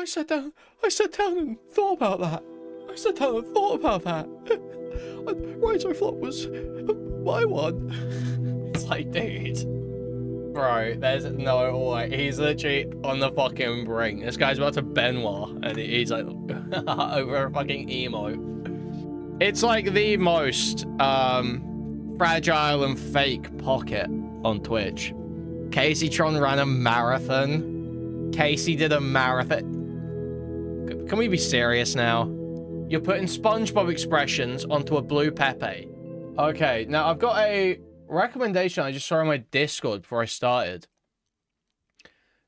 I sat down and thought about that. Rhyzo flop was my one. It's like, dude. Bro, there's no way. He's literally on the fucking brink. This guy's about to Benoit, and he's like, over a fucking emote. It's like the most, fragile and fake pocket on Twitch. CaseyTron ran a marathon. Casey did a marathon. Can we be serious now? You're putting SpongeBob expressions onto a blue Pepe. Okay, now I've got a recommendation I just saw on my Discord before I started.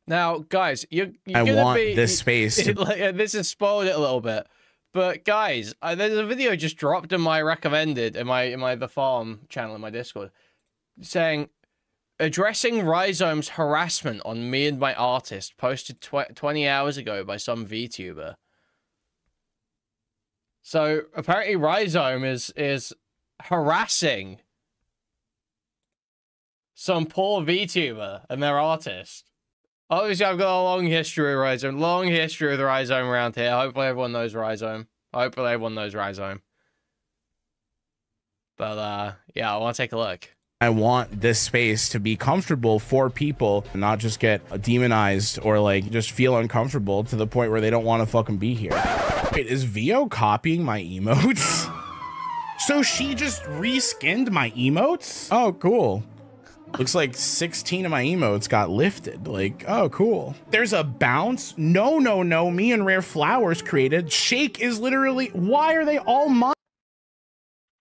Now, guys, you're gonna be this space. This has spoiled it a little bit, but guys, there's a video just dropped in my recommended in my The Farm channel in my Discord, saying addressing Rhizom's harassment on me and my artist, posted 20 hours ago by some VTuber. So apparently Rhizom is harassing some poor VTuber and their artist. Obviously, I've got a long history with Rhizom. Long history with Rhizom around here. Hopefully everyone knows Rhizom. But, yeah, I want to take a look. I want this space to be comfortable for people, not just get demonized or like just feel uncomfortable to the point where they don't want to fucking be here. Wait, is Vio copying my emotes? So she just reskinned my emotes? Oh, cool. Looks like 16 of my emotes got lifted. Like, oh, cool. There's a bounce. No. Me and Rare Flowers created. Shake is literally, why are they all mine?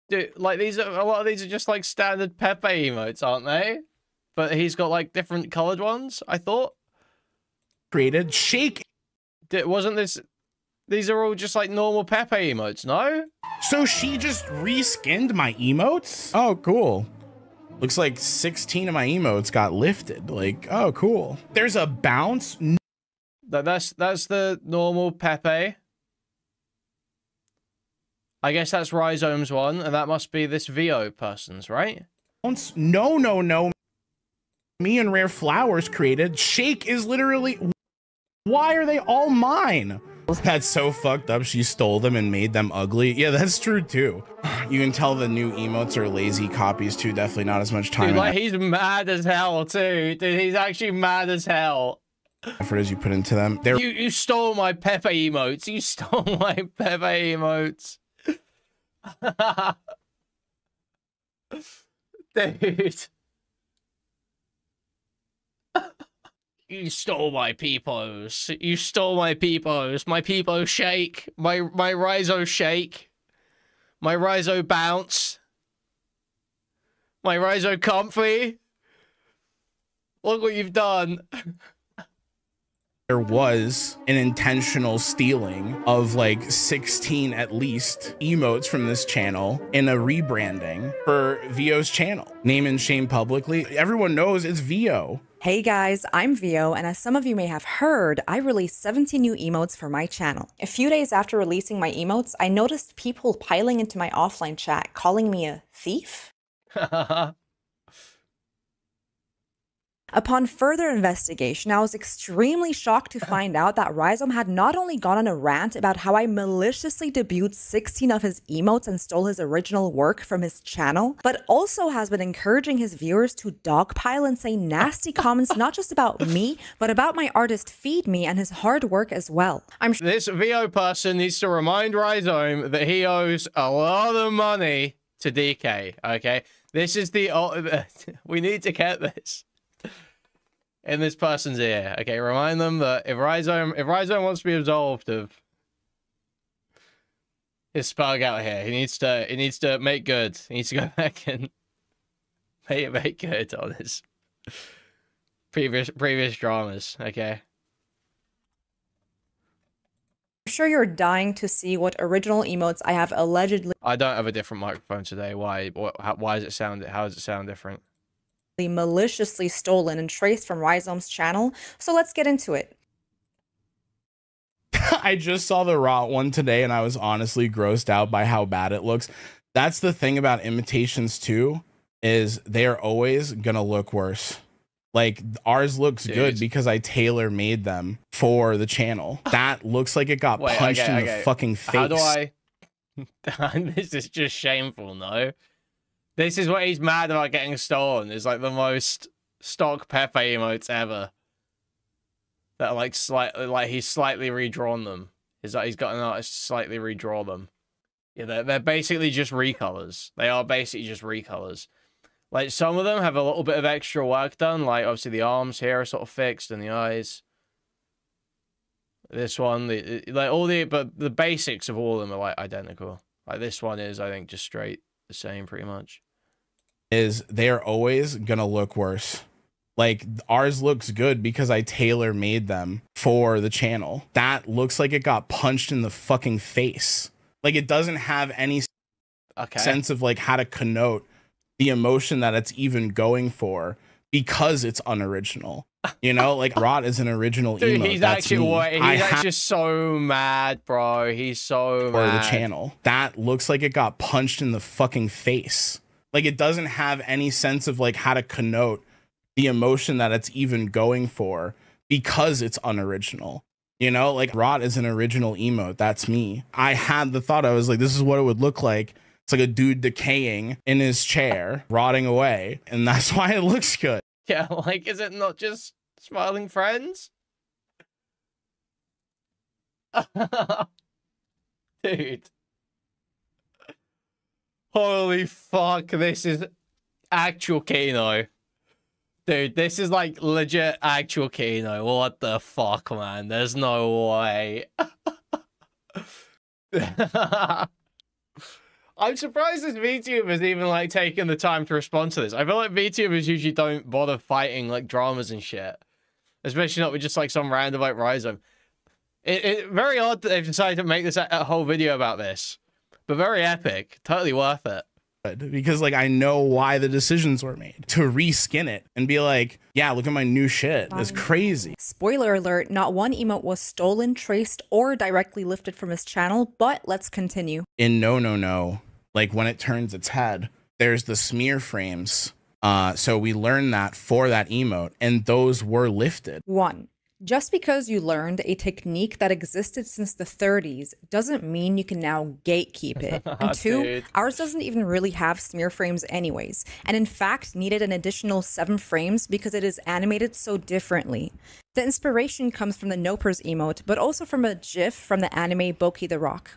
Dude, like a lot of these are just like standard Pepe emotes, aren't they? But he's got like different colored ones, I thought. Created. Shake. Wasn't this... These are all just like normal Pepe emotes, no? So she just reskinned my emotes? Oh, cool. Looks like 16 of my emotes got lifted. Like, oh, cool. There's a bounce. That's the normal Pepe. I guess that's Rhizom's one, and that must be this Vio person's, right? No. Me and Rare Flowers created. Shake is literally... Why are they all mine? That's so fucked up. She stole them and made them ugly. Yeah, that's true too. You can tell the new emotes are lazy copies too. Definitely not as much time. Dude, like he's mad as hell too. Dude, he's actually mad as hell. Effort as you put into them. You stole my Pepe emotes. You stole my Pepe emotes. Dude. You stole my peepos. You stole my peepos. My peepo shake. My Rhyzo shake. My Rhyzo bounce. My Rhyzo comfy. Look what you've done. There was an intentional stealing of like 16 at least emotes from this channel in a rebranding for Vio's channel. Name and shame publicly. Everyone knows it's Vio. Hey guys, I'm Vio, and as some of you may have heard, I released 17 new emotes for my channel. A few days after releasing my emotes, I noticed people piling into my offline chat calling me a thief. Upon further investigation, I was extremely shocked to find out that Rhyzohm had not only gone on a rant about how I maliciously debuted 16 of his emotes and stole his original work from his channel, but also has been encouraging his viewers to dogpile and say nasty comments not just about me, but about my artist Feed Me and his hard work as well. This Vio person needs to remind Rhyzohm that he owes a lot of money to DK, okay? This is the... we need to get this in this person's ear. Okay, remind them that if Rhyzohm wants to be absolved of his spug out here, he needs to make good. He needs to go back and make good on his previous dramas. Okay. I'm sure you're dying to see what original emotes I have allegedly... I don't have a different microphone today. Why? Why does it sound? How does it sound different? Maliciously stolen and traced from Rhizohm's channel, so let's get into it. I just saw the raw one today and I was honestly grossed out by how bad it looks. That's the thing about imitations too, is they are always gonna look worse. Like ours looks Dude. good because I tailor made them for the channel. That looks like it got punched in the fucking face. How do I? This is just shameful, no? This is what he's mad about getting stolen. It's like the most stock Pepe emotes ever. That like he's slightly redrawn them. Is that he's got an artist slightly redraw them. Yeah, they're basically just recolors. They are basically just recolors. Like some of them have a little bit of extra work done. Like obviously the arms here are sort of fixed and the eyes. This one, but the basics of all of them are like identical. Like this one is, I think, just straight the same pretty much. Is they're always gonna look worse. Like ours looks good because I tailor made them for the channel. That looks like it got punched in the fucking face. Like it doesn't have any sense of like how to connote the emotion that it's even going for because it's unoriginal. You know, like Rot is an original Dude, emote. he's That's actually he's actually so mad, bro. He's so for mad. the channel. That looks like it got punched in the fucking face. Like it doesn't have any sense of like how to connote the emotion that it's even going for because it's unoriginal. You know, like Rot is an original emote. That's me. I had the thought, I was like, this is what it would look like. It's like a dude decaying in his chair, rotting away. And that's why it looks good. Yeah, like, is it not just smiling friends? Dude. Holy fuck, this is actual Kino. Dude, this is like legit actual Kino. What the fuck, man? There's no way. I'm surprised this VTuber has even like taken the time to respond to this. I feel like VTubers usually don't bother fighting like dramas and shit. Especially not with just like some random like Rhyzohm. It's very odd that they've decided to make this a whole video about this. But very epic. Totally worth it. Because like I know why the decisions were made to reskin it and be like, yeah, look at my new shit. It's crazy. Spoiler alert, not one emote was stolen, traced, or directly lifted from his channel, but let's continue. In no, like when it turns its head, there's the smear frames. So we learned that for that emote, and those were lifted. 1. Just because you learned a technique that existed since the 30s doesn't mean you can now gatekeep it. And 2, Dude. ours doesn't even really have smear frames anyways, and in fact needed an additional 7 frames because it is animated so differently. The inspiration comes from the Nopers emote, but also from a GIF from the anime Boki the Rock.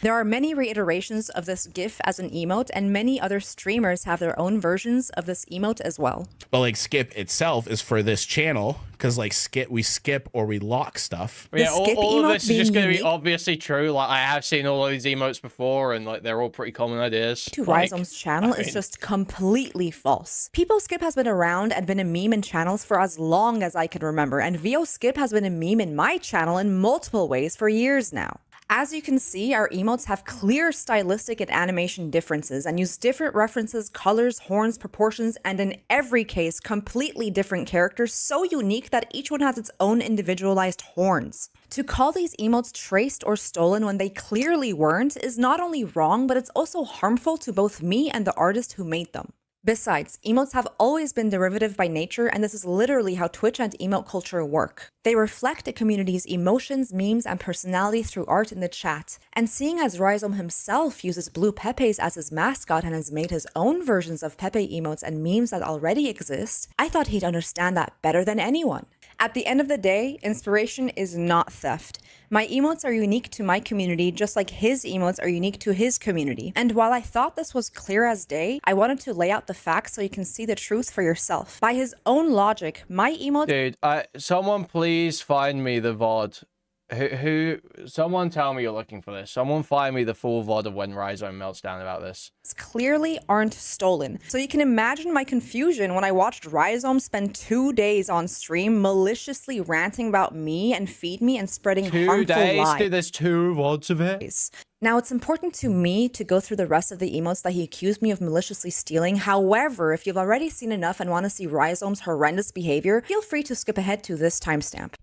There are many reiterations of this GIF as an emote, and many other streamers have their own versions of this emote as well. But like skip itself is for this channel, because like we skip or we lock stuff. Yeah, all of this is just going to be obviously true. Like I have seen all of these emotes before, and like they're all pretty common ideas. To Rhyzohm's channel is just completely false. People skip has been around and been a meme in channels for as long as I can remember, and VO skip has been a meme in my channel in multiple ways for years now. As you can see, our emotes have clear stylistic and animation differences and use different references, colors, horns, proportions, and in every case, completely different characters so unique that each one has its own individualized horns. To call these emotes traced or stolen when they clearly weren't is not only wrong, but it's also harmful to both me and the artist who made them. Besides, emotes have always been derivative by nature, and this is literally how Twitch and emote culture work. They reflect a community's emotions, memes, and personality through art in the chat. And seeing as Rhyzohm himself uses blue Pepes as his mascot and has made his own versions of Pepe emotes and memes that already exist, I thought he'd understand that better than anyone. At the end of the day, inspiration is not theft. My emotes are unique to my community, just like his emotes are unique to his community. And while I thought this was clear as day, I wanted to lay out the facts so you can see the truth for yourself. By his own logic, my emotes— Dude, someone please find me the VOD. Someone tell me you're looking for this. Someone find me the full VOD of when Rhyzohm melts down about this. Clearly aren't stolen. So you can imagine my confusion when I watched Rhyzohm spend 2 days on stream maliciously ranting about me and feed me and spreading harmful lies. Dude, there's 2 VODs of it. Now, it's important to me to go through the rest of the emotes that he accused me of maliciously stealing. However, if you've already seen enough and want to see Rhyzohm's horrendous behavior, feel free to skip ahead to this timestamp.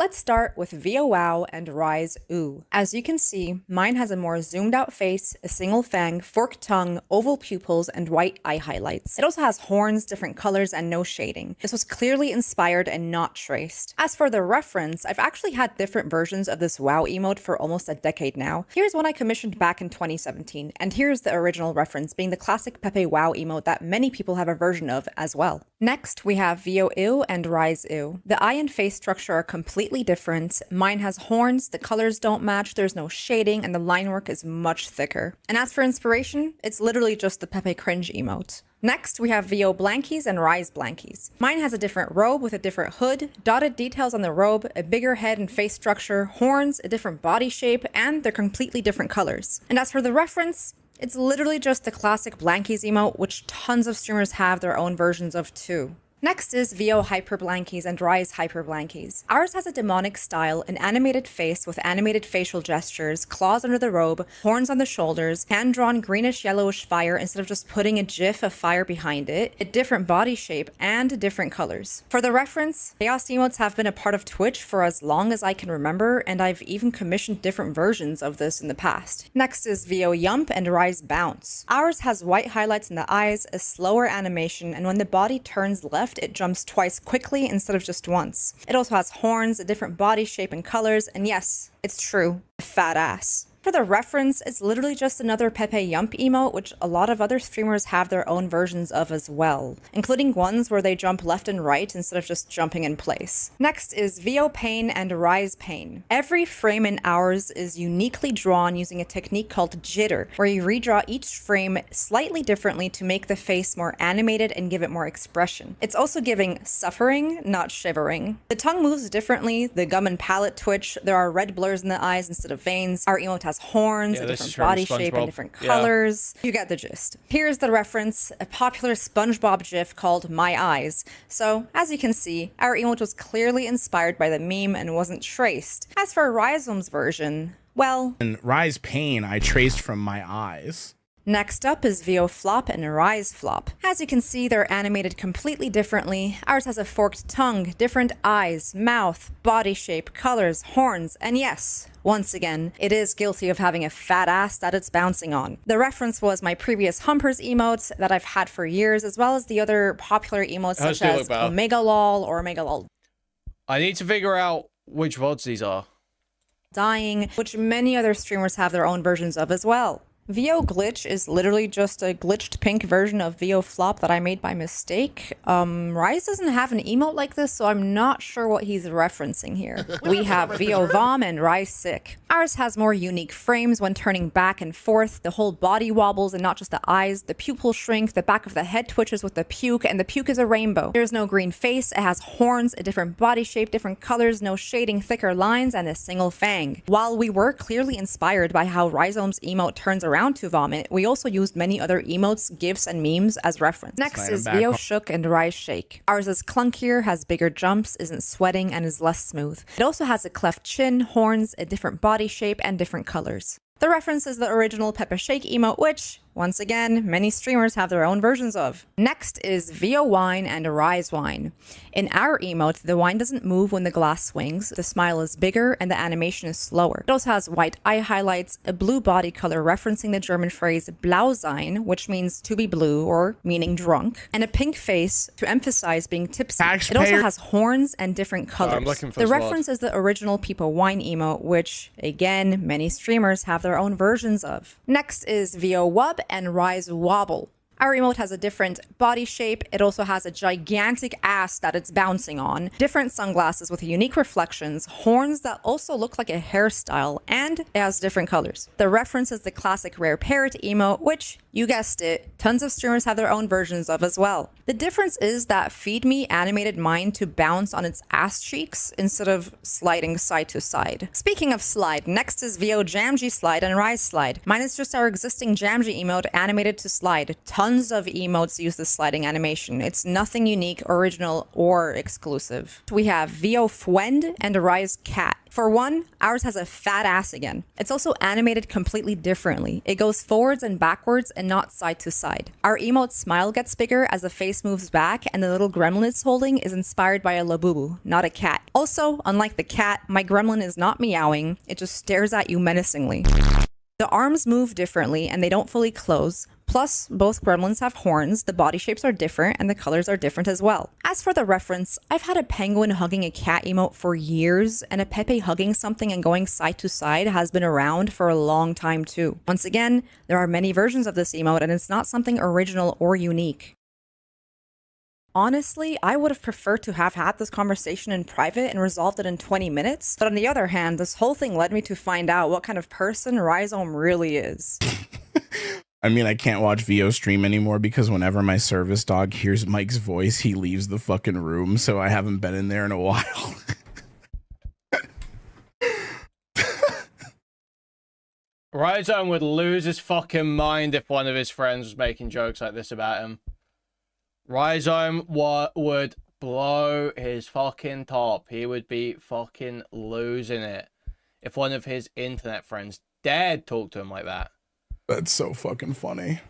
Let's start with VOWow and Rhyzohm. As you can see, mine has a more zoomed out face, a single fang, forked tongue, oval pupils, and white eye highlights. It also has horns, different colors, and no shading. This was clearly inspired and not traced. As for the reference, I've actually had different versions of this WoW emote for almost a decade now. Here's one I commissioned back in 2017, and here's the original reference being the classic Pepe WoW emote that many people have a version of as well. Next, we have VOEW and Rhyzohm. The eye and face structure are completely different. Mine has horns, the colors don't match, there's no shading, and the line work is much thicker. And as for inspiration, it's literally just the Pepe cringe emote. Next, we have VO Blankies and Rise Blankies. Mine has a different robe with a different hood, dotted details on the robe, a bigger head and face structure, horns, a different body shape, and they're completely different colors. And as for the reference, it's literally just the classic Blankies emote, which tons of streamers have their own versions of too. Next is VO Hyper Blankies and Rise Hyper Blankies. Ours has a demonic style, an animated face with animated facial gestures, claws under the robe, horns on the shoulders, hand-drawn greenish-yellowish fire instead of just putting a gif of fire behind it, a different body shape, and different colors. For the reference, Chaos emotes have been a part of Twitch for as long as I can remember, and I've even commissioned different versions of this in the past. Next is VO Yump and Rise Bounce. Ours has white highlights in the eyes, a slower animation, and when the body turns left, it jumps twice quickly instead of just once. It also has horns, a different body shape and colors, and yes, it's true, a fat ass. For the reference, it's literally just another Pepe Yump emote, which a lot of other streamers have their own versions of as well, including ones where they jump left and right instead of just jumping in place. Next is VO Pain and Rise Pain. Every frame in ours is uniquely drawn using a technique called jitter, where you redraw each frame slightly differently to make the face more animated and give it more expression. It's also giving suffering, not shivering. The tongue moves differently, the gum and palate twitch, there are red blurs in the eyes instead of veins, our emote has horns, a different body shape, and different colors. You get the gist. Here's the reference, a popular SpongeBob gif called My Eyes. So, as you can see, our emote was clearly inspired by the meme and wasn't traced. As for Rhyzohm's version, well... And Rise Pain, I traced from my eyes. Next up is VO Flop and Rise Flop. As you can see, they're animated completely differently. Ours has a forked tongue, different eyes, mouth, body shape, colors, horns, and yes, once again, it is guilty of having a fat ass that it's bouncing on. The reference was my previous Humpers emotes that I've had for years, as well as the other popular emotes such as Omega Lol or Omega Lol. I need to figure out which VODs these are. Dying, which many other streamers have their own versions of as well. VO Glitch is literally just a glitched pink version of VO Flop that I made by mistake. Rise doesn't have an emote like this, so I'm not sure what he's referencing here. We have VO Vom and Rise Sick. Ours has more unique frames when turning back and forth. The whole body wobbles and not just the eyes. The pupils shrink, the back of the head twitches with the puke, and the puke is a rainbow. There's no green face, it has horns, a different body shape, different colors, no shading, thicker lines, and a single fang. While we were clearly inspired by how Rhyzohm's emote turns around to vomit, we also used many other emotes, gifs, and memes as reference. Next is VO Shook and Rise Shake. Ours is clunkier, has bigger jumps, isn't sweating, and is less smooth. It also has a cleft chin, horns, a different body shape, and different colors. The reference is the original Pepper Shake emote, which, once again, many streamers have their own versions of. Next is VO Wine and Rise Wine. In our emote, the wine doesn't move when the glass swings, the smile is bigger, and the animation is slower. It also has white eye highlights, a blue body color referencing the German phrase blau sein, which means to be blue or meaning drunk, and a pink face to emphasize being tipsy. It also has horns and different colors. The reference is the original People Wine emote, which, again, many streamers have their own versions of. Next is VO Wub and Rise Wobble. Our emote has a different body shape. It also has a gigantic ass that it's bouncing on, different sunglasses with unique reflections, horns that also look like a hairstyle, and it has different colors. The reference is the classic Rare Parrot emote, which, you guessed it, tons of streamers have their own versions of as well. The difference is that Feed Me animated mine to bounce on its ass cheeks instead of sliding side to side. Speaking of slide, next is VO Jamji Slide and Rise Slide. Mine is just our existing Jamji emote animated to slide. Tons Tons of emotes use the sliding animation. It's nothing unique, original, or exclusive. We have Vio Fwend and Rise Cat. For one, ours has a fat ass again. It's also animated completely differently. It goes forwards and backwards and not side to side. Our emote's smile gets bigger as the face moves back, and the little gremlin it's holding is inspired by a labubu, not a cat. Also, unlike the cat, my gremlin is not meowing, it just stares at you menacingly. The arms move differently and they don't fully close. Plus, both gremlins have horns, the body shapes are different, and the colors are different as well. As for the reference, I've had a penguin hugging a cat emote for years, and a Pepe hugging something and going side to side has been around for a long time too. Once again, there are many versions of this emote and it's not something original or unique. Honestly, I would have preferred to have had this conversation in private and resolved it in 20 minutes, but on the other hand, this whole thing led me to find out what kind of person Rhyzohm really is. I mean, I can't watch VO stream anymore because whenever my service dog hears Mike's voice, he leaves the fucking room, so I haven't been in there in a while. Rhyzohm would lose his fucking mind if one of his friends was making jokes like this about him. Rhyzohm would blow his fucking top. He would be fucking losing it if one of his internet friends dared talk to him like that. That's so fucking funny.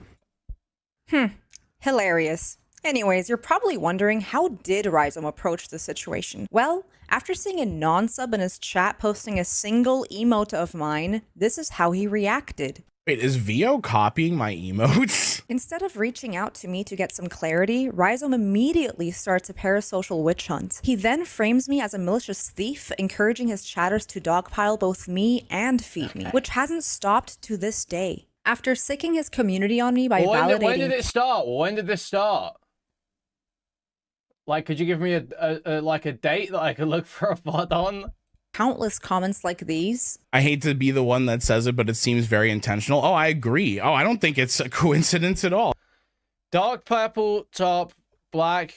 Hilarious. Anyways, you're probably wondering, how did Rhyzohm approach the situation? Well, after seeing a non-sub in his chat posting a single emote of mine, this is how he reacted. Wait, is VO copying my emotes? Instead of reaching out to me to get some clarity, Rhyzohm immediately starts a parasocial witch hunt. He then frames me as a malicious thief, encouraging his chatters to dogpile both me and feed me, which hasn't stopped to this day. After sicking his community on me by validating— When did it start? When did this start? Like, could you give me a date that I could look for a VOD on? Countless comments like these. I hate to be the one that says it, but it seems very intentional. Oh, I agree. Oh, I don't think it's a coincidence at all. Dark purple top, black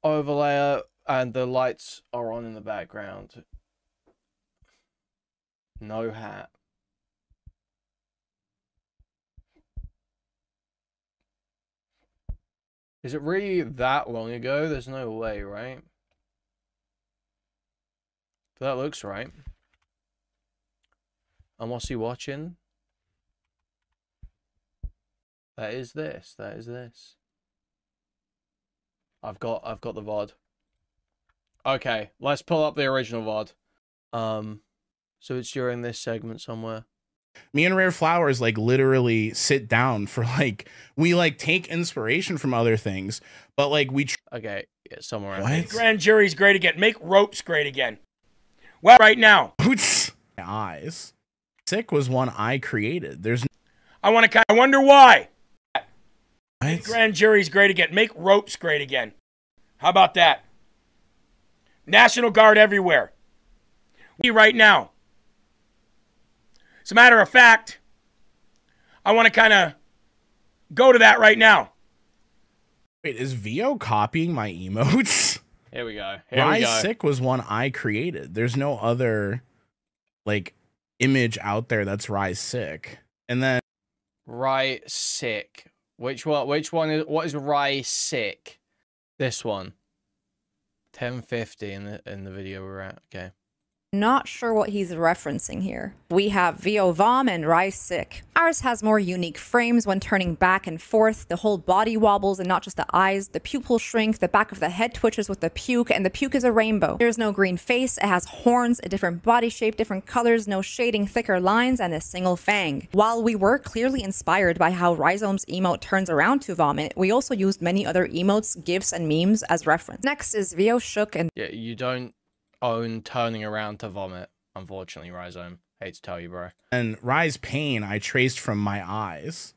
overlayer, and the lights are on in the background. No hat. Is it really that long ago? There's no way, right? That looks right. And what's he watching? That is this. That is this. I've got the VOD. Okay, let's pull up the original VOD. So it's during this segment somewhere. Me and Rare Flowers like literally sit down for like, we like take inspiration from other things, but like we okay, yeah, somewhere. What? Grand jury's great again. Make ropes great again. Well, right now. My eyes. Sick was one I created. There's I wonder why. what? Grand jury's great again. Make ropes great again. How about that? National Guard everywhere. Right now. As a matter of fact, I want to kind of go to that right now. Wait, is VO copying my emotes? Here we go. Rise Sick was one I created. There's no other like image out there that's Rise Sick. And then Rise Sick. Which one is what is Rise Sick? This one. 1050 in the video we're at. Okay. Not sure what he's referencing here. We have Vom and Rise Sick. Ours has more unique frames when turning back and forth. The whole body wobbles and not just the eyes. The pupils shrink, the back of the head twitches with the puke, and the puke is a rainbow. There's no green face, it has horns, a different body shape, different colors, no shading, thicker lines, and a single fang. While we were clearly inspired by how Rhyzohm's emote turns around to vomit, we also used many other emotes, gifs, and memes as reference. Next is Vio Shook and— Yeah, you don't own turning around to vomit, unfortunately, Rhyzohm. Hate to tell you, bro. And Rise Pain I traced from my eyes.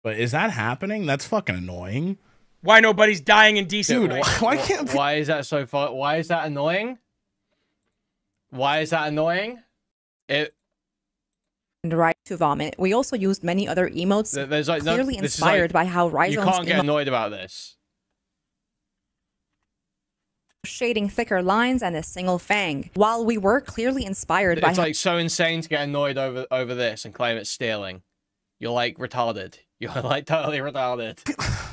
But is that happening? That's fucking annoying. Why nobody's dying in decent Dude, why can't why is that so far? Why is that annoying? Why is that annoying? And Right to vomit. We also used many other emotes, there's like clearly no, inspired by how Rhyzohm's you can't get annoyed about this. Shading thicker lines and a single fang. While we were clearly inspired by— It's like so insane to get annoyed over this and claim it's stealing. You're like retarded. You're like totally retarded.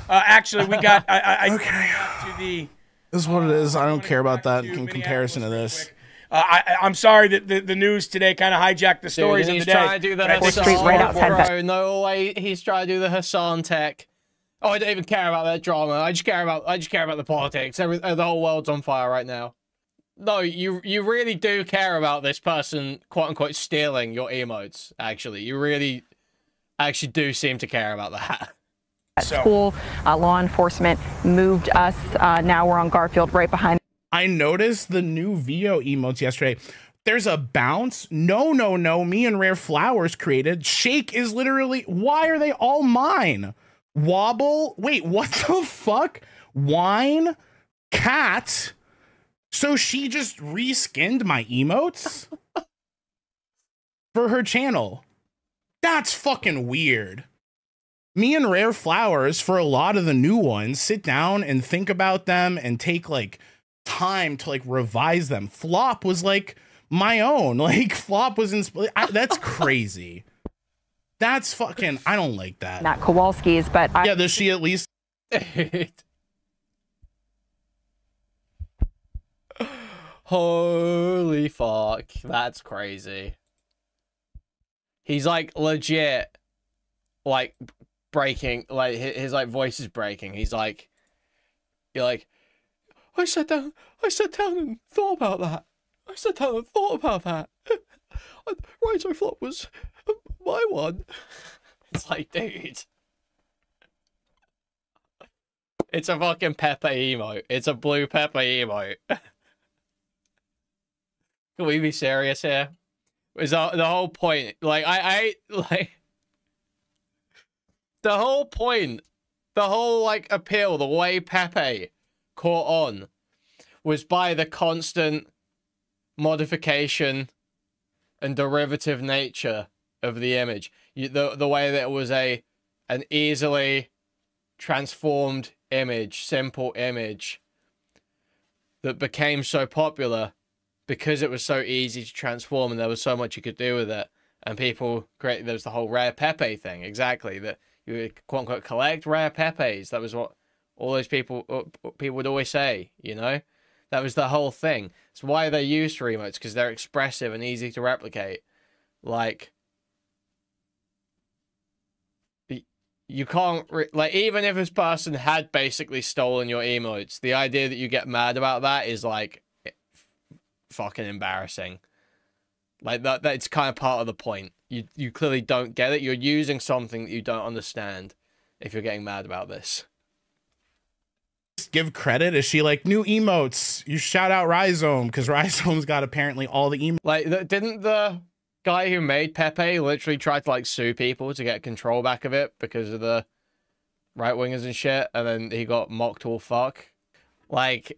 Actually, we got. Okay. To the. This is what it is. I don't care about that in comparison to this. I'm sorry that the news today kind of hijacked the stories of the day. He's trying to do the Hassan, right bro. No way. He's trying to do the Hassan tech. Oh, I don't even care about that drama. I just care about the politics. The whole world's on fire right now. No, you really do care about this person, quote unquote, stealing your emotes. Actually, you really actually do seem to care about that. At school, law enforcement moved us. Now we're on Garfield, right behind. I noticed the new Vio emotes yesterday. There's a bounce. No. Me and Rare Flowers created. Shake is literally. Why are they all mine? Wobble. Wait, what the fuck? Wine. Cat. So she just reskinned my emotes for her channel. That's fucking weird. Me and Rare Flowers, for a lot of the new ones, sit down and think about them and take like time to like revise them. Flop was like my own. Like Flop was in. That's crazy. That's fucking. I don't like that. Not Kowalski's, but yeah, does she at least? Holy fuck, that's crazy. He's like legit, like breaking, like his like voice is breaking. He's like, you're like, I sat down and thought about that. Rhyzohm flop was my one. It's like, dude. It's a fucking pepper emote. It's a blue pepper emote. Can we be serious here? Is the whole point? Like, I like the whole point, the whole like appeal, the way Pepe caught on was by the constant modification and derivative nature of the image. The way that it was an easily transformed image, simple image that became so popular because it was so easy to transform and there was so much you could do with it. And people created, there was the whole rare Pepe thing, exactly, that you would quote unquote collect rare Pepes. That was what all those people would always say, you know? That was the whole thing. It's why they're used for emotes, because they're expressive and easy to replicate. Like, you can't, like, even if this person had basically stolen your emotes, the idea that you get mad about that is, like, fucking embarrassing. Like, that's kind of part of the point. You clearly don't get it. You're using something that you don't understand if you're getting mad about this. Give credit? Is she like, new emotes? You shout out Rhyzohm, because Rhizom's got apparently all the emotes. Like, didn't the guy who made Pepe literally try to, like, sue people to get control back of it because of the right-wingers and shit, and then he got mocked all fuck? Like,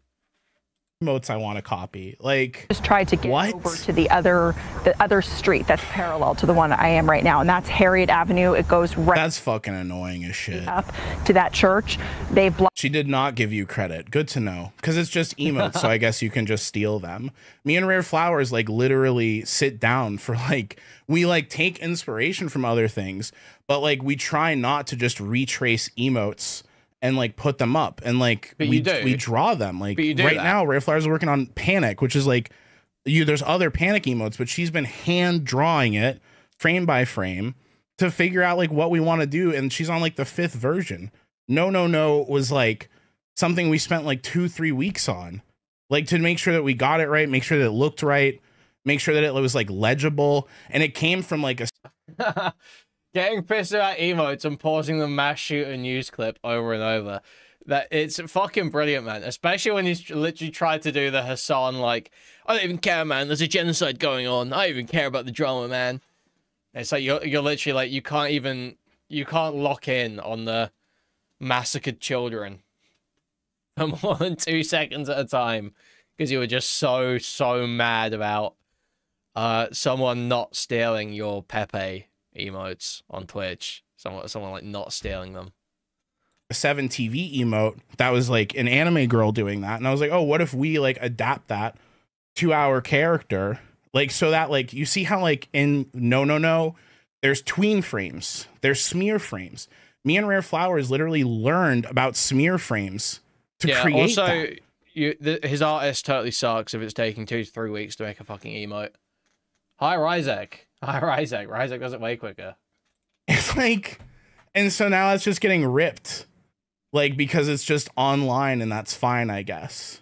emotes I want to copy. Like, just tried to get over to the other street that's parallel to the one I am right now, and that's Harriet Avenue. It goes right. That's fucking annoying as shit. Up to that church. They've blocked. She did not give you credit. Good to know, because it's just emotes, so I guess you can just steal them. Me and Rare Flowers like literally sit down for like, we like take inspiration from other things, but like we try not to just retrace emotes and like put them up, and like we draw them. Like right now Rare Flowers are working on Panic, which is like, there's other Panic emotes, but she's been hand drawing it frame by frame to figure out like what we want to do, and she's on like the 5th version. No was like something we spent like 2-3 weeks on, like to make sure that we got it right, make sure that it looked right, make sure that it was like legible, and it came from like a getting pissed about emotes and pausing the mass shooter news clip over and over. That it's fucking brilliant, man. Especially when he's literally tried to do the Hassan, like, I don't even care, man. There's a genocide going on. I don't even care about the drama, man. It's like you're literally like, you can't lock in on the massacred children for more than 2 seconds at a time because you were just so mad about someone not stealing your Pepe emotes on Twitch. Someone like not stealing them. 7 TV emote that was like an anime girl doing that, and I was like, oh, what if we like adapt that to our character, like so that like you see how like in no there's tween frames, there's smear frames. Me and Rare Flowers literally learned about smear frames to create also, that. his artist totally sucks if it's taking 2 to 3 weeks to make a fucking emote. Hi, Rhyzohm. Hi, Rhyzohm. Rhyzohm does it way quicker. It's like, and so now it's just getting ripped. Like, because it's just online and that's fine, I guess.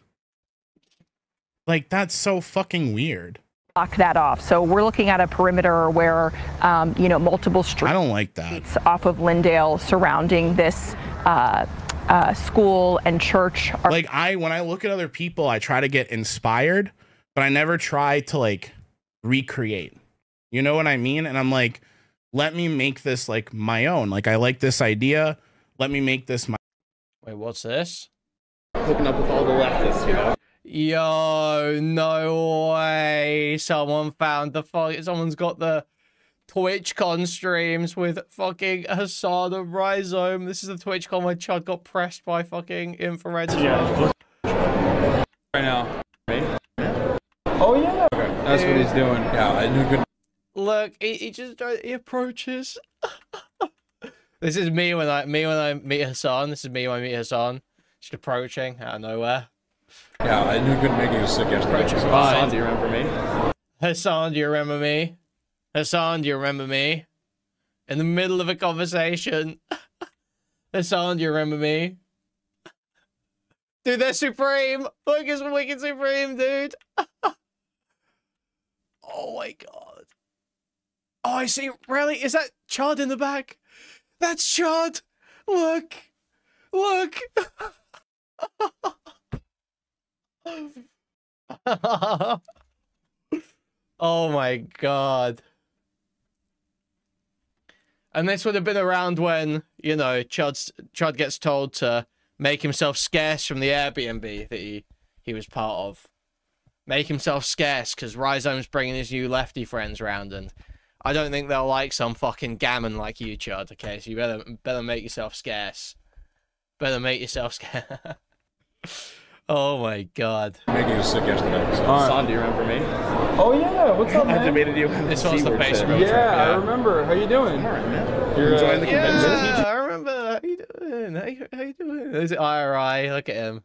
Like, that's so fucking weird. Block that off. So we're looking at a perimeter where, you know, multiple streets. I don't like that. Off of Lindale surrounding this school and church. Like, when I look at other people, I try to get inspired, but I never try to like recreate. You know what I mean? And I'm like, let me make this like my own. Like, I like this idea. Let me make this my. Wait, what's this? Hooking up with all the leftists, you know? Yo, no way. Someone found someone's got the TwitchCon streams with fucking Hassan and Rhyzohm. This is the TwitchCon where Chud got pressed by fucking infrared as well. Right now. Right? Oh yeah. Okay. That's what he's doing. Yeah, I knew good. Look, he approaches. This is me when I meet Hassan. This is me when I meet Hassan. Just approaching out of nowhere. Yeah, I knew good making you sick yesterday. Hassan, do you remember me? Hassan, do you remember me? Hassan, do you remember me? In the middle of a conversation. Hassan, do you remember me? Dude, they're supreme. Look, it's wicked supreme, dude. Oh my god. Oh, I see. Really? Is that Chud in the back? That's Chud. Look. Look. Oh my god. And this would have been around when, you know, Chud gets told to make himself scarce from the Airbnb that he was part of. Make himself scarce because Rhyzohm's bringing his new lefty friends around, and I don't think they'll like some fucking gammon like you, Chud. Okay, so you better make yourself scarce. Better make yourself scarce. Oh my god. Making you sick yesterday. Hassan, do you remember me? Oh yeah, what's up, man? I debated you. This was the face road trip. Yeah, I remember. How you doing? All right, man. You're enjoying the convention? Yeah, I remember. How you doing? How you doing? Is it IRI? Look at him.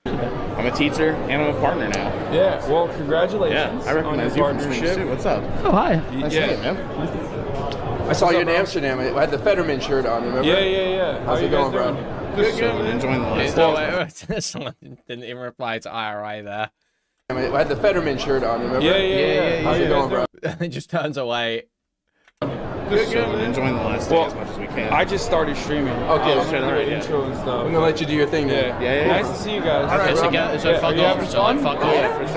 I'm a teacher and I'm a partner now. Yeah, well, congratulations. Yeah, I recognize you from Swing Too. What's up? Oh, hi. Nice to meet you, man. I saw you in Amsterdam. I had the Fetterman shirt on, remember? Yeah. How's it going, bro? Good. Enjoying the last Wait, someone didn't even reply to IRI there. I had the Fetterman shirt on, remember? Yeah. How's it going, bro? He just turns away. Good. Enjoying the last day as much as we can. I just started streaming. Okay, I'm gonna do an intro and stuff. I'm gonna let you do your thing, man. Yeah. Nice to see you guys. All right, So fuck off. So like, fuck off. Yeah, this is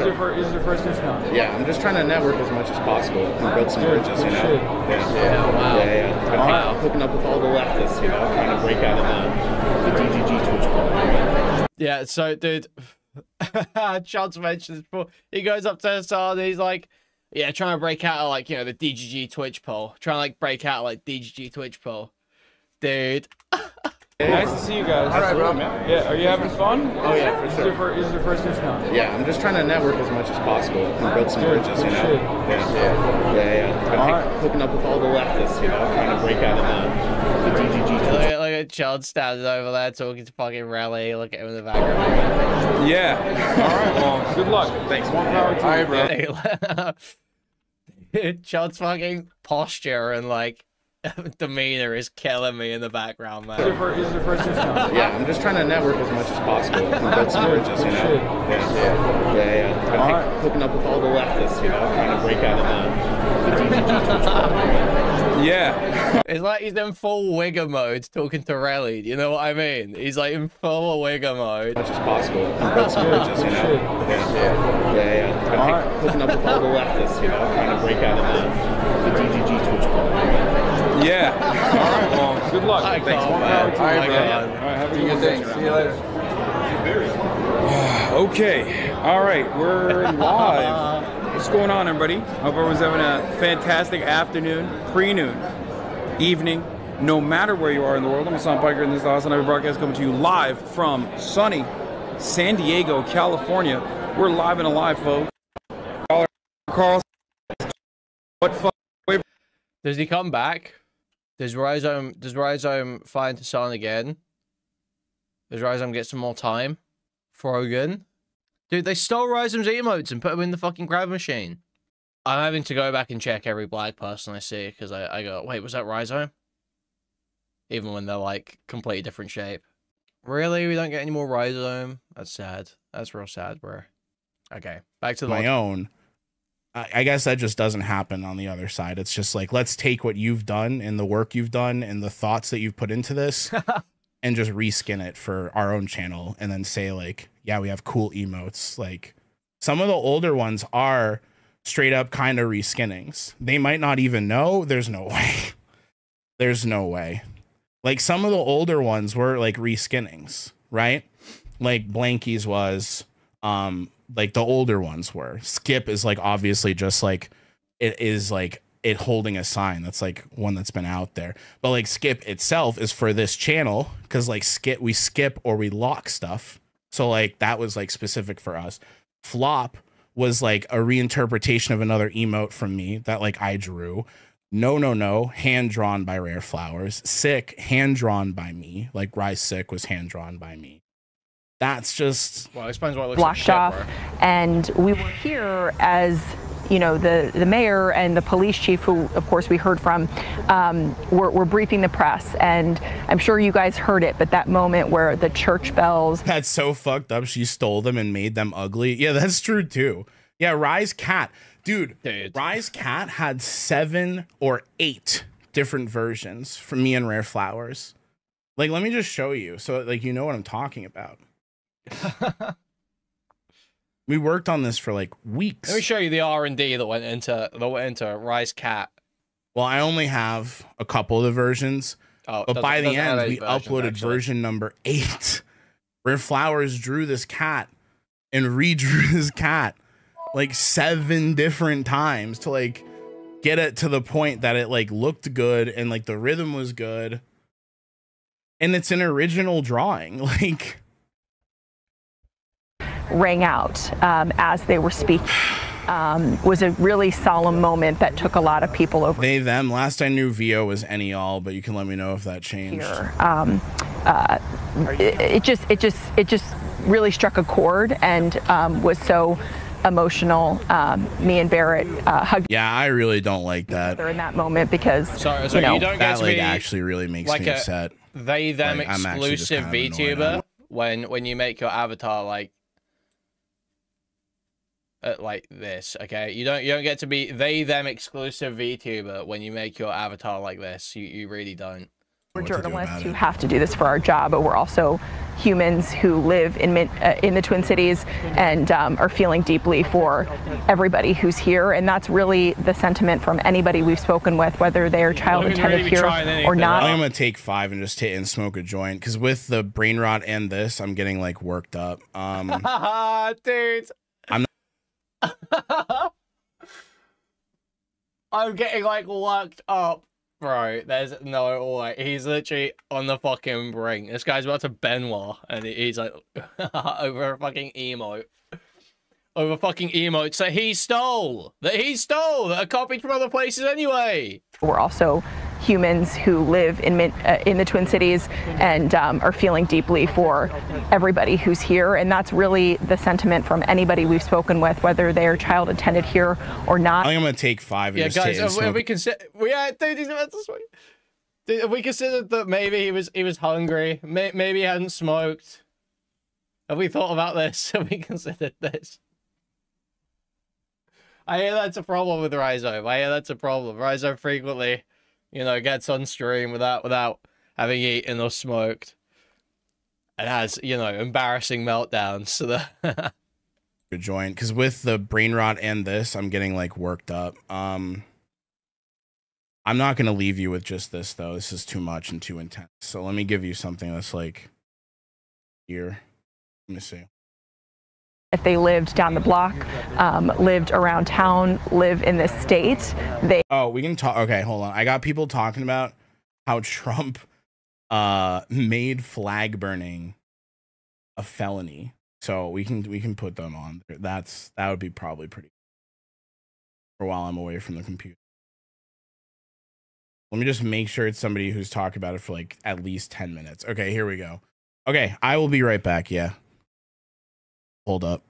your first discount. Yeah, I'm just trying to network as much as possible and build some bridges, you know? Yeah, wow. Yeah. Wow. Hooking up with all the leftists, you know, trying to break out of the DGG Twitch ball. Yeah, so, dude, Chance mentioned this before. He goes up to Hassan and he's like, yeah, trying to break out of, like, you know, the DGG Twitch poll. Trying to, like, break out of, like, DGG Twitch poll. Dude. Nice to see you guys. All right, bro. Yeah, are you having fun? Oh, yeah, for sure. This is your first discount. Yeah, I'm just trying to network as much as possible and build some bridges, you know? Yeah. All right. Hooking up with all the leftists, you know, trying to break out of the DGG Twitch. Look at Chad standing over there talking to fucking Rally. Look at him in the background. Yeah. All right, well, good luck. Thanks. More power to you. All right, bro. Chad's fucking posture and, like, demeanor is killing me in the background, man. This is your first discount. Yeah, I'm just trying to network as much as possible and build some bridges, you know? Yeah. All right. Hooking up with all the leftists, you know, trying to break out of the DGG Twitch ball. Yeah. It's like he's in full wigger mode talking to Relly. Do you know what I mean? He's like in full wigger mode. As much as possible and build some bridges, you know? Yeah. All right. Hooking up with all the leftists, you know, trying to break out of the DGG Twitch ball. Yeah. All right, well, good luck. Thanks, More man. power to you. All right, bro. All right, have a Do your good thing. day. See you later. Okay, all right, we're live. What's going on, everybody? Hope everyone's having a fantastic afternoon, pre-noon, evening, no matter where you are in the world. I'm Hassan Piker, and this is the Hassan Ivy broadcast coming to you live from sunny San Diego, California. We're live and alive, folks. Carl, what fuck? Does he come back? Does Rhyzohm find Hassan again? Does Rhyzohm get some more time? Frogan? Dude, they stole Rhyzom's emotes and put them in the fucking grab machine. I'm having to go back and check every black person I see, because I go, wait, was that Rhyzohm? Even when they're, like, completely different shape. Really? We don't get any more Rhyzohm? That's sad. That's real sad, bro. Okay, back to my own. I guess that just doesn't happen on the other side. It's just like, let's take what you've done and the work you've done and the thoughts that you've put into this and just reskin it for our own channel and then say like, yeah, we have cool emotes. Like some of the older ones are straight up kind of reskinnings. They might not even know. There's no way. There's no way. Like some of the older ones were like reskinnings, right? Like Blanky's was, like the older ones were. Skip is like obviously just like it is like it holding a sign. That's like one that's been out there. But like Skip itself is for this channel because like we skip or we lock stuff. So like that was like specific for us. Flop was like a reinterpretation of another emote from me that like I drew. No, hand drawn by Rare Flowers. Sick, hand drawn by me. Like Rise Sick was hand drawn by me. That's just, well, it explains why it looks blocked like shit, off, bro. and we were here as you know the mayor and the police chief, who of course we heard from, were briefing the press, and I'm sure you guys heard it, but that moment where the church bells. That's so fucked up. She stole them and made them ugly. Yeah, that's true too. Yeah, Rise Cat, dude. Rise Cat had 7 or 8 different versions from me and Rare Flowers. Like, let me just show you so like you know what I'm talking about. We worked on this for like weeks. Let me show you the R&D that went into Rise Cat. Well, I only have a couple of the versions, but by the end we uploaded version number 8. Rare Flowers drew this cat and redrew this cat like 7 different times to like get it to the point that it like looked good and like the rhythm was good, and it's an original drawing. Like rang out as they were speaking. Was a really solemn moment that took a lot of people over. They, them. Last I knew, VO was any all, but you can let me know if that changed. It just really struck a chord and was so emotional. Me and Barrett hugged. Yeah, I really don't like that. In that moment because so you know, you don't get that to like be actually really makes like me upset. They them like, exclusive VTuber when you make your avatar like this, okay? You don't get to be they them exclusive VTuber when you make your avatar like this. You really don't. We're journalists who have to do this for our job, but we're also humans who live in the Twin Cities and are feeling deeply for everybody who's here, and that's really the sentiment from anybody we've spoken with, whether they're child intended here or not. I'm gonna take 5 and just hit and smoke a joint because with the brain rot and this, I'm getting like worked up. Dude, I'm I'm getting like worked up. Bro, there's no way. He's literally on the fucking brink. This guy's about to Benoit, and he's like, over a fucking emote. Over fucking emotes that he stole! That are copied from other places anyway! We're also humans who live in the Twin Cities and are feeling deeply for everybody who's here, and that's really the sentiment from anybody we've spoken with, whether they're child intended here or not. I think I'm gonna take 5 and yeah, just guys, hit and smoke. if we consider, dude, he's about to smoke. Dude, if we considered that maybe he was hungry, maybe he hadn't smoked. Have we thought about this? Have we considered this? I hear that's a problem with Rhyzohm. I hear that's a problem. Rhyzohm frequently, you know, gets on stream without having eaten or smoked. And has, you know, embarrassing meltdowns. So the Good joint, because with the brain rot and this, I'm getting like worked up. I'm not gonna leave you with just this though. This is too much and too intense. So let me give you something that's like here. Let me see. If they lived down the block, lived around town, live in this state, they... Oh, we can talk. Okay, hold on. I got people talking about how Trump made flag burning a felony. So we can put them on. That would be probably pretty for while I'm away from the computer. Let me just make sure it's somebody who's talked about it for like at least 10 minutes. Okay, here we go. Okay, I will be right back. Yeah. Hold up.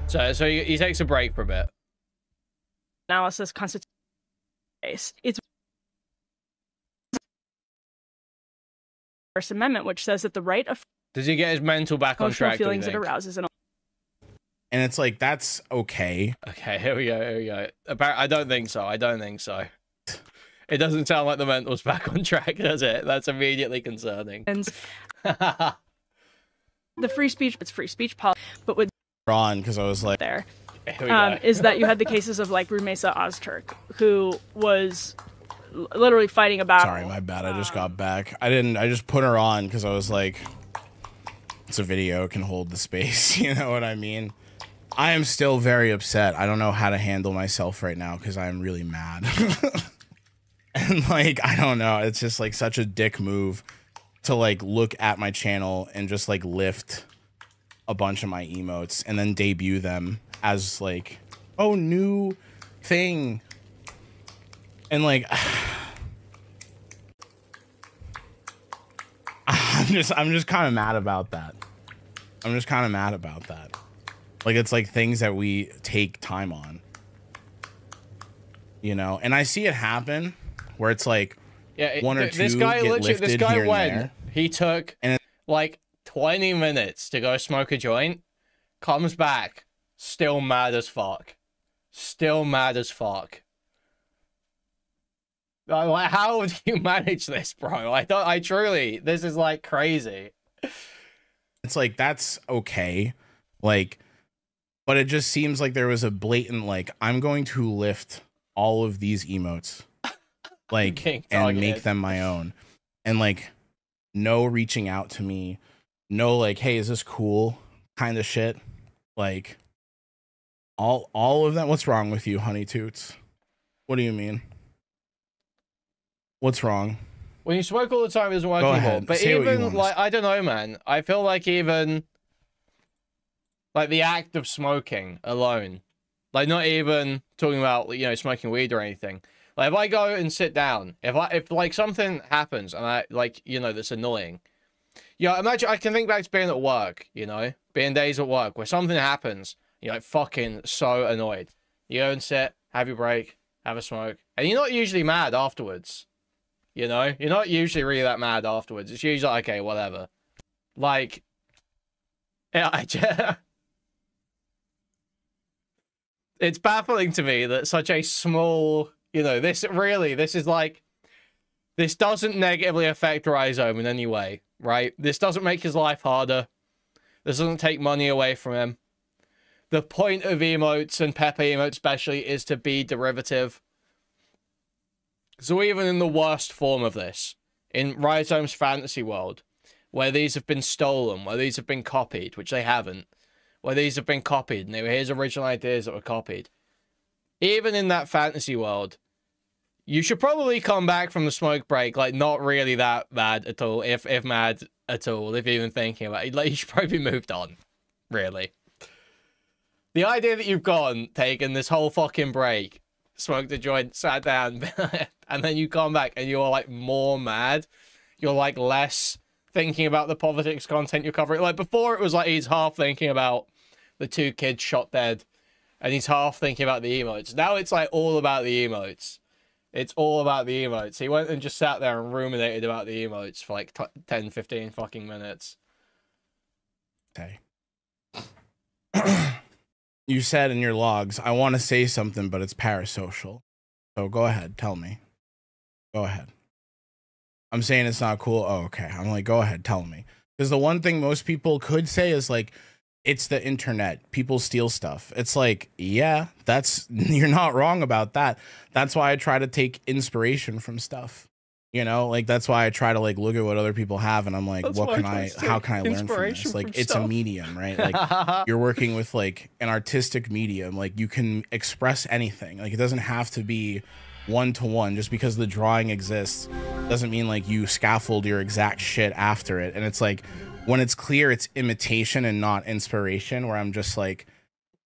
So he takes a break for a bit. Analysis constitutes case. It's First Amendment, which says that the right of Does he get his mental back on emotional track? feelings it arouses and And it's like, that's okay. Okay, here we go. I don't think so. It doesn't sound like the mental's back on track, does it? That's immediately concerning. the free speech, it's free speech policy, but with On, because I was like, there is that you had the cases of like Rumesa Ozturk, who was literally fighting a battle. Sorry, my bad. I just got back. I just put her on because I was like, it's a video, it can hold the space. You know what I mean? I am still very upset. I don't know how to handle myself right now because I'm really mad. And like, I don't know. It's just like such a dick move to like look at my channel and just like lift a bunch of my emotes and then debut them as like, oh, new thing. And like, I'm just kind of mad about that. Like, it's like things that we take time on, you know? And I see it happen where it's like, yeah, one or two this guy get lifted this guy here and went. there. He took like 20 minutes to go smoke a joint, comes back, still mad as fuck. Like, how do you manage this, bro? I truly, this is like crazy. It's like, that's okay. Like, but it just seems like there was a blatant, like, I'm going to lift all of these emotes, like, and make them my own. And like, no reaching out to me, no like, hey, is this cool kind of shit. Like, all of that. What's wrong with you, Honey Toots? What do you mean? What's wrong? When you smoke all the time, it doesn't work anymore. But even, like, I don't know, man. I feel like even, like, the act of smoking alone, like, not even talking about, you know, smoking weed or anything. Like, if I go and sit down, if like, something happens and I, like, you know, that's annoying. Yeah, imagine, I can think back to being at work, you know, being days at work where something happens, you're, like, fucking so annoyed. You go and sit, have your break, have a smoke, and you're not usually mad afterwards. You know, you're not usually really that mad afterwards. It's usually like, okay, whatever. Like, yeah, it's baffling to me that such a small, you know, this is like, this doesn't negatively affect Rhyzohm in any way, right? This doesn't make his life harder. This doesn't take money away from him. The point of emotes and Pepe emotes especially is to be derivative. So even in the worst form of this, in Rhyzohm's fantasy world, where these have been stolen, where these have been copied, which they haven't, where these have been copied, and they were his original ideas that were copied, even in that fantasy world, you should probably come back from the smoke break, like, not really that mad at all, if mad at all, if you're even thinking about it. Like, you should probably be moved on, really. The idea that you've gone, taken this whole fucking break, smoked a joint, sat down, and then you come back and you're like more mad. You're like less thinking about the politics content you're covering. Like before, it was like he's half thinking about the 2 kids shot dead, and he's half thinking about the emotes. Now it's like all about the emotes. It's all about the emotes. He went and just sat there and ruminated about the emotes for like 10, 15 fucking minutes. Okay. You said in your logs, I want to say something, but it's parasocial. So go ahead, tell me. Go ahead. I'm saying it's not cool. Oh, okay. I'm like, go ahead, tell me. Because the one thing most people could say is like, it's the internet. People steal stuff. It's like, yeah, you're not wrong about that. That's why I try to take inspiration from stuff. You know, like, that's why I try to like look at what other people have, and I'm like, how can I learn from this? Like, it's a medium, right? Like, you're working with like an artistic medium. Like, you can express anything. Like, it doesn't have to be one-to-one. Just because the drawing exists doesn't mean like you scaffold your exact shit after it. And it's like, when it's clear it's imitation and not inspiration, where I'm just like,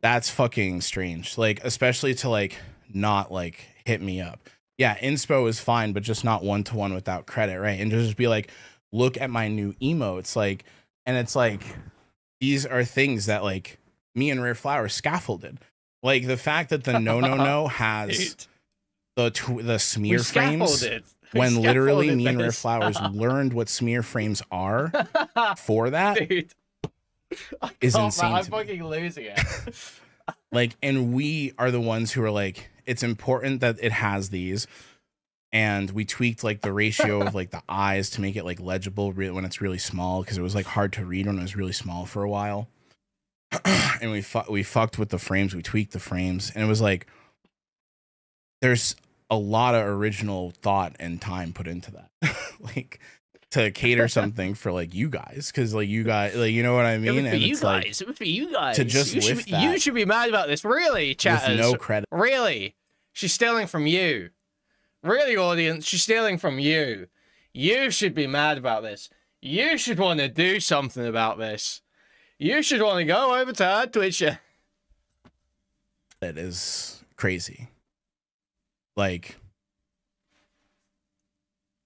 That's fucking strange. Like, especially to like not like hit me up. Yeah, inspo is fine, but just not one-to-one without credit, right? And just be like, look at my new emotes, like, and it's like, these are things that like me and Rare Flower scaffolded. Like the fact that the no has the smear frames, when literally me and Rare Flowers learned what smear frames are for that, Dude. is insane. I'm fucking losing it. Like, and we are the ones who are like, it's important that it has these, and we tweaked like the ratio of like the eyes to make it like legible when it's really small, because it was like hard to read when it was really small for a while. And we fucked with the frames, we tweaked the frames, and it was like, there's a lot of original thought and time put into that. Like, to cater something for like you guys, because like you guys, like, you know what I mean? And it's like, it was for you guys. To just lift that. You should be mad about this, really, chatters. With no credit. Really, she's stealing from you. Really, audience, she's stealing from you. You should be mad about this. You should want to do something about this. You should want to go over to her Twitch. It is crazy. Like,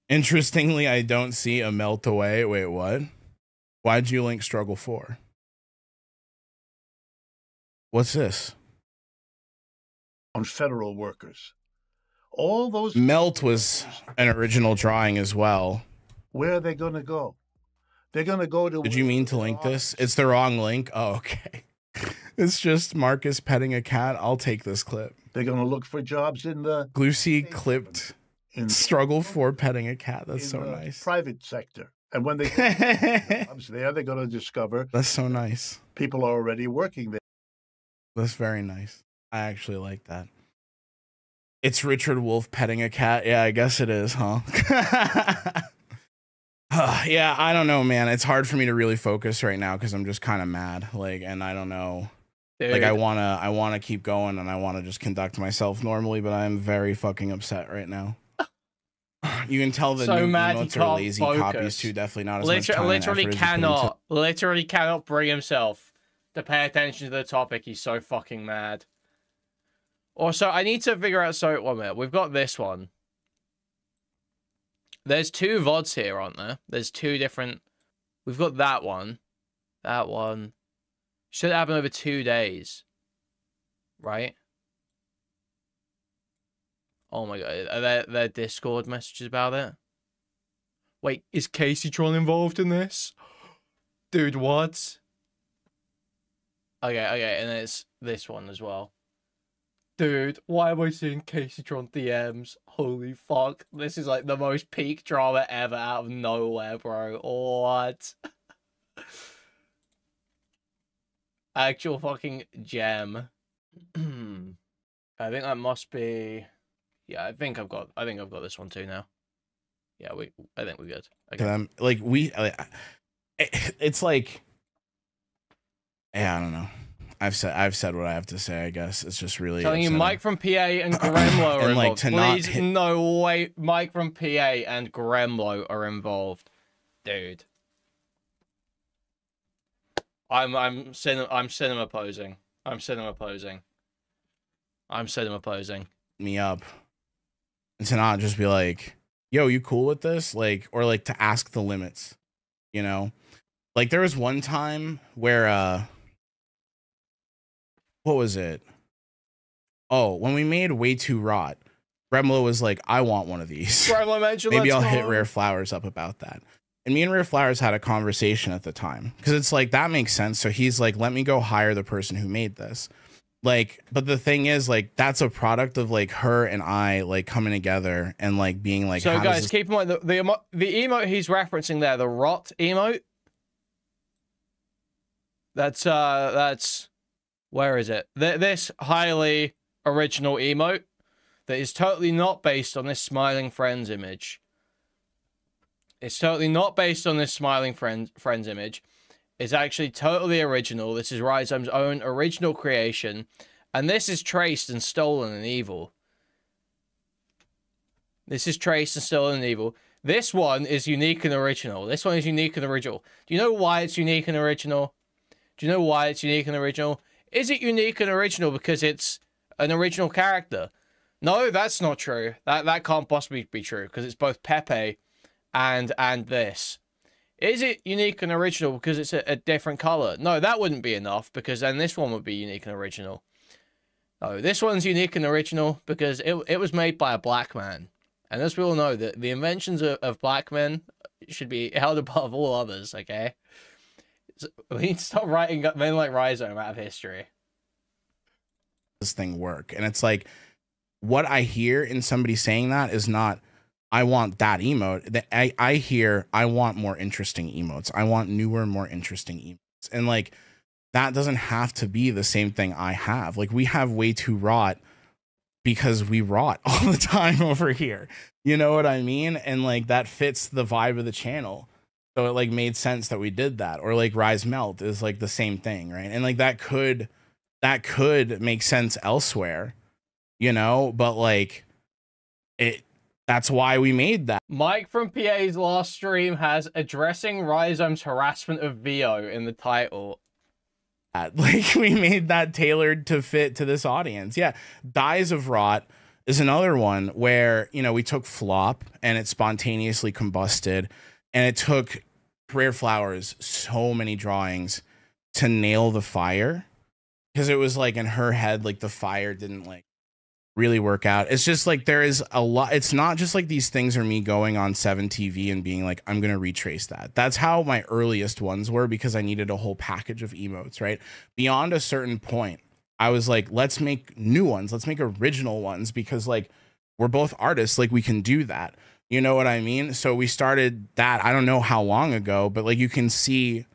interestingly, I don't see a melt away. Wait, what? Why'd you link Struggle 4? What's this? On federal workers. All those melt was an original drawing as well. Where are they going to go? They're going to go to... Did you mean to link this? It's the wrong link. Oh, okay. It's just Marcus petting a cat. I'll take this clip. They're going to look for jobs in the... Glucy clipped Struggle 4 petting a cat. That's so nice. Private sector. And when they get jobs there, they're going to discover... That's so nice. People are already working there. That's very nice. I actually like that. It's Richard Wolf petting a cat. Yeah, I guess it is, huh? Yeah, I don't know, man. It's hard for me to really focus right now because I'm just kind of mad. Like, and I don't know. Dude. Like, I wanna keep going and I wanna just conduct myself normally, but I'm very fucking upset right now. You can tell the so new mad emotes are lazy copies too. Definitely not as much time literally cannot bring himself to pay attention to the topic. He's so fucking mad. Also, I need to figure out, so, 1 minute, we've got this one. There's 2 VODs here, aren't there? There's 2 different, we've got that one. That one. Should happen over 2 days. Right? Oh my god, are there Discord messages about it? Wait, is Caseytron involved in this? Dude, what? Okay, and it's this one as well. Dude, why am I seeing Caseytron DMs? Holy fuck. This is like the most peak drama ever out of nowhere, bro. What? Actual fucking gem. I think that must be... Yeah, I think I've got this one too now. Yeah, I think we're good. Okay. Like, it's like... Yeah, I don't know. I've said what I have to say, I guess. It's just really telling you Mike from PA and Gremlo are involved. Please, no way, Mike from PA and Gremlo are involved. Dude. I'm cinema posing. Me up. And to not just be like, yo, you cool with this? Like, or like to ask the limits, you know? Like, there was one time where what was it? Oh, when we made Way Too Rot, Gremlo was like, I want one of these. Maybe I'll hit Rare Flowers up about that. And me and Rare Flowers had a conversation at the time. Because it's like, that makes sense. So he's like, let me go hire the person who made this. Like, but the thing is, like, that's a product of like her and I like coming together and like being like, so guys, keep in mind the emote he's referencing there, the rot emote. That's where is it? This highly original emote that is totally not based on this smiling friends image. It's totally not based on this smiling friends image. It's actually totally original. This is Rhyzohm's own original creation. And this is traced and stolen and evil. This one is unique and original. Do you know why it's unique and original? Is it unique and original because it's an original character? No, that's not true. That can't possibly be true because it's both Pepe and this. Is it unique and original because it's a different color? No, that wouldn't be enough because then this one would be unique and original. No, this one's unique and original because it was made by a black man. And as we all know, the inventions of black men should be held above all others, okay? So we need to stop writing men like Rhyzohm out of history. This thing work. And it's like, what I hear in somebody saying that is not, I want that emote. I hear, I want more interesting emotes. I want newer, more interesting emotes. And like, that doesn't have to be the same thing I have. Like, we have way too rot because we rot all the time over here. You know what I mean? And like, that fits the vibe of the channel. So it like made sense that we did that. Or like Rise Melt is like the same thing, right? And like that could make sense elsewhere, you know, but like that's why we made that. Mike from PA's last stream has addressing Rhyzohm's harassment of Vo in the title. Like, we made that tailored to fit to this audience. Yeah. Dyes of Rot is another one where, you know, we took Flop and it spontaneously combusted, and it took Rare Flowers so many drawings to nail the fire, because it was like in her head, like the fire didn't like really work out. It's just like there is a lot. It's not just like these things are me going on 7TV and being like, I'm going to retrace that. That's how my earliest ones were, because I needed a whole package of emotes, right? Beyond a certain point, I was like, let's make new ones. Let's make original ones, because like we're both artists. Like, we can do that. You know what I mean? So we started that. I don't know how long ago, but like you can see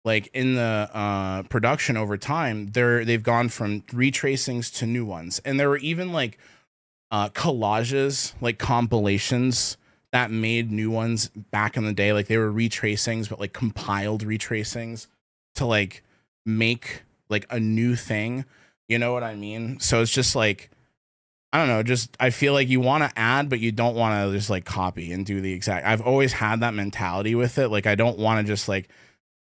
like in the production over time, they've gone from retracings to new ones. And there were even like collages, like compilations that made new ones back in the day. Like, they were retracings, but like compiled retracings to like make like a new thing. You know what I mean? So it's just like, I don't know, just I feel like you want to add, but you don't want to just like copy and do the exact. I've always had that mentality with it. Like, I don't want to just like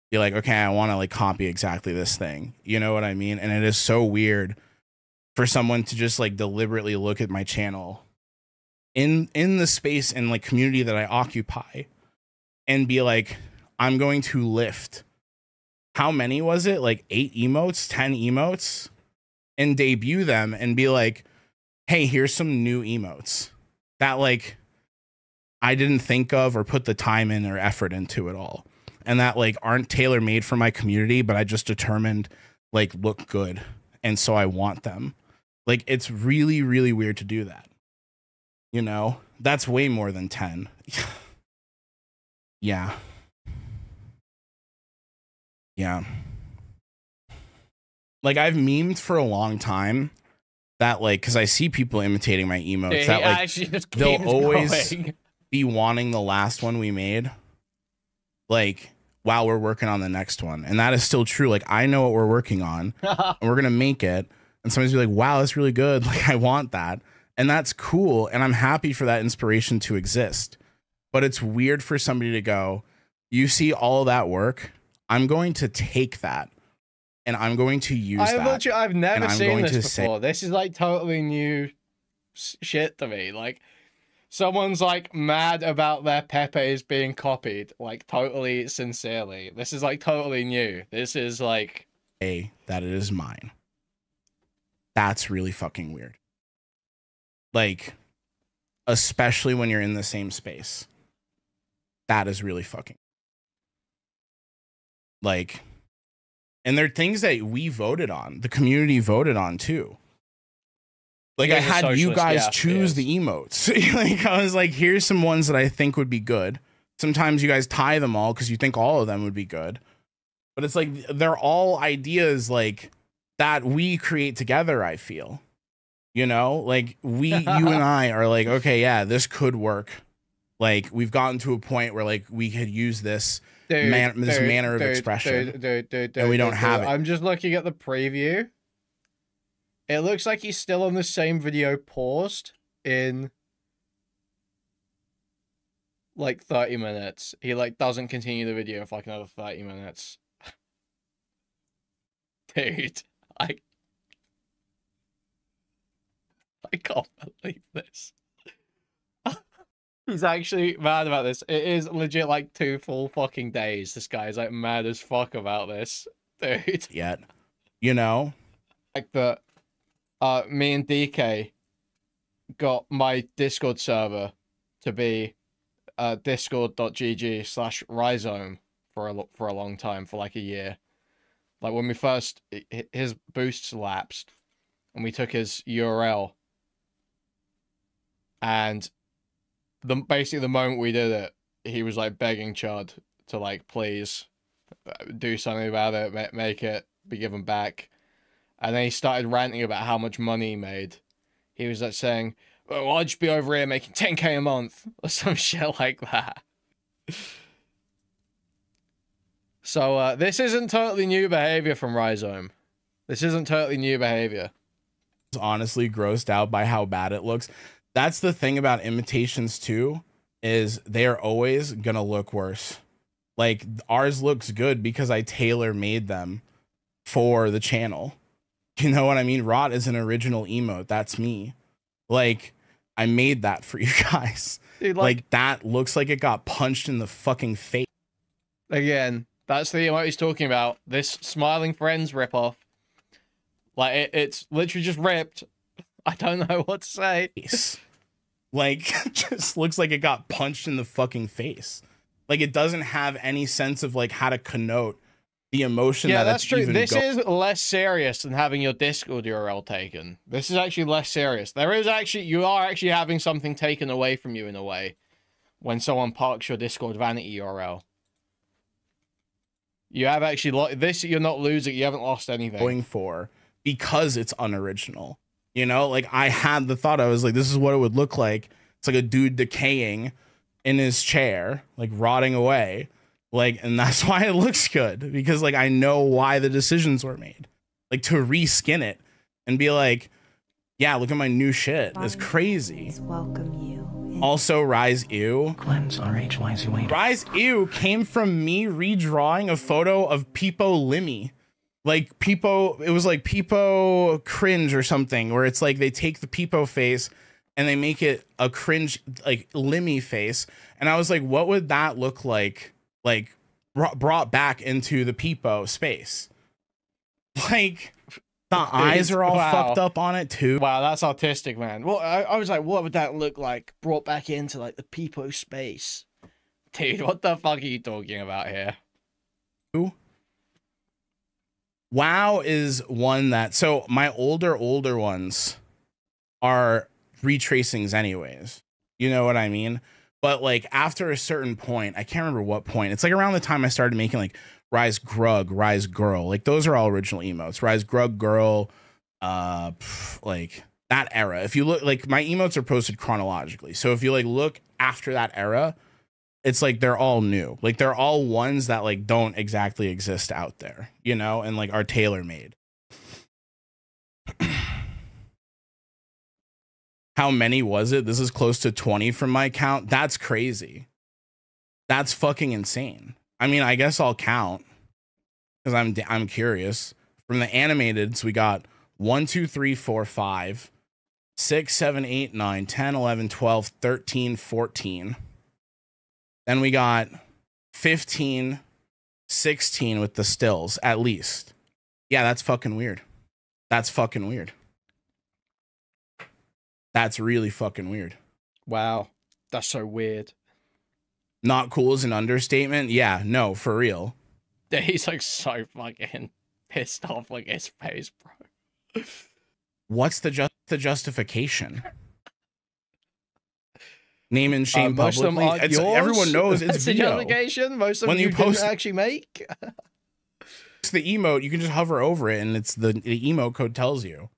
be like, okay, I want to like copy exactly this thing. You know what I mean? And it is so weird for someone to just like deliberately look at my channel in the space and like community that I occupy and be like, I'm going to lift. How many was it? Like 8 emotes, 10 emotes, and debut them and be like, hey, here's some new emotes that like I didn't think of or put the time in or effort into at all, and that like aren't tailor made for my community, but I just determined like look good, and so I want them. Like, it's really, really weird to do that. You know, that's way more than 10. Yeah. Yeah. Like, I've memed for a long time that like, because I see people imitating my emotes, that like they'll always be wanting the last one we made, like, while we're working on the next one. And that is still true. Like, I know what we're working on and we're gonna make it, and somebody's be like, wow, that's really good, like I want that. And that's cool, and I'm happy for that inspiration to exist. But it's weird for somebody to go, you see all that work, I'm going to take that and I'm going to use that. I've never seen this before. This is like totally new shit to me. Like, someone's like mad about their Pepe's being copied, like totally sincerely. This is like totally new. This is like, hey, that it is mine. That's really fucking weird. Like, especially when you're in the same space. That is really fucking like. And they're things that we voted on. The community voted on too. Like, I had you guys choose the emotes. Like, I was like, here's some ones that I think would be good. Sometimes you guys tie them all because you think all of them would be good. But it's like, they're all ideas like that we create together, I feel. You know, like you and I are like, okay, yeah, this could work. Like, we've gotten to a point where like we could use this manner of expression, and we don't have it. I'm just looking at the preview. It looks like he's still on the same video, paused in like 30 minutes. He like doesn't continue the video for like another 30 minutes. Dude, I can't believe this. He's actually mad about this. It is legit like 2 full fucking days. This guy's like mad as fuck about this, dude. Yet, you know, like the me and DK got my Discord server to be discord.gg/Rhyzohm for a long time, for like a year. Like when we first, his boosts lapsed and we took his URL, and basically the moment we did it, he was like begging Chud to like please do something about it, make it be given back. And then he started ranting about how much money he made. He was like saying, "Oh, I'll just be over here making 10k a month," or some shit like that. So this isn't totally new behavior from Rhyzohm. This isn't totally new behavior. I was honestly grossed out by how bad it looks. That's the thing about imitations too, is they're always gonna look worse. Like ours looks good because I tailor made them for the channel. You know what I mean? Rot is an original emote. That's me. Like I made that for you guys. Dude, like that looks like it got punched in the fucking face. Again, that's the emote he's talking about. This Smiling Friends ripoff. Like it's literally just ripped. I don't know what to say. Like just looks like it got punched in the fucking face. Like it doesn't have any sense of like how to connote the emotion. Yeah, that that's it's true. even This is less serious than having your Discord URL taken. This is actually less serious. You are actually having something taken away from you in a way when someone parks your Discord vanity URL. You have actually this. You're not losing. You haven't lost anything. Going for because it's unoriginal. You know, like I had the thought, I was like, this is what it would look like. It's like a dude decaying in his chair, like rotting away. Like, and that's why it looks good, because like I know why the decisions were made. Like to reskin it and be like, yeah, look at my new shit. It's crazy. Welcome you. Also, Rise Ew. Cleanse RHYZ. Rise Ew came from me redrawing a photo of Peepo Limmy. Like Peepo, it was like Peepo cringe or something, where it's like they take the Peepo face and they make it a cringe, like Limmy face. And I was like, what would that look like brought back into the Peepo space? Like the eyes are all fucked up on it too. Wow, that's artistic, man. Well, I was like, what would that look like brought back into like the Peepo space? Dude, what the fuck are you talking about here? WoW is one that, so my older ones are retracings anyways. You know what I mean? But like after a certain point, I can't remember what point. It's like around the time I started making like Rise Grug, Rise Girl. Like those are all original emotes. Rise Grug Girl, like that era. If you look, like my emotes are posted chronologically. So if you like look after that era, it's like they're all new. Like they're all ones that like don't exactly exist out there, you know, and like are tailor-made. How many was it? This is close to 20 from my count. That's crazy. That's fucking insane. I mean, I guess I'll count because I'm curious. From the animateds, we got 1, 2, 3, 4, 5, 6, 7, 8, 9, 10, 11, 12, 13, 14. Then we got 15, 16 with the stills, at least. Yeah, that's fucking weird. That's fucking weird. That's really fucking weird. Wow. That's so weird. Not cool is an understatement. Yeah, no, for real. He's like so fucking pissed off, like his face, bro. What's the justification? Name and shame publicly. Everyone knows it's the Vio. justification. Most of when you post didn't actually make. It's the emote. You can just hover over it, and it's the emote code tells you.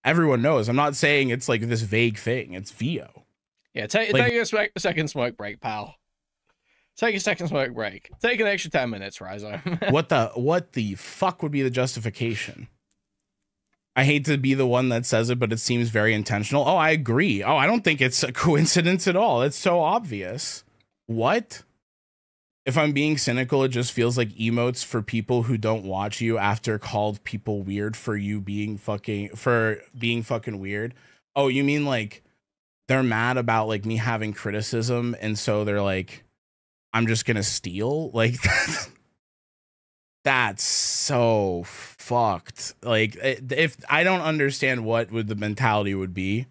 Everyone knows. I'm not saying it's like this vague thing. It's Vio. Yeah, take a second smoke break, pal. Take a second smoke break. Take an extra 10 minutes, Rhyzohm. What the fuck would be the justification? I hate to be the one that says it, but it seems very intentional. Oh, I agree. Oh, I don't think it's a coincidence at all. It's so obvious. What? if I'm being cynical, it just feels like emotes for people who don't watch you after called people weird for being fucking weird. Oh, you mean like they're mad about like me having criticism, and so they're like, I'm just gonna steal? Like that's so fucked. Like if I don't understand what would the mentality would be,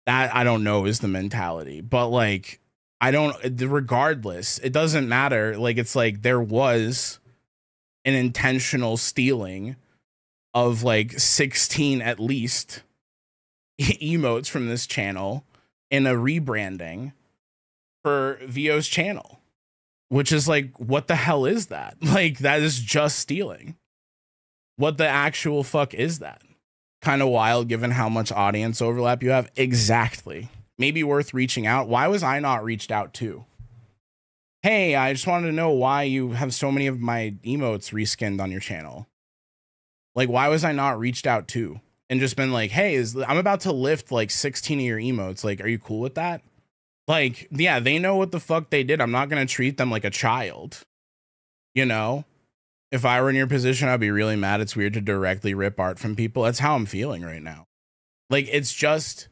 that I don't know is the mentality. But like regardless, it doesn't matter. Like it's like there was an intentional stealing of like 16 at least emotes from this channel in a rebranding for Vio's channel, which is like, what the hell is that? Like that is just stealing. What the actual fuck is that? Kind of wild given how much audience overlap you have. Exactly. Maybe worth reaching out. Why was I not reached out to? Hey, I just wanted to know why you have so many of my emotes reskinned on your channel. Like, why was I not reached out to? And just been like, hey, I'm about to lift like 16 of your emotes. Like, are you cool with that? Like, yeah, they know what the fuck they did. I'm not going to treat them like a child. You know? If I were in your position, I'd be really mad. It's weird to directly rip art from people. That's how I'm feeling right now. Like, it's just...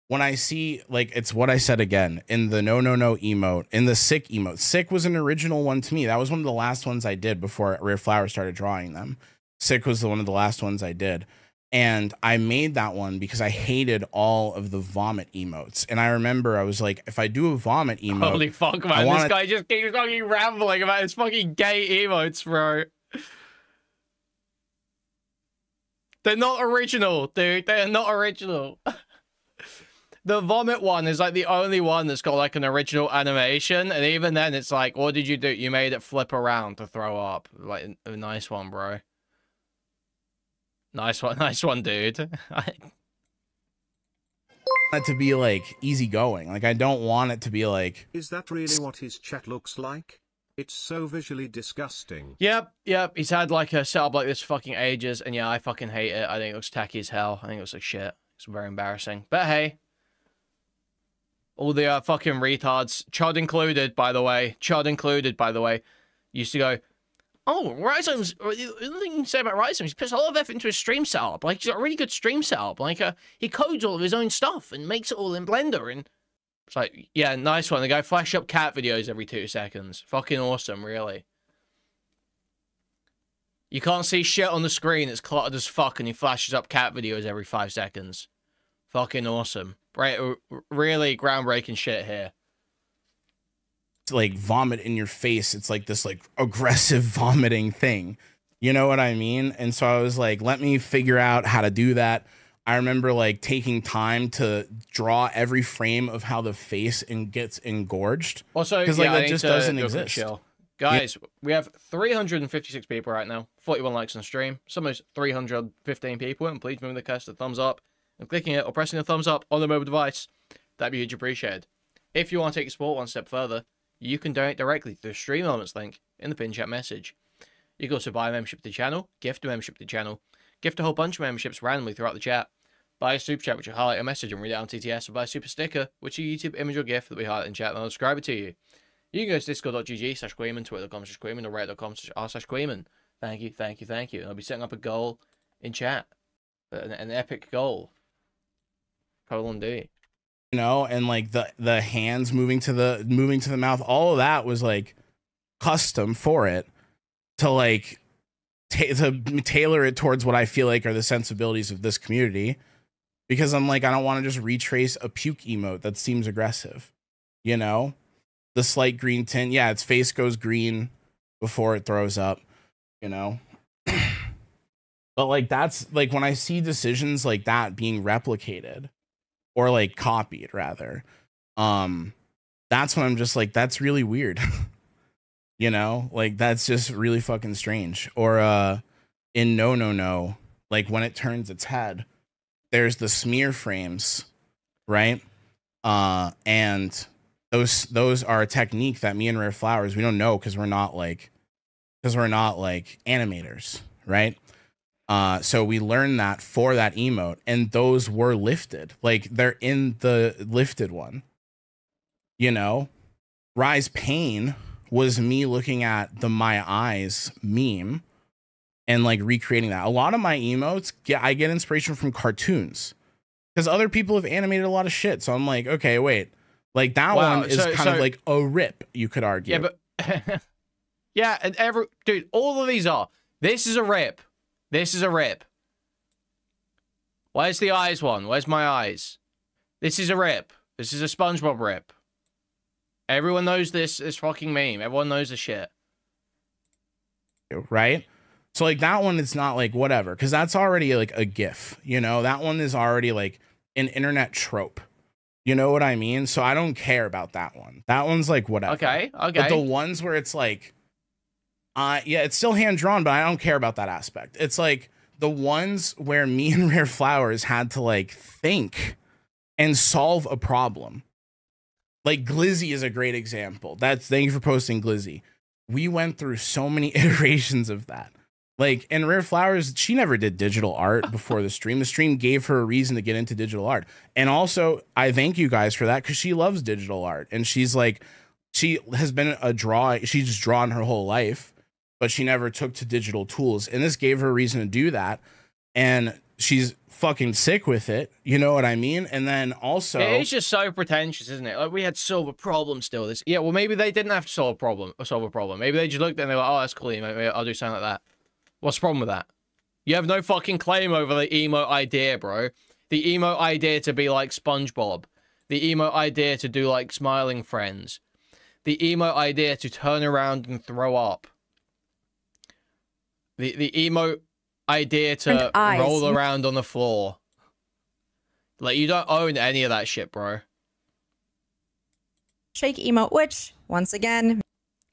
when I see, like, it's what I said again in the no emote, in the sick emote. Sick was an original one to me. That was one of the last ones I did before Rare Flower started drawing them. Sick was one of the last ones I did. And I made that one because I hated all of the vomit emotes. And I remember I was like, if I do a vomit emote... holy fuck, man. This guy just keeps fucking rambling about his fucking gay emotes, bro. They're not original, dude. They're not original. The vomit one is like the only one that's got like an original animation, and even then it's like, what did you do? You made it flip around to throw up. Like, a nice one, bro. Nice one, dude. it to be like easygoing. Like I don't want it to be like, is that really what his chat looks like? It's so visually disgusting. Yep. He's had like a setup like this for fucking ages, and yeah, I fucking hate it. I think it looks tacky as hell. I think it looks like shit. It's very embarrassing. But hey. All the fucking retards, Chud included, by the way, used to go, oh, Rhyzohm's, the thing you can say about Rhyzohm, he's put a lot of effort into his stream setup. Like, he's got a really good stream setup. Like, he codes all of his own stuff and makes it all in Blender. And it's like, yeah, nice one. The guy flash up cat videos every 2 seconds. Fucking awesome, really. You can't see shit on the screen. It's cluttered as fuck, and he flashes up cat videos every 5 seconds. Fucking awesome. Right, really groundbreaking shit here. It's like vomit in your face. It's like this like aggressive vomiting thing. You know what I mean? And so I was like, let me figure out how to do that. I remember like taking time to draw every frame of how the face gets engorged. Also, because like that just doesn't exist. Guys, we have 356 people right now, 41 likes on stream. Some of those 315 people, and please remember to cast the thumbs up and clicking it or pressing the thumbs up on the mobile device. That'd be huge appreciated. If you want to take your support one step further, you can donate directly through the Stream Elements link in the pin chat message. You can also buy a membership to the channel, gift a membership to the channel, gift a whole bunch of memberships randomly throughout the chat, buy a super chat which will highlight a message and read it out on TTS, or buy a super sticker, which is a YouTube image or gift that we highlight in chat and I'll subscribe it to you. You can go to discord.gg/Kuihman, twitter.com/Kuihman, or reddit.com/r/Kuihman. Thank you. And I'll be setting up a goal in chat. An epic goal. Colin D. You know, and like the hands moving to the mouth, all of that was like custom for it to like to tailor it towards what I feel like are the sensibilities of this community, because I'm like, I don't want to just retrace a puke emote that seems aggressive, you know. The slight green tint, yeah, its face goes green before it throws up, you know. But like that's like when I see decisions like that being replicated or like copied rather, that's when I'm just like, that's really weird. You know, like that's just really fucking strange. Or in no, like when it turns its head, there's the smear frames, right? And those are a technique that me and Rare Flowers, we don't know because we're not like animators, right? So we learned that for that emote, and those were lifted. Like they're in the lifted one. You know, Rise Pain was me looking at the My Eyes meme and like recreating that. A lot of my emotes, I get inspiration from cartoons because other people have animated a lot of shit. So I'm like, okay, wait, like that one is kind of like a rip, you could argue. Yeah, but yeah, and dude, all of these are. This is a rip. This is a rip. Where's the eyes one? Where's My Eyes? This is a rip. This is a SpongeBob rip. Everyone knows this fucking meme. Everyone knows the shit. Right? So like that one, it's not like whatever, because that's already like a GIF, you know? That one is already like an internet trope. You know what I mean? So I don't care about that one. That one's like whatever. Okay. But the ones where it's like, yeah, it's still hand drawn, but I don't care about that aspect. It's like the ones where me and Rare Flowers had to like think and solve a problem. Like Glizzy is a great example. Thank you for posting Glizzy. We went through so many iterations of that. Like, and Rare Flowers, she never did digital art before the stream. The stream gave her a reason to get into digital art. And also, I thank you guys for that because she loves digital art. And she's like, she has been a draw. She's just drawn her whole life, but she never took to digital tools. And this gave her a reason to do that. And she's fucking sick with it. You know what I mean? And then also, it's just so pretentious, isn't it? Like we had to solve a problem still. Yeah, well, maybe they didn't have to solve a problem. Maybe they just looked and they were like, oh, that's cool. Maybe I'll do something like that. What's the problem with that? You have no fucking claim over the emote idea, bro. The emote idea to be like SpongeBob. The emote idea to do like smiling friends. The emote idea to turn around and throw up. The emote idea to roll around on the floor. Like, you don't own any of that shit, bro. Shake emote, which, once again,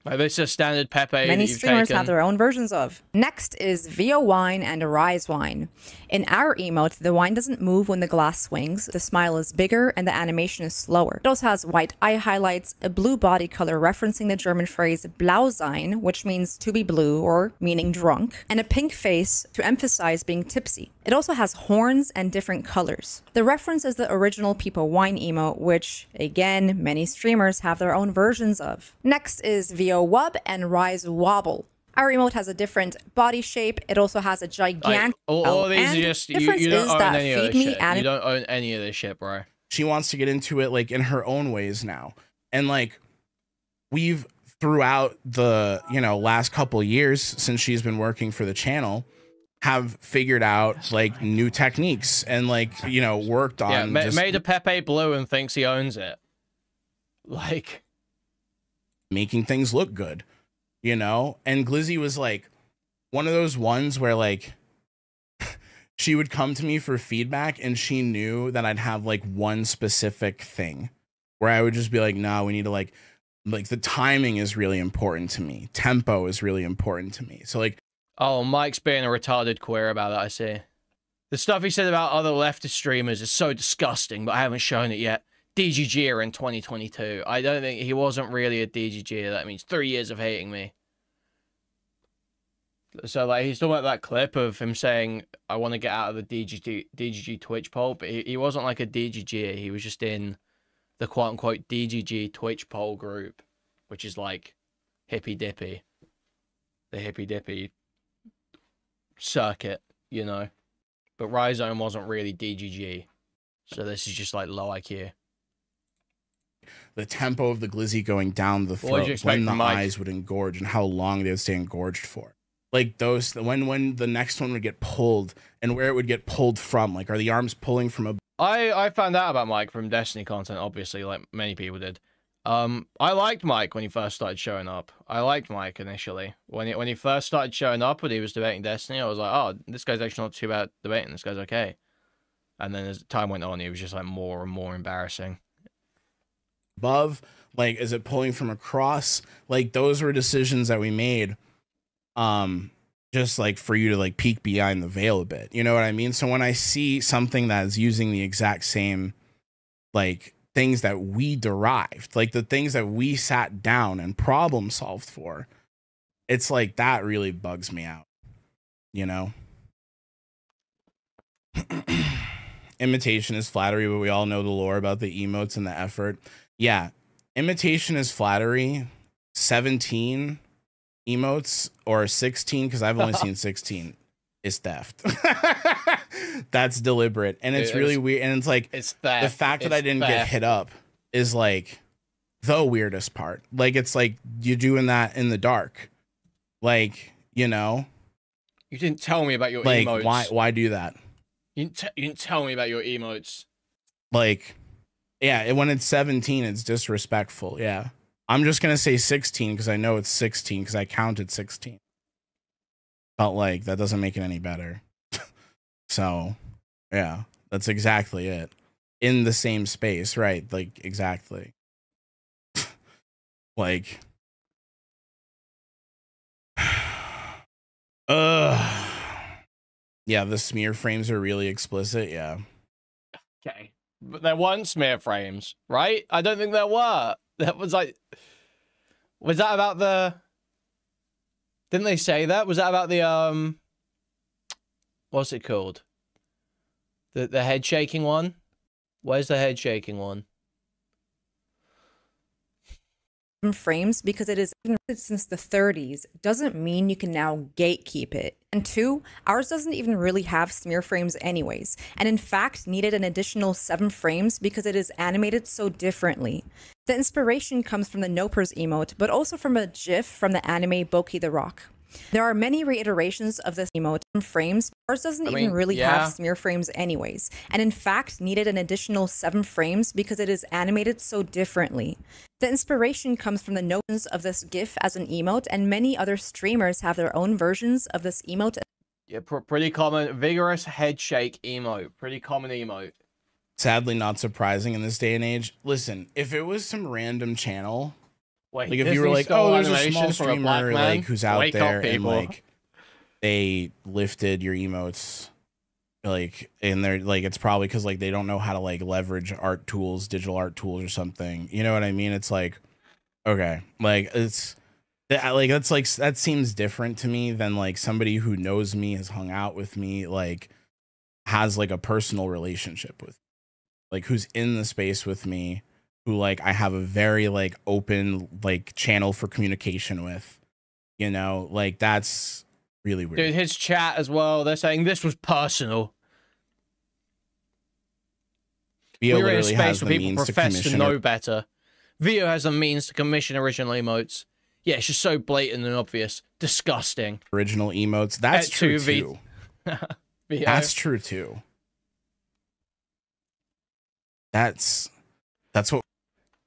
like, this is a standard Pepe. many streamers have their own versions of. Next is VO Wine and Rhyzohm. In our emote, the wine doesn't move when the glass swings, the smile is bigger, and the animation is slower. It also has white eye highlights, a blue body color referencing the German phrase blau sein, which means to be blue or meaning drunk, and a pink face to emphasize being tipsy. It also has horns and different colors. The reference is the original People Wine emote, which, again, many streamers have their own versions of. Next is VO Wub and Rise Wobble. Our emote has a different body shape. It also has a gigantic... all these are just... You don't own any of this shit. You don't own any of this shit, bro. She wants to get into it, like, in her own ways now. And, like, we've, throughout the, you know, last couple years since she's been working for the channel, have figured out like new techniques and like, you know, worked on made a Pepe blue and thinks he owns it, like making things look good, you know. And Glizzy was like one of those ones where like she would come to me for feedback and she knew that I'd have like one specific thing where I would just be like, no, we need to like the timing is really important to me, tempo is really important to me. So like, oh, Mike's being a retarded queer about it, I see. The stuff he said about other leftist streamers is so disgusting, but I haven't shown it yet. DGGer in 2022. I don't think he wasn't really a DGGer. That means 3 years of hating me. So, like, he's talking about that clip of him saying, I want to get out of the DGG Twitch poll, but he wasn't like a DGGer. He was just in the quote-unquote DGG Twitch poll group, which is like hippy-dippy. The hippy-dippy circuit, you know. But Rhyzohm wasn't really DGG, so this is just like low IQ. The tempo of the Glizzy going down the throat when the eyes would engorge and how long they would stay engorged for. Like those, when the next one would get pulled and where it would get pulled from. Like, are the arms pulling from a... I found out about Mike from Destiny content, obviously, like many people did. I liked Mike when he first started showing up. I liked Mike initially. When he first started showing up when he was debating Destiny, I was like, oh, this guy's actually not too bad debating. This guy's okay. And then as time went on, he was just like more and more embarrassing. Above, like, is it pulling from across? Like, those were decisions that we made, just like for you to like peek behind the veil a bit. You know what I mean? So when I see something that is using the exact same, like, things that we derived, like the things that we sat down and problem solved for, it's like that really bugs me out, you know. Imitation is flattery, but we all know the lore about the emotes and the effort. Yeah, imitation is flattery 17 emotes or 16, because I've only seen 16, is theft. That's deliberate, and it's really weird. And it's like, it's theft. The fact that I didn't get hit up is like the weirdest part. Like, it's like you're doing that in the dark, like, you know. You didn't tell me about your like emotes. why do that? You didn't tell me about your emotes. Like, yeah, when it's 17, it's disrespectful. Yeah, I'm just gonna say 16 because I know it's 16 because I counted 16. But like, that doesn't make it any better. So, yeah, that's exactly it. In the same space, right? Like, exactly. Like, yeah, the smear frames are really explicit. Yeah. Okay, but there weren't smear frames, right? I don't think there were. That was like, was that about the? Didn't they say that? Was that about the what's it called? The head shaking one? Where's the head shaking one? Frames because it is since the 30s doesn't mean you can now gatekeep it. And 2, ours doesn't even really have smear frames anyways, and in fact needed an additional 7 frames because it is animated so differently. The inspiration comes from the Nopers emote, but also from a GIF from the anime Boki the Rock. There are many reiterations of this emote frames. Ours doesn't even really have smear frames anyways, and in fact needed an additional 7 frames because it is animated so differently. The inspiration comes from the notions of this GIF as an emote, and many other streamers have their own versions of this emote. Yeah, pretty common. Vigorous head shake emote. Pretty common emote. Sadly, not surprising in this day and age. Listen, if it was some random channel, wait, like if you were like, oh, there's a small streamer like who's out there and like they lifted your emotes, like, and they're like, it's probably because like they don't know how to like leverage art tools, digital art tools or something. You know what I mean? It's like, okay, like it's like that's like that seems different to me than like somebody who knows me, has hung out with me, like has like a personal relationship with, like who's in the space with me, who like I have a very like open like channel for communication with, you know, like that's really weird. Dude, his chat as well, they're saying this was personal. We're in a space where people profess to know better. Vio has the means to commission original emotes. Yeah, it's just so blatant and obvious. Disgusting. Original emotes. That's true too. That's true too. That's what.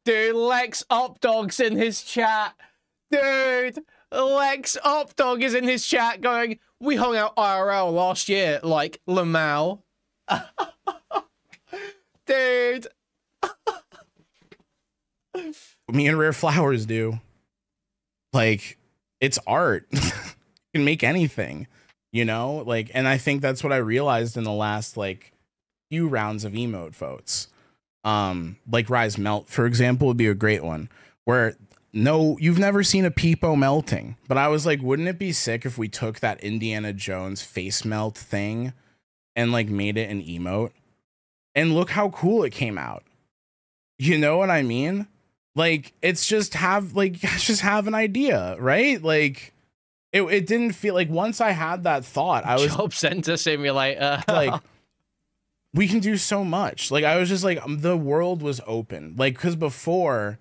Dude, Lex Updog's in his chat. Dude, Lex Updog is in his chat going, we hung out IRL last year, like Lamau. Dude. Me and Rare Flowers do. Like, it's art. You can make anything, you know? Like, and I think that's what I realized in the last, like, few rounds of emote votes. Like Rise Melt, for example, would be a great one. Where, no, you've never seen a peepo melting. But I was like, wouldn't it be sick if we took that Indiana Jones face melt thing and, like, made it an emote? And look how cool it came out. You know what I mean? Like, it's just have an idea, right? Like, it didn't feel like once I had that thought, I was Job Center Simulator. like, we can do so much. Like, I was just like, the world was open. Like, because before,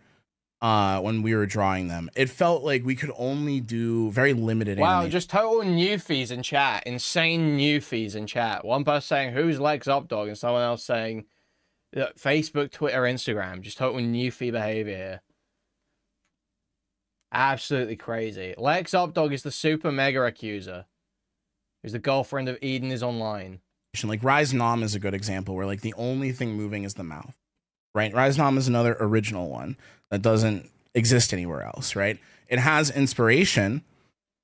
when we were drawing them, it felt like we could only do very limited. Wow, just total newfies in chat. Insane newfies in chat. One person saying, who's Lex Updog? And someone else saying, Facebook, Twitter, Instagram. Just total newfie behavior here. Absolutely crazy. Lex Updog is the super mega accuser. Who's the girlfriend of Eden is online. Like Rhyzohm is a good example where like the only thing moving is the mouth, right? Rhyzohm is another original one that doesn't exist anywhere else, right? It has inspiration,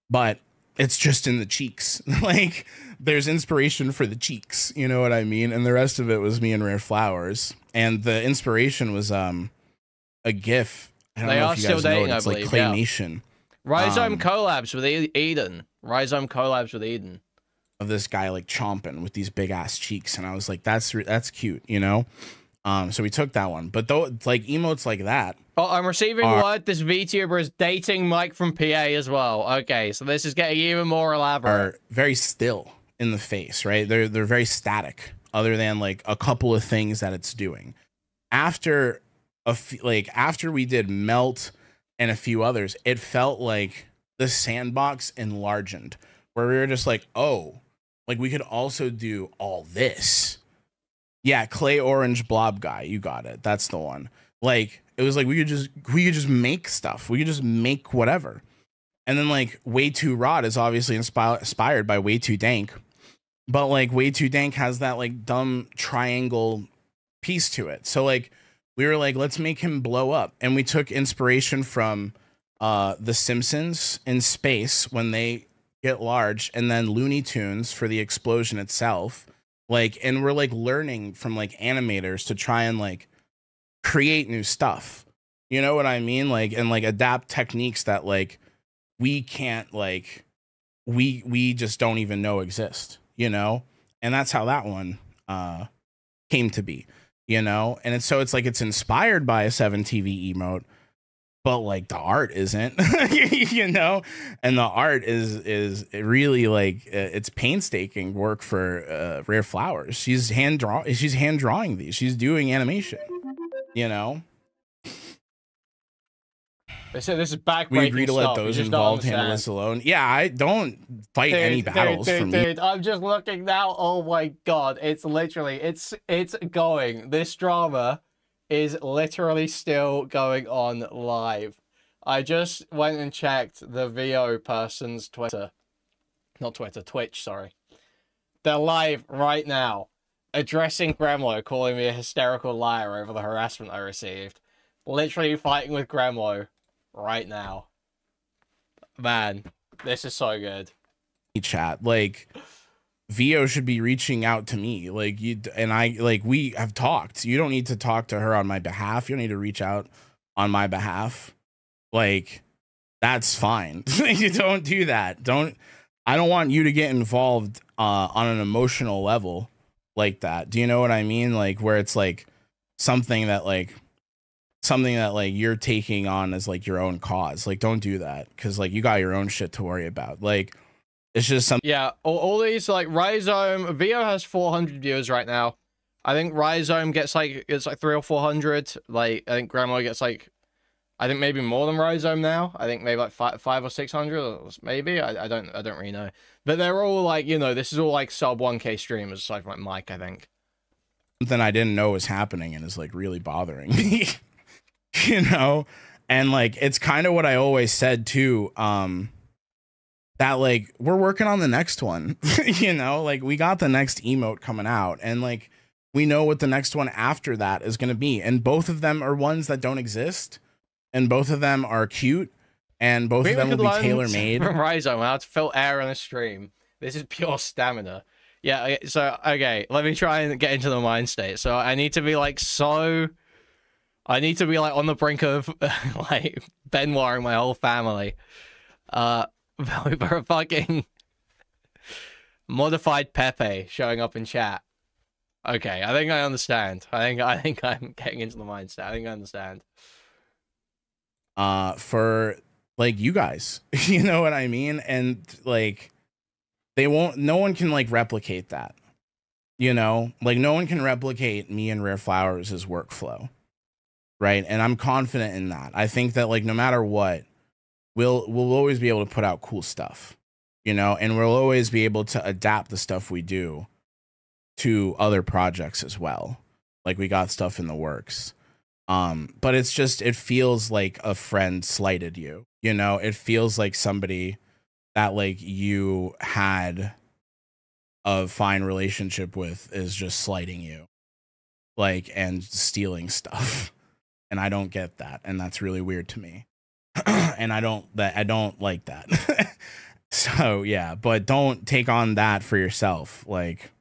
but it's just in the cheeks. Like there's inspiration for the cheeks, you know what I mean? And the rest of it was me and Rare Flowers. And the inspiration was a GIF. I don't know if you guys know it. It's like claymation. Yeah. Rhyzohm collabs with Eden. Rhyzohm collabs with Eden. Of this guy like chomping with these big ass cheeks, and I was like, that's cute, you know. So we took that one, but though like emotes like that, Oh, I'm receiving word this VTuber is dating Mike from PA as well. Okay, so this is getting even more elaborate. Are very still in the face, right? They're very static, other than like a couple of things that it's doing. After after we did Melt and a few others, it felt like the sandbox enlarged, where we were just like, oh, like we could also do all this. Yeah, clay orange blob guy, you got it. That's the one. Like it was like we could just make stuff. We could just make whatever. And then like Way Too Rod is obviously inspired by Way Too Dank, but like Way Too Dank has that like dumb triangle piece to it. So like we were like, let's make him blow up, and we took inspiration from The Simpsons in space when they get large, and then Looney Tunes for the explosion itself. Like, and we're like learning from like animators to try and like create new stuff. You know what I mean? Like, and like adapt techniques that like we can't like we just don't even know exist, you know? And that's how that one came to be, you know? And it's so it's like it's inspired by a 7TV emote, but like the art isn't, you know? And the art is really like it's painstaking work for Rare Flowers. She's hand drawing these. She's doing animation, you know? They said this is backbreaking. We agree to let stuff. those involved handle this alone. Yeah, I don't fight any battles for me. Dude, I'm just looking now. Oh my god, it's literally it's going. This drama is literally still going on live. I just went and checked the VO person's Twitter. Not Twitter, Twitch, sorry. They're live right now, addressing Gremlo, calling me a hysterical liar over the harassment I received. Literally fighting with Gremlo right now. Man, this is so good. Chat, like VO should be reaching out to me, like you and I, like we have talked. You don't need to talk to her on my behalf. You don't need to reach out on my behalf. Like that's fine. You don't do that. I don't want you to get involved on an emotional level like that. Do you know what I mean? Like where it's like something that you're taking on as like your own cause. Like don't do that, because like you got your own shit to worry about. Like it's just something. Yeah, all these like Rhyzohm, VO has 400 viewers right now. I think Rhyzohm gets like 300 or 400. Like I think Grandma gets like, I think maybe more than Rhyzohm now. I think maybe like 500 or 600, maybe. I don't really know. But they're all like, you know, this is all like sub 1K streamers, aside from like Mike, I think. Something I didn't know was happening and is like really bothering me. You know, and like it's kind of what I always said too. That like we're working on the next one. You know, like we got the next emote coming out, and like we know what the next one after that is going to be, and both of them are ones that don't exist, and both of them are cute, and both of them will be tailor-made. From Rhyzohm, how to fill air on a stream. This is pure stamina. Yeah, so okay, let me try and get into the mind state. So I need to be like I need to be like on the brink of like Benoiting my whole family. For a fucking modified Pepe showing up in chat. Okay, I think I understand. I think I'm getting into the mindset. I think I understand. For like you guys, you know what I mean? And like no one can like replicate that. You know, like no one can replicate me and Rare Flowers' workflow. Right. And I'm confident in that. I think that like no matter what, we'll always be able to put out cool stuff, you know, and we'll always be able to adapt the stuff we do to other projects as well. Like we got stuff in the works. But it's just, it feels like a friend slighted you, you know, it feels like somebody that like you had a fine relationship with is just slighting you, like, and stealing stuff. And I don't get that. And that's really weird to me. And I don't like that. So yeah, but don't take on that for yourself. Like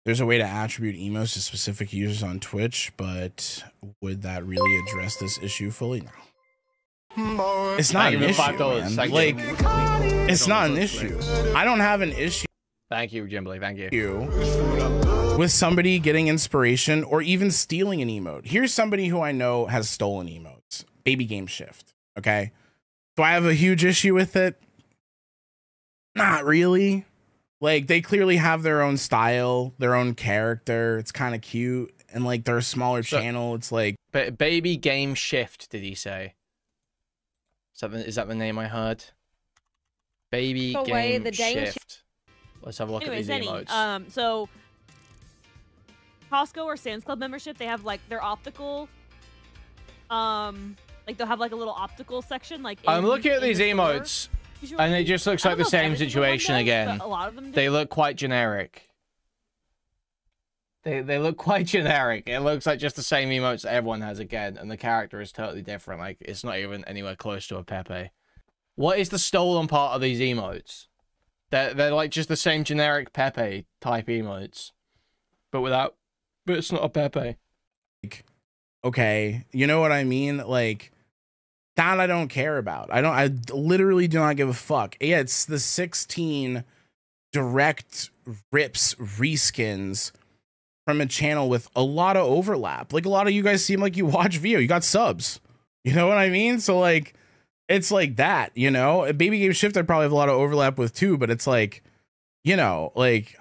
there's a way to attribute emotes to specific users on Twitch, but would that really address this issue fully? No. It's not an issue, man. Like it's not an issue. I don't have an issue. Thank you, Jimbly. Thank you. With somebody getting inspiration or even stealing an emote. Here's somebody who I know has stolen emotes. Baby Game Shift. Okay. Do I have a huge issue with it? Not really. Like, they clearly have their own style, their own character. It's kind of cute. And like, they're a smaller channel. It's like, but Baby Game Shift, did he say? Is that the name I heard? Baby Game Shift. Let's have a look at these emotes. So Costco or Sam's Club membership, they have like their optical, like they'll have like a little optical section. Like I'm looking at these emotes, and it just looks like the same situation again. A lot of them do. They look quite generic. They look quite generic. It looks like just the same emotes that everyone has again, and the character is totally different. Like, it's not even anywhere close to a Pepe. What is the stolen part of these emotes? They're like just the same generic Pepe type emotes, but it's not a Pepe. Okay, you know what I mean? Like, that I don't care about. I literally do not give a fuck. Yeah, it's the 16 direct rips reskins from a channel with a lot of overlap. Like, a lot of you guys seem like you watch Vio. You got subs. You know what I mean? So like, it's like that, you know? Baby Game Shift I probably have a lot of overlap with too, but it's like, you know, like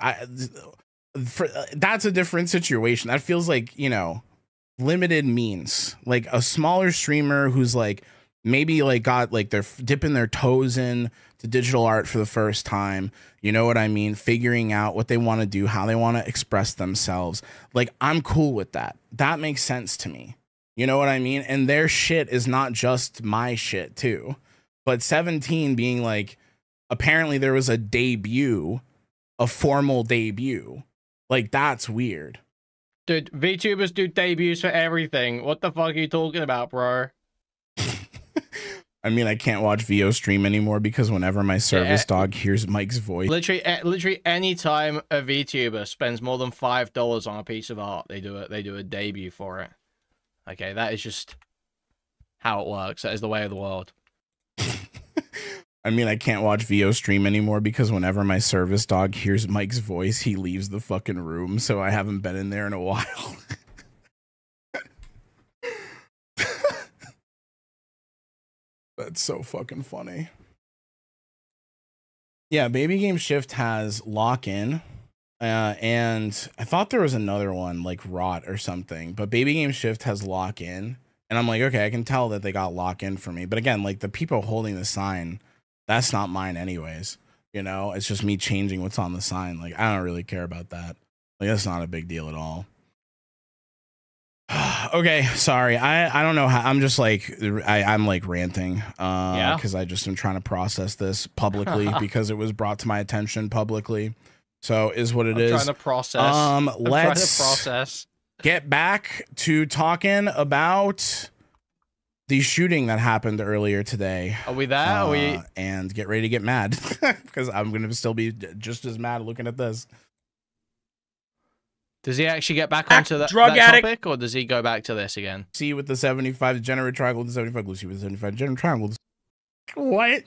that's a different situation. That feels like, you know, limited means. Like a smaller streamer who's like maybe like got like they're dipping their toes in to digital art for the first time. You know what I mean? Figuring out what they want to do, how they want to express themselves. Like, I'm cool with that. That makes sense to me. You know what I mean? And their shit is not just my shit too. But 17 being like, apparently there was a debut, a formal debut. Like, that's weird. Dude, VTubers do debuts for everything. What the fuck are you talking about, bro? I mean, I can't watch VO stream anymore because whenever my service dog hears Mike's voice. Literally any time a VTuber spends more than $5 on a piece of art, they do a debut for it. Okay, that is just how it works. That is the way of the world. I mean, I can't watch VO stream anymore because whenever my service dog hears Mike's voice, he leaves the fucking room. So I haven't been in there in a while. That's so fucking funny. Yeah, Baby Game Shift has lock-in. And I thought there was another one like Rot or something, but Baby Game Shift has lock-in. And I'm like, okay, I can tell that they got lock-in for me. But again, like the people holding the sign, that's not mine anyways. You know, it's just me changing what's on the sign. Like, I don't really care about that. Like, that's not a big deal at all. Okay, sorry. I don't know how. I'm just like I'm like ranting because I just am trying to process this publicly because it was brought to my attention publicly. So is what it is. Trying to process. Let's get back to talking about the shooting that happened earlier today. Are we there? Are we? And get ready to get mad because I'm gonna still be just as mad looking at this. Does he actually get back onto that topic, or does he go back to this again? See with the 75 degenerate triangle, the 75 Lucy with the 75 degenerate triangle. What?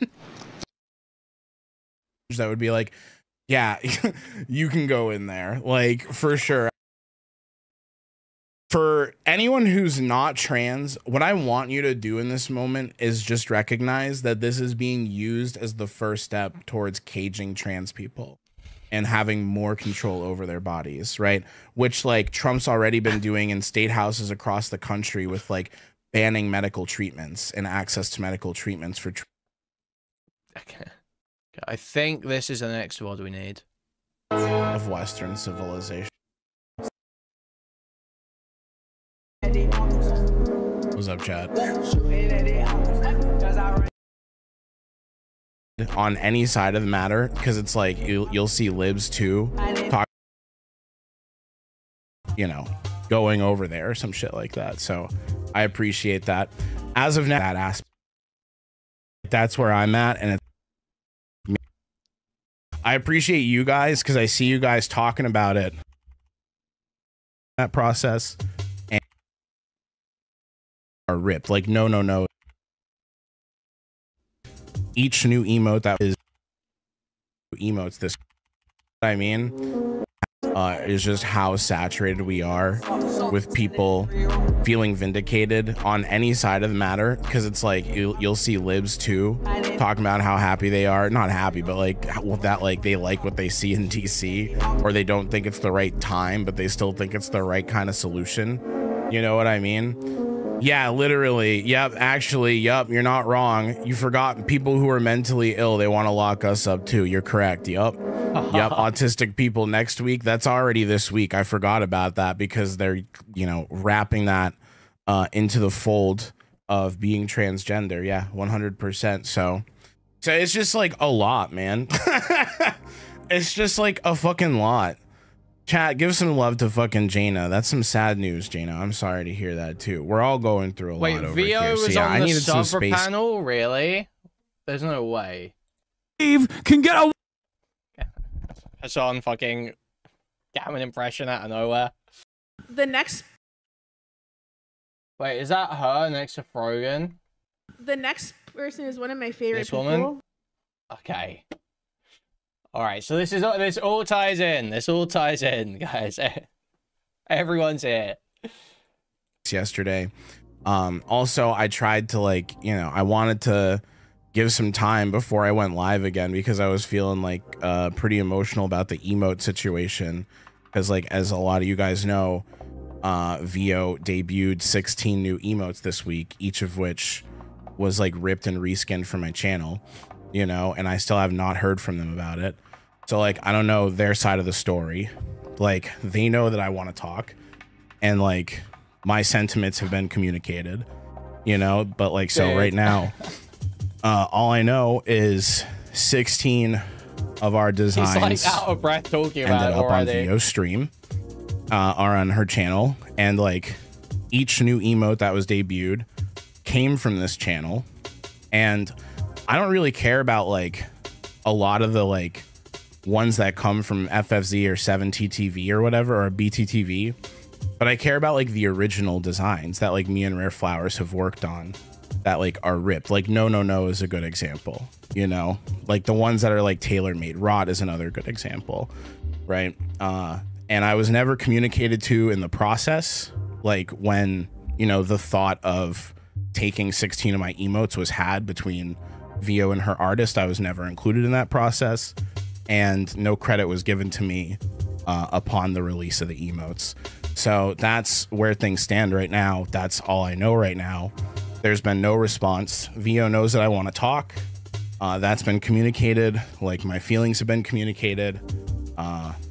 That would be like, yeah, you can go in there, like for sure. For anyone who's not trans, what I want you to do in this moment is just recognize that this is being used as the first step towards caging trans people and having more control over their bodies, right? Which like Trump's already been doing in state houses across the country with like banning medical treatments and access to medical treatments for. Okay. I think this is the next word we need. Of Western civilization. What's up, chat? On any side of the matter, because it's like you'll see libs too talk, you know, going over there or some shit like that. So I appreciate that. As of now, that aspect, that's where I'm at, and I appreciate you guys because I see you guys talking about it, that process, and are ripped. Like no. Each new emote that is emotes this I mean, is just how saturated we are with people feeling vindicated on any side of the matter, because it's like you'll see libs too talking about how happy they are, not happy, but like that, like they like what they see in DC, or they don't think it's the right time but they still think it's the right kind of solution. You know what I mean? Yeah, literally. Yep, actually, yep, you're not wrong. You forgot people who are mentally ill, they want to lock us up too. You're correct. Yep. Yep, autistic people next week. That's already this week. I forgot about that because they're, you know, wrapping that into the fold of being transgender. Yeah, 100%. So it's just like a lot, man. It's just like a fucking lot. Chat, give some love to fucking Jaina. That's some sad news, Jaina. I'm sorry to hear that too. We're all going through a lot over Vio here. was So, yeah, on I the needed some sub space. panel? Really? There's no way. Steve can get a Hassan fucking Gammon impression out of nowhere. The next Wait, is that her next to Frogan? person is one of my favorite This people. woman? Okay. Alright, so this all ties in. This all ties in, guys. Everyone's here. Yesterday. Also, I tried to, like, you know, I wanted to give some time before I went live again because I was feeling like pretty emotional about the emote situation, because like, as a lot of you guys know, Vio debuted 16 new emotes this week, each of which was like ripped and reskinned for my channel, you know, and I still have not heard from them about it. So like, I don't know their side of the story. Like, they know that I want to talk, and like my sentiments have been communicated, you know, but like, so right now, all I know is 16 of our designs He's like out of breath talking about ended it up on already. Vio's stream, are on her channel, and like each new emote that was debuted came from this channel. And I don't really care about like a lot of the like ones that come from FFZ or 7TTV or whatever, or BTTV, but I care about like the original designs that like me and Rare Flowers have worked on that like are ripped. Like No is a good example, you know, like the ones that are like tailor-made. Rot is another good example, right? And I was never communicated to in the process, like when, you know, the thought of taking 16 of my emotes was had between Vio and her artist. I was never included in that process, and no credit was given to me upon the release of the emotes. So that's where things stand right now. That's all I know right now. There's been no response. Vio knows that I want to talk. That's been communicated. Like, my feelings have been communicated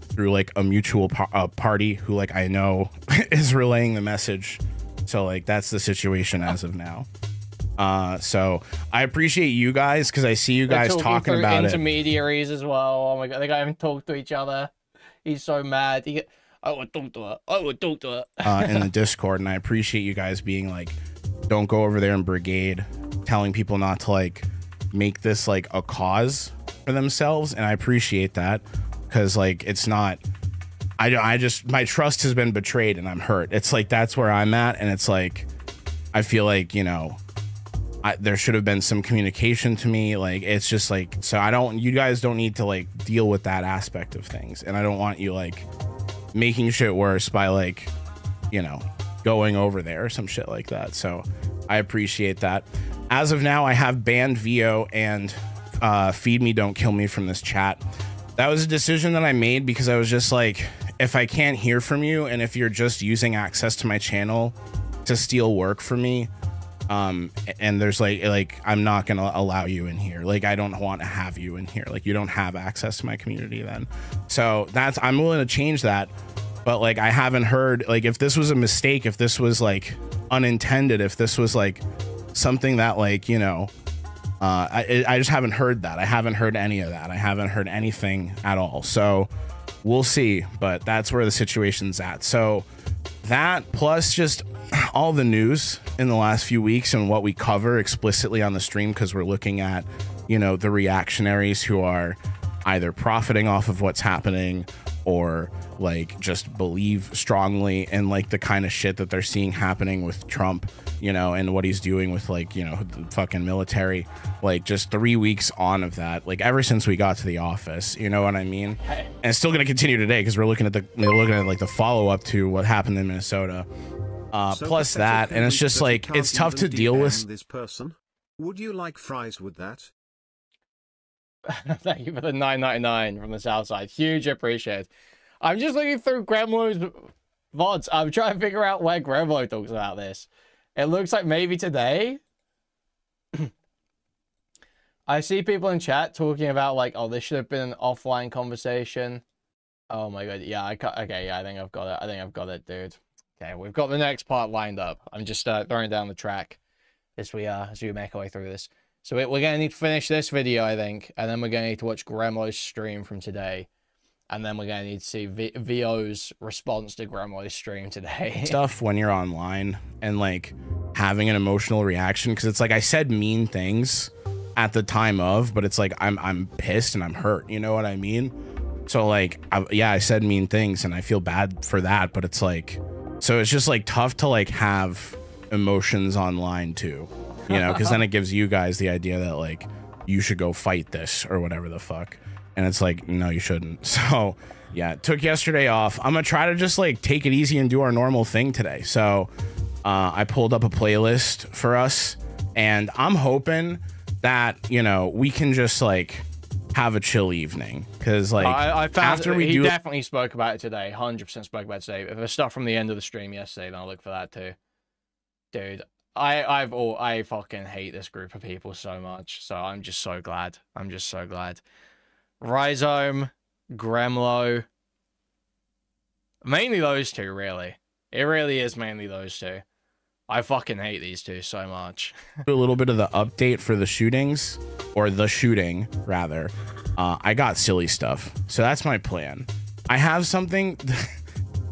through like a mutual party who like I know is relaying the message. So like, that's the situation as of now. So I appreciate you guys, because I see you guys talking about it. Intermediaries as well. Oh my god, they can't even talk to each other. He's so mad. I would talk to her. I would talk to her. In the Discord, and I appreciate you guys being like, don't go over there and brigade, telling people not to like make this like a cause for themselves. And I appreciate that, because like, it's not, I just, my trust has been betrayed and I'm hurt. It's like, that's where I'm at. And it's like, I feel like, you know, there should have been some communication to me. Like, it's just like, so you guys don't need to like deal with that aspect of things. And I don't want you like making shit worse by like, you know, going over there or some shit like that. So I appreciate that. As of now, I have banned Vio and Feed Me Don't Kill Me from this chat. That was a decision that I made because I was just like, if I can't hear from you, and if you're just using access to my channel to steal work from me, and there's like I'm not gonna allow you in here. Like, I don't want to have you in here. Like, you don't have access to my community then. So I'm willing to change that. But like, I haven't heard, like, if this was a mistake, if this was like unintended, if this was like something that like, you know, I just haven't heard that. I haven't heard any of that. I haven't heard anything at all. So we'll see, but that's where the situation's at. So that, plus just all the news in the last few weeks and what we cover explicitly on the stream, because we're looking at, you know, the reactionaries who are either profiting off of what's happening or like just believe strongly in like the kind of shit that they're seeing happening with Trump, you know, and what he's doing with like, you know, the fucking military. Like just 3 weeks on of that, like ever since we got to the office, you know what I mean? And it's still going to continue today because we're looking at like the follow up to what happened in Minnesota. Plus that, and it's just like it's tough to deal with. This person, would you like fries with that? Thank you for the $9.99 from the south side. Huge appreciate. I'm just looking through Gremlo's VODs. I'm trying to figure out where Gremlo talks about this. It looks like maybe today. I see people in chat talking about like, oh, this should have been an offline conversation. Oh my god, yeah, okay, yeah, I think I've got it. I think I've got it, dude. Okay, we've got the next part lined up. I'm just throwing down the track as we make our way through this. So we're going to need to finish this video, I think, and then we're going to need to watch Gremlo's stream from today. And then we're going to need to see VO's response to Gremlo's stream today. Stuff when you're online and like having an emotional reaction, because it's like I said mean things at the time of, but it's like I'm pissed and I'm hurt, you know what I mean? So like I said mean things and I feel bad for that, but it's like, so it's just like tough to like have emotions online too. You know, because then it gives you guys the idea that like you should go fight this or whatever the fuck. And it's like, no, you shouldn't. So yeah, took yesterday off. I'm gonna try to just like take it easy and do our normal thing today. So I pulled up a playlist for us and I'm hoping that, you know, we can just like have a chill evening. Because like I found after we he do, definitely spoke about it today. 100% spoke about it today. If there's stuff from the end of the stream yesterday, then I'll look for that too. Dude. I fucking hate this group of people so much. So I'm just so glad. I'm just so glad. Rhyzohm, Gremlo. Mainly those two, really. It really is mainly those two. I fucking hate these two so much. a little bit of the update for the shootings, or the shooting rather. I got silly stuff. So that's my plan. I have something.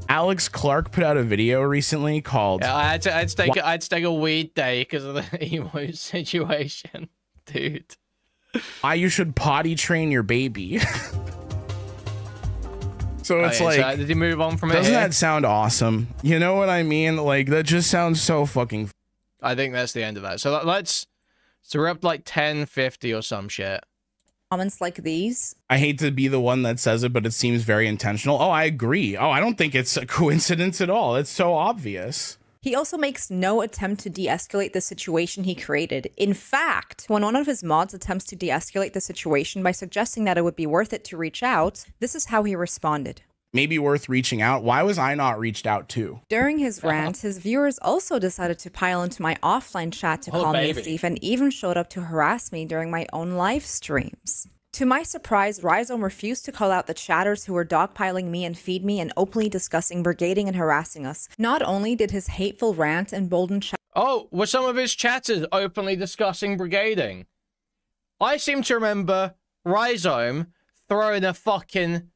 Alex Clark put out a video recently called I had to take a weed day because of the emo situation, dude. Why you should potty train your baby. So it's like, so did he move on from it? Doesn't that sound awesome? You know what I mean? Like that just sounds so fucking. I think that's the end of that. So we're up to like 1050 or some shit. Comments like these. I hate to be the one that says it, but it seems very intentional. Oh, I agree. Oh, I don't think it's a coincidence at all. It's so obvious. He also makes no attempt to de-escalate the situation he created. In fact, when one of his mods attempts to de-escalate the situation by suggesting that it would be worth it to reach out, this is how he responded. Maybe worth reaching out. Why was I not reached out to? During his rant, his viewers also decided to pile into my offline chat to call me a thief and even showed up to harass me during my own live streams. To my surprise, Rhyzohm refused to call out the chatters who were dogpiling me and feed me and openly discussing, brigading, and harassing us. Not only did his hateful rant embolden chat— Oh, were some of his chatters openly discussing brigading? I seem to remember Rhyzohm throwing a fucking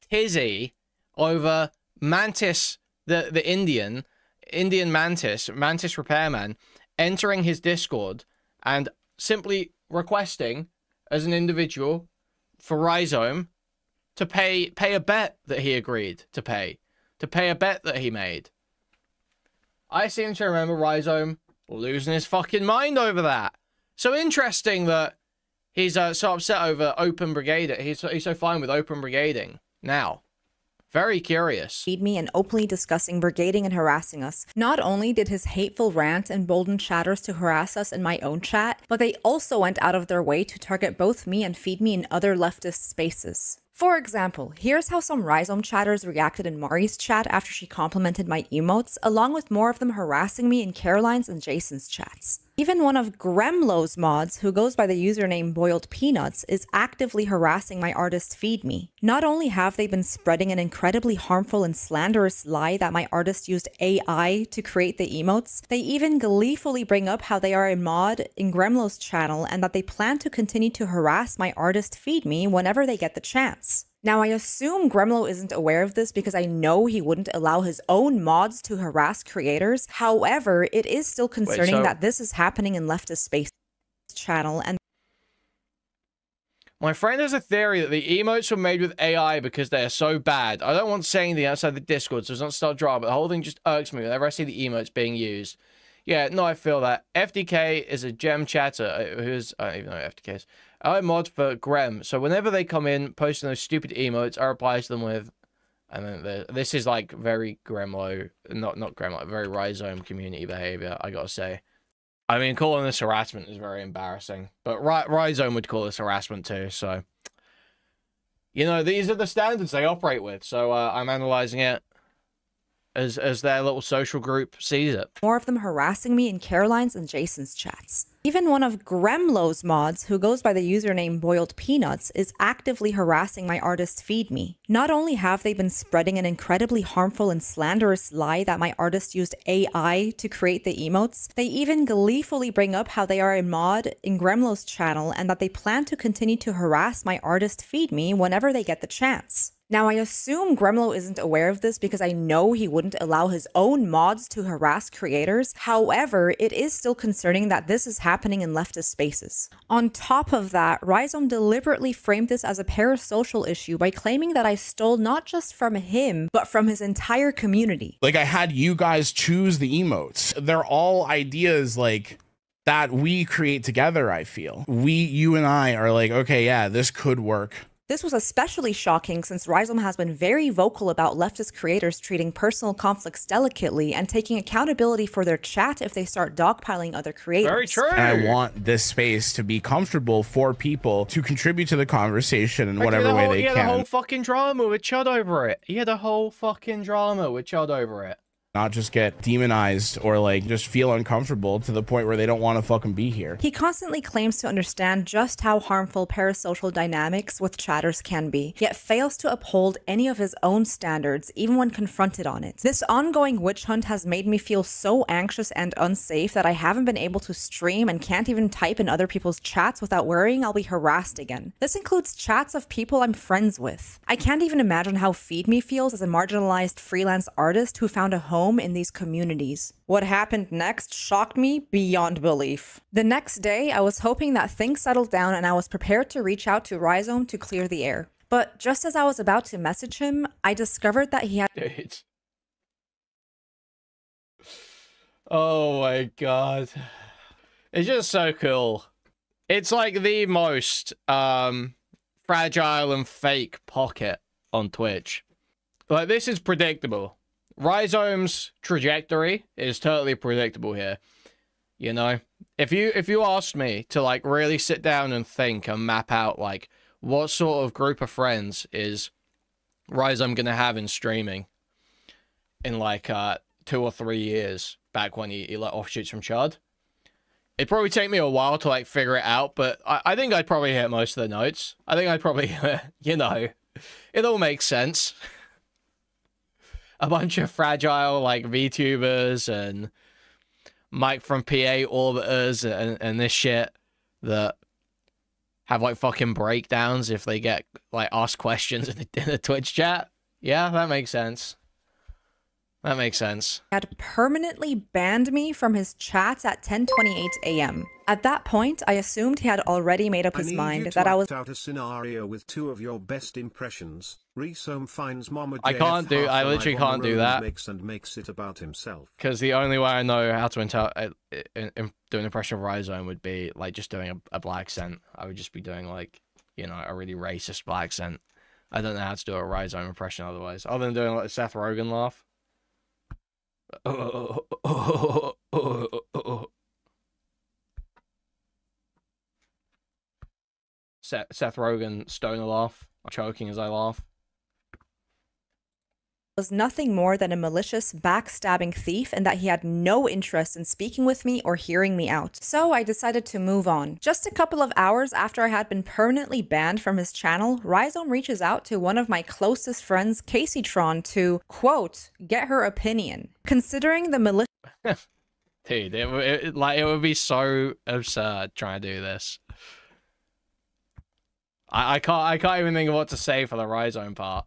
tizzy over Mantis, the Indian Mantis repairman, entering his Discord and simply requesting as an individual for Rhyzohm to pay a bet that he agreed to pay a bet that he made. I seem to remember Rhyzohm losing his fucking mind over that. So interesting that he's so upset over open brigading. He's so fine with open brigading now. Very curious. Feed me and openly discussing, brigading, and harassing us. Not only did his hateful rant embolden chatters to harass us in my own chat, but they also went out of their way to target both me and feed me in other leftist spaces. For example, here's how some Rhyzohm chatters reacted in Mari's chat after she complimented my emotes, along with more of them harassing me in Caroline's and Jason's chats. Even one of Gremlo's mods, who goes by the username Boiled Peanuts, is actively harassing my artist Feed Me. Not only have they been spreading an incredibly harmful and slanderous lie that my artist used AI to create the emotes, they even gleefully bring up how they are a mod in Gremlo's channel and that they plan to continue to harass my artist Feed Me whenever they get the chance. Now, I assume Gremlo isn't aware of this because I know he wouldn't allow his own mods to harass creators. However, it is still concerning that this is happening in leftist space channel. And My friend has a theory that the emotes were made with AI because they are so bad. I don't want to say anything outside the Discord, so it's not start drama, but the whole thing just irks me whenever I see the emotes being used. Yeah, no, I feel that. FDK is a gem chatter who's... I don't even know what FDK is. I mod for Grem, so whenever they come in posting those stupid emotes, I reply to them with... And then this is like very Gremlo, not Gremlo, very Rhyzohm community behavior, I gotta say. I mean, calling this harassment is very embarrassing, but Rhyzohm would call this harassment too, so... You know, these are the standards they operate with, so I'm analyzing it as their little social group sees it. More of them harassing me in Caroline's and Jason's chats. Even one of Gremlo's mods, who goes by the username Boiled Peanuts, is actively harassing my artist FeedMe. Not only have they been spreading an incredibly harmful and slanderous lie that my artist used AI to create the emotes, they even gleefully bring up how they are a mod in Gremlo's channel and that they plan to continue to harass my artist FeedMe whenever they get the chance. Now, I assume Gremlo isn't aware of this because I know he wouldn't allow his own mods to harass creators. However, it is still concerning that this is happening in leftist spaces. On top of that, Rhyzohm deliberately framed this as a parasocial issue by claiming that I stole not just from him, but from his entire community. Like, I had you guys choose the emotes. They're all ideas, like, that we create together, I feel. You and I are like, okay, yeah, this could work. This was especially shocking since Rhyzohm has been very vocal about leftist creators treating personal conflicts delicately and taking accountability for their chat if they start dogpiling other creators. Very true. And I want this space to be comfortable for people to contribute to the conversation in whatever way they can. He had a whole fucking drama with Chud over it. He had a whole fucking drama with Chud over it. Not just get demonized or like just feel uncomfortable to the point where they don't want to fucking be here. He constantly claims to understand just how harmful parasocial dynamics with chatters can be, yet fails to uphold any of his own standards even when confronted on it. This ongoing witch hunt has made me feel so anxious and unsafe that I haven't been able to stream and can't even type in other people's chats without worrying I'll be harassed again. This includes chats of people I'm friends with. I can't even imagine how FeedMe feels as a marginalized freelance artist who found a home in these communities. What happened next shocked me beyond belief. The next day, I was hoping that things settled down and I was prepared to reach out to Rhyzohm to clear the air. But just as I was about to message him, I discovered that he had... Oh my god. It's just so cool. It's like the most fragile and fake pocket on Twitch. Like, this is predictable. Rhyzohm's trajectory is totally predictable here. You know, if you asked me to like really sit down and think and map out like what sort of group of friends is Rhyzohm gonna have in streaming in like 2 or 3 years back when he let offshoots from Chud, it'd probably take me a while to like figure it out, but I think I'd probably hit most of the notes. I think I'd probably you know, it all makes sense. A bunch of fragile, like, VTubers and Mike from PA orbiters and this shit that have, like, fucking breakdowns if they get, like, asked questions in the Twitch chat. Yeah, that makes sense. That makes sense. Had permanently banned me from his chats at 10:28 a.m. At that point, I assumed he had already made up his mind that I was out a scenario with 2 of your best impressions. Rhyzohm finds Mama I can't do. I literally can't do that. Makes it about himself. Because the only way I know how to do an impression of Rhyzohm would be like just doing a black accent. I would just be doing like, you know, a really racist black accent. I don't know how to do a Rhyzohm impression otherwise, other than doing like a Seth Rogen laugh. Seth Rogen stoner laugh, choking as I laugh. Was nothing more than a malicious, backstabbing thief and that he had no interest in speaking with me or hearing me out. So I decided to move on. Just a couple of hours after I had been permanently banned from his channel, Rhyzohm reaches out to one of my closest friends, Caseytron, to, quote, get her opinion. Considering the malicious... Dude, it would be so absurd trying to do this. I can't even think of what to say for the Rhyzohm part.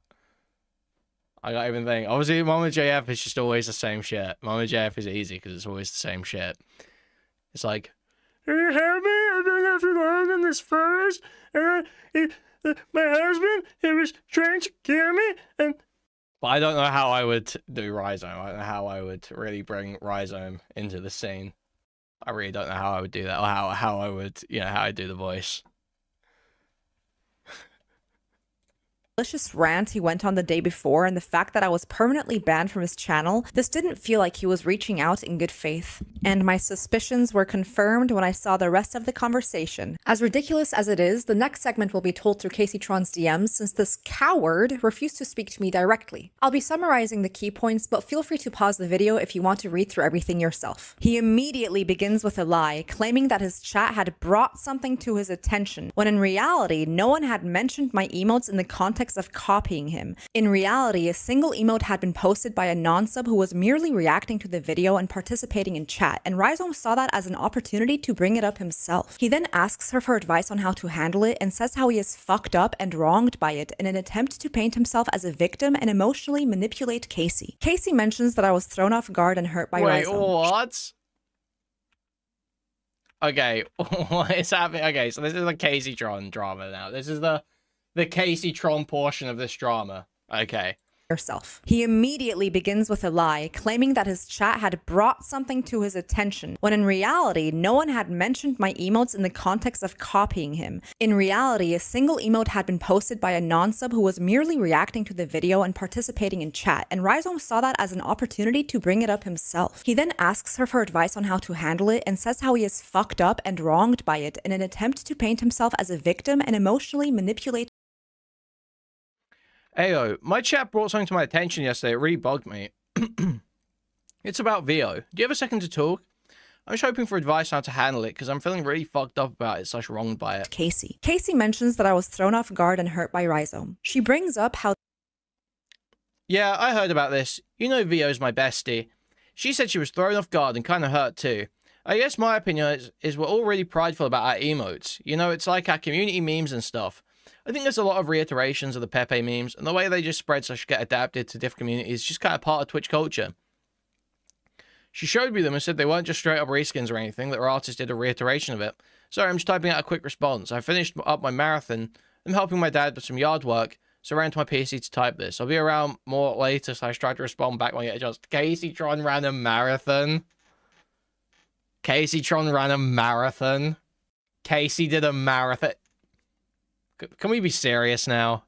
I can't even think. Obviously, Mama JF is just always the same shit. Mama JF is easy because it's always the same shit. It's like, you hear me? have to go out in this forest, and my husband, he was trying to kill me, and... But I don't know how I would do Rhyzohm. I don't know how I would really bring Rhyzohm into the scene. I really don't know how I would do that, or how I would, you know, how I do the voice. Malicious rant he went on the day before and the fact that I was permanently banned from his channel, this didn't feel like he was reaching out in good faith. And my suspicions were confirmed when I saw the rest of the conversation. As ridiculous as it is, the next segment will be told through Casey Tron's DMs since this coward refused to speak to me directly. I'll be summarizing the key points, but feel free to pause the video if you want to read through everything yourself. He immediately begins with a lie, claiming that his chat had brought something to his attention, when in reality, no one had mentioned my emotes in the context of copying him. In reality, a single emote had been posted by a non-sub who was merely reacting to the video and participating in chat, and Rhyzohm saw that as an opportunity to bring it up himself. He then asks her for advice on how to handle it and says how he is fucked up and wronged by it in an attempt to paint himself as a victim and emotionally manipulate Casey. Casey mentions that I was thrown off guard and hurt by Wait, Rhyzohm. what? Okay, what is happening? Okay, so this is the Casey Tron drama now. This is the Casey Tron portion of this drama. Okay. Yourself. He immediately begins with a lie, claiming that his chat had brought something to his attention, when in reality, no one had mentioned my emotes in the context of copying him. In reality, a single emote had been posted by a non-sub who was merely reacting to the video and participating in chat, and Rhyzohm saw that as an opportunity to bring it up himself. He then asks her for advice on how to handle it and says how he is fucked up and wronged by it in an attempt to paint himself as a victim and emotionally manipulate. Ayo, my chat brought something to my attention yesterday. It really bugged me. It's about VO. Do you have a second to talk? I'm just hoping for advice on how to handle it because I'm feeling really fucked up about it, / wronged by it. Casey. Casey mentions that I was thrown off guard and hurt by Rhyzohm. She brings up how... Yeah, I heard about this. You know VO's my bestie. She said she was thrown off guard and kind of hurt too. I guess my opinion is we're all really prideful about our emotes. You know, it's like our community memes and stuff. I think there's a lot of reiterations of the Pepe memes, and the way they just spread / get adapted to different communities is just kind of part of Twitch culture. She showed me them and said they weren't just straight up reskins or anything, that her artist did a reiteration of it. Sorry, I'm just typing out a quick response. I finished up my marathon. I'm helping my dad with some yard work, so I ran to my PC to type this. I'll be around more later, so I try to respond back when I get a chance. Casey Tron ran a marathon. Casey Tron ran a marathon. Casey did a marathon. Can we be serious now?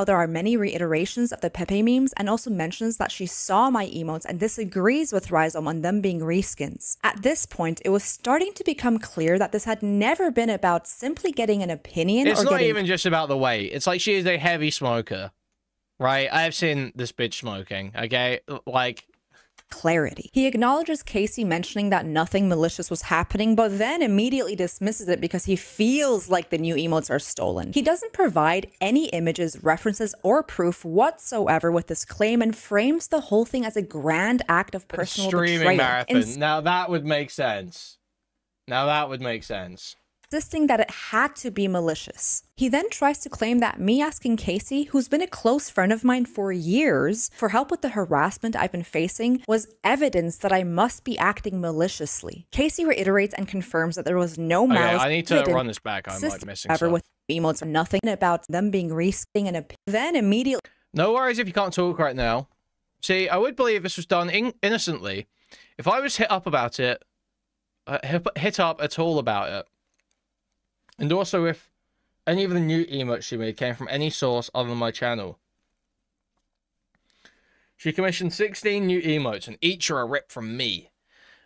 There are many reiterations of the Pepe memes and also mentions that she saw my emotes and disagrees with Rhyzohm on them being reskins. At this point, it was starting to become clear that this had never been about simply getting an opinion. It's not even just about the weight. It's like she is a heavy smoker, right? I have seen this bitch smoking, okay? Like... clarity. He acknowledges Casey mentioning that nothing malicious was happening, but then immediately dismisses it because he feels like the new emotes are stolen. He doesn't provide any images, references, or proof whatsoever with this claim and frames the whole thing as a grand act of personal streaming betrayal. marathon. Now that would make sense. Now that would make sense. Insisting that it had to be malicious. He then tries to claim that me asking Casey, who's been a close friend of mine for years, for help with the harassment I've been facing was evidence that I must be acting maliciously. Casey reiterates and confirms that there was no malice. Okay, I need to run this back. I'm like missing ever stuff. with emotes or nothing about them being reskinning and then immediately. No worries if you can't talk right now. See, I would believe this was done innocently. If I was hit up about it, hit up at all about it. And also if any of the new emotes she made came from any source other than my channel. She commissioned 16 new emotes and each are a rip from me.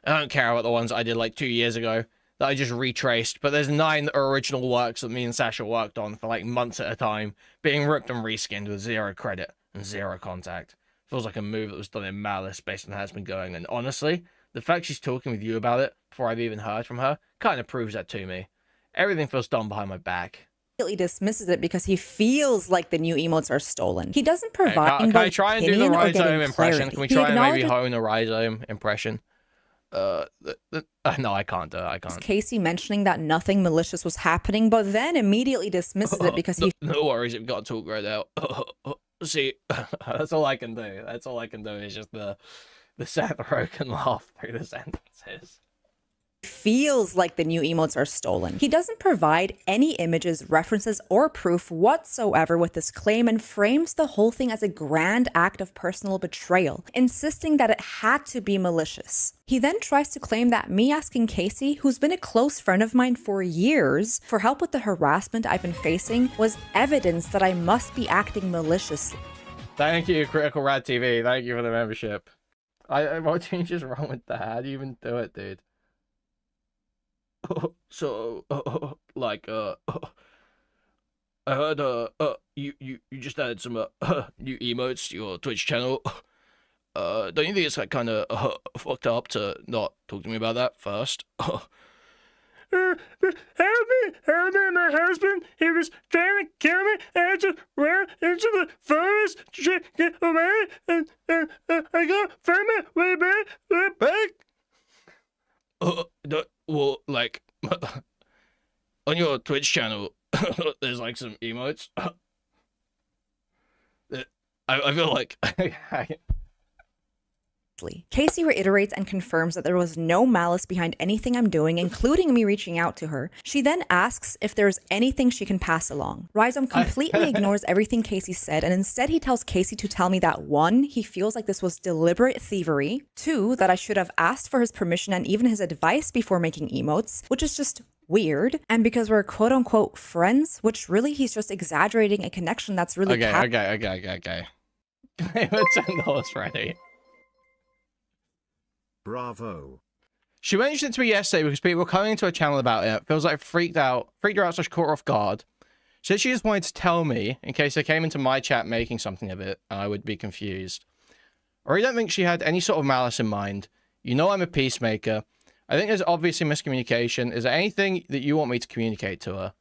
I don't care about the ones I did like 2 years ago that I just retraced, but there's 9 that are original works that me and Sasha worked on for like months at a time, being ripped and reskinned with 0 credit and 0 contact. Feels like a move that was done in malice based on how it's been going, and honestly, the fact she's talking with you about it before I've even heard from her kind of proves that to me. Everything feels done behind my back. He dismisses it because he feels like the new emotes are stolen. He doesn't provide. Can I try and do the Rhyzohm impression? Can we try and maybe hone a Rhyzohm impression? No, I can't do it. I can't. Casey mentioning that nothing malicious was happening, but then immediately dismisses it because he. No worries, you've got to talk right out. See, that's all I can do. That's all I can do is just the sad broken laugh through the sentences. feels like the new emotes are stolen. He doesn't provide any images, references, or proof whatsoever with this claim and frames the whole thing as a grand act of personal betrayal, insisting that it had to be malicious. He then tries to claim that me asking Casey, who's been a close friend of mine for years, for help with the harassment I've been facing was evidence that I must be acting maliciously. Thank you, Critical Rad TV. Thank you for the membership. What changes wrong with that? How do you even do it, dude? I heard you just added some new emotes to your Twitch channel. Don't you think it's like kind of fucked up to not talk to me about that first? Help me, my husband, he was trying to kill me, I had to run into the forest to get away, and I got found my way back. Well, like, on your Twitch channel, there's like some emotes. I feel like... Casey reiterates and confirms that there was no malice behind anything I'm doing, including me reaching out to her. She then asks if there's anything she can pass along. Rhyzohm completely ignores everything Casey said, and instead he tells Casey to tell me that 1, he feels like this was deliberate thievery, 2, that I should have asked for his permission and even his advice before making emotes, which is just weird, and because we're quote-unquote friends, which really he's just exaggerating a connection that's really Okay. $10 ready. Bravo. She mentioned it to me yesterday because people were coming into her channel about it. Feels like freaked her out / caught her off guard. She said she just wanted to tell me in case I came into my chat making something of it and I would be confused. Or I don't think she had any sort of malice in mind. You know I'm a peacemaker. I think there's obviously miscommunication. Is there anything that you want me to communicate to her?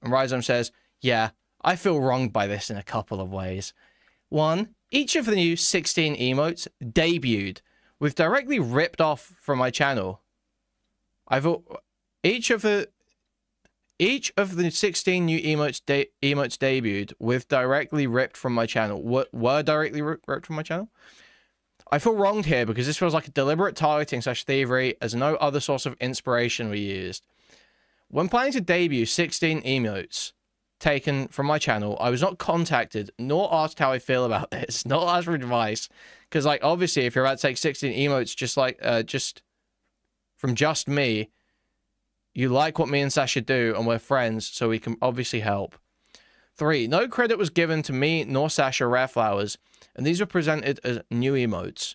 And Rhyzohm says, yeah, I feel wronged by this in a couple of ways. 1, each of the new 16 emotes debuted with directly ripped off from my channel. I thought each of the 16 new emotes debuted with directly ripped from my channel. Were directly ripped from my channel? I feel wronged here because this feels like a deliberate targeting / thievery as no other source of inspiration were used. When planning to debut 16 emotes taken from my channel, I was not contacted nor asked how I feel about this, not asked for advice. Because, like, obviously, if you're about to take 16 emotes just from just me, you like what me and Sasha do, and we're friends, so we can obviously help. 3, no credit was given to me nor Sasha Rare Flowers, and these were presented as new emotes.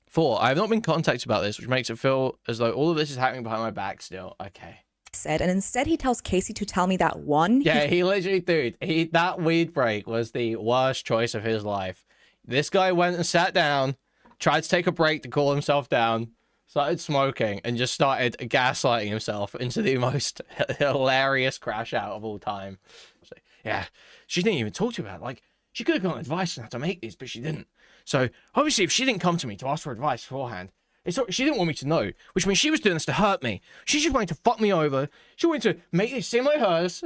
4, I have not been contacted about this, which makes it feel as though all of this is happening behind my back still. Okay. Said, and instead he tells Casey to tell me that 1... Yeah, he literally, dude, that weed break was the worst choice of his life. This guy went and sat down, tried to take a break to cool himself down, started smoking, and just started gaslighting himself into the most hilarious crash out of all time. So, yeah, she didn't even talk to you about it. Like, she could have gotten advice on how to make these, but she didn't. So, obviously, if she didn't come to me to ask for advice beforehand, she didn't want me to know, which means she was doing this to hurt me. She just wanted to fuck me over. She wanted to make it seem like hers.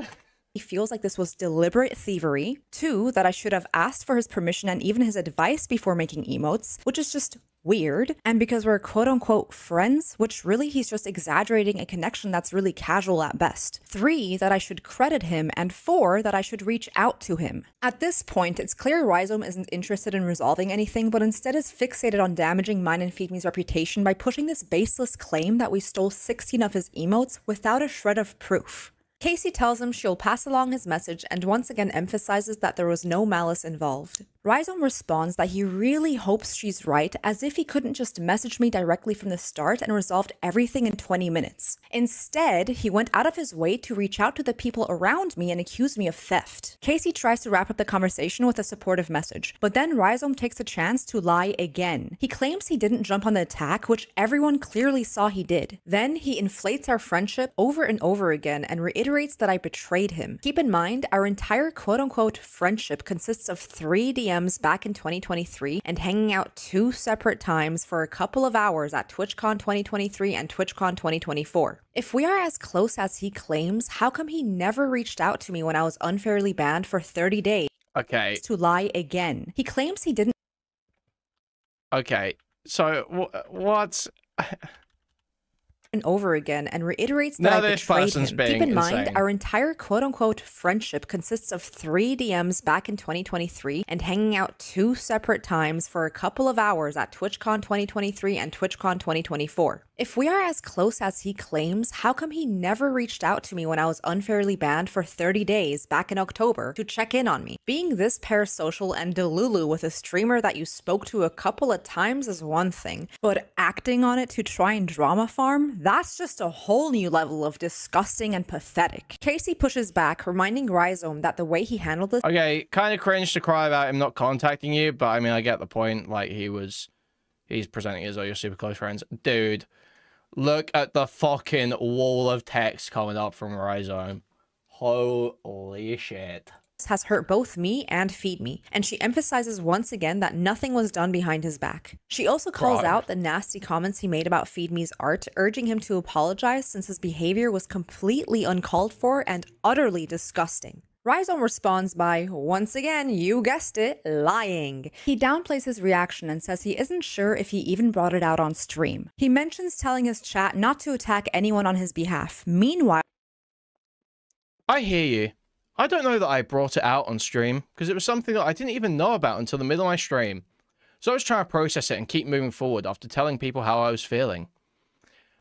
He feels like this was deliberate thievery. 2, that I should have asked for his permission and even his advice before making emotes, which is just weird. And because we're quote-unquote friends, which really he's just exaggerating a connection that's really casual at best. 3, that I should credit him, and 4, that I should reach out to him. At this point, it's clear Rhyzohm isn't interested in resolving anything, but instead is fixated on damaging mine and Feedme's reputation by pushing this baseless claim that we stole 16 of his emotes without a shred of proof. Casey tells him she'll pass along his message and once again emphasizes that there was no malice involved. Rhyzohm responds that he really hopes she's right, as if he couldn't just message me directly from the start and resolved everything in 20 minutes. Instead, he went out of his way to reach out to the people around me and accuse me of theft. Casey tries to wrap up the conversation with a supportive message, but then Rhyzohm takes a chance to lie again. He claims he didn't jump on the attack, which everyone clearly saw he did. Then he inflates our friendship over and over again and reiterates that I betrayed him. Keep in mind, our entire quote-unquote friendship consists of 3 DMs back in 2023 and hanging out 2 separate times for a couple of hours at TwitchCon 2023 and TwitchCon 2024. If we are as close as he claims, how come he never reached out to me when I was unfairly banned for 30 days? Okay. To lie again. He claims he didn't. Okay. So, what's... and over again and reiterates Now that I this betrayed person's him. being Keep in mind, insane. our entire quote-unquote friendship consists of 3 DMs back in 2023 and hanging out 2 separate times for a couple of hours at TwitchCon 2023 and TwitchCon 2024. If we are as close as he claims, how come he never reached out to me when I was unfairly banned for 30 days back in October to check in on me? Being this parasocial and delulu with a streamer that you spoke to a couple of times is one thing, but acting on it to try and drama farm, that's just a whole new level of disgusting and pathetic. Casey pushes back, reminding Rhyzohm that the way he handled this— Okay, kind of cringe to cry about him not contacting you, but I mean, I get the point. Like, he's presenting it as, oh, you're super close friends. Dude, look at the fucking wall of text coming up from Rhyzohm. Holy shit. has hurt both me and Feed Me, and she emphasizes once again that nothing was done behind his back. She also calls out the nasty comments he made about Feed Me's art, urging him to apologize since his behavior was completely uncalled for and utterly disgusting. Rhyzohm responds by, once again, you guessed it, lying. He downplays his reaction and says he isn't sure if he even brought it out on stream. He mentions telling his chat not to attack anyone on his behalf. Meanwhile, I hear you. I don't know that I brought it out on stream, because it was something that I didn't even know about until the middle of my stream. So I was trying to process it and keep moving forward after telling people how I was feeling.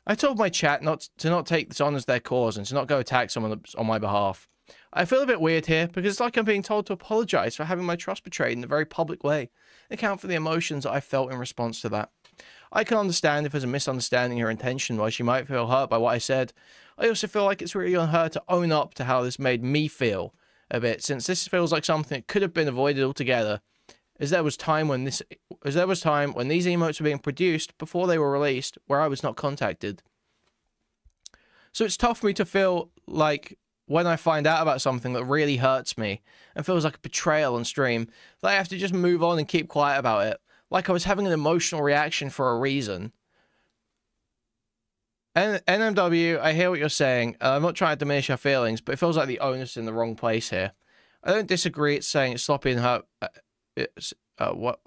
I told my chat to not take this on as their cause and to not go attack someone on my behalf. I feel a bit weird here, because it's like I'm being told to apologize for having my trust betrayed in a very public way, and account for the emotions that I felt in response to that. I can understand if there's a misunderstanding or intention why she might feel hurt by what I said. I also feel like it's really on her to own up to how this made me feel a bit, since this feels like something that could have been avoided altogether, as there was time when these emotes were being produced before they were released, where I was not contacted. So it's tough for me to feel like when I find out about something that really hurts me and feels like a betrayal on stream, that I have to just move on and keep quiet about it, like I was having an emotional reaction for a reason. And NMW, I hear what you're saying. I'm not trying to diminish your feelings, but it feels like the onus is in the wrong place here. I don't disagree. It's saying it's sloppy and hurt. What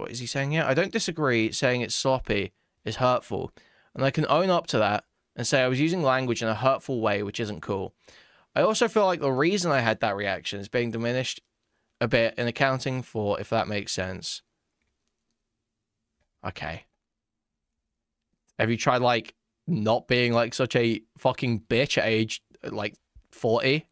is he saying here? I don't disagree. Saying it's sloppy is hurtful, and I can own up to that and say I was using language in a hurtful way, which isn't cool. I also feel like the reason I had that reaction is being diminished a bit in accounting for, if that makes sense. Okay. Have you tried, like, not being, like, such a fucking bitch at age, like, 40?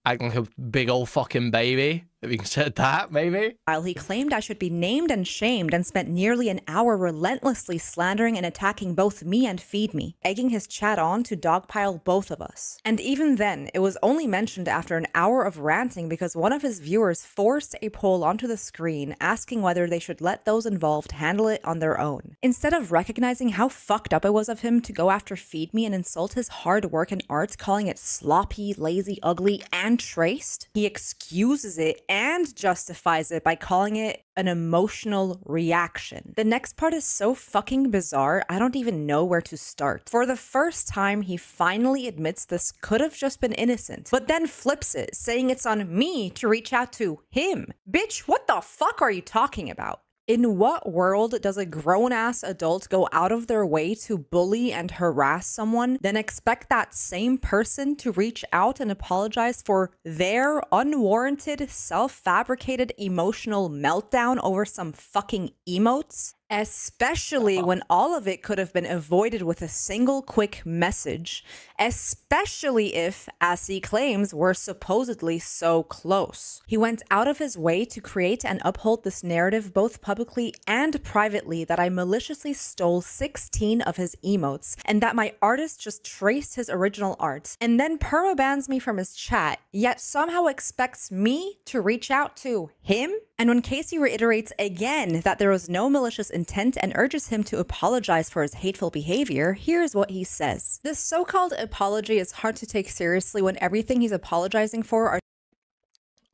Acting like a big old fucking baby? Have you said that, maybe? While he claimed I should be named and shamed and spent nearly an hour relentlessly slandering and attacking both me and Feed Me, egging his chat on to dogpile both of us. And even then, it was only mentioned after an hour of ranting because one of his viewers forced a poll onto the screen asking whether they should let those involved handle it on their own. Instead of recognizing how fucked up it was of him to go after Feed Me and insult his hard work and art, calling it sloppy, lazy, ugly, and traced, he excuses it and justifies it by calling it an emotional reaction. The next part is so fucking bizarre, I don't even know where to start. For the first time, he finally admits this could have just been innocent, but then flips it, saying it's on me to reach out to him. Bitch, what the fuck are you talking about? In what world does a grown-ass adult go out of their way to bully and harass someone, then expect that same person to reach out and apologize for their unwarranted, self-fabricated emotional meltdown over some fucking emotes? Especially when all of it could have been avoided with a single quick message. Especially if, as he claims, we're supposedly so close. He went out of his way to create and uphold this narrative both publicly and privately that I maliciously stole 16 of his emotes and that my artist just traced his original art and then permabans me from his chat, yet somehow expects me to reach out to him? And when Casey reiterates again that there was no malicious intent and urges him to apologize for his hateful behavior, here's what he says. This so-called apology is hard to take seriously when everything he's apologizing for are—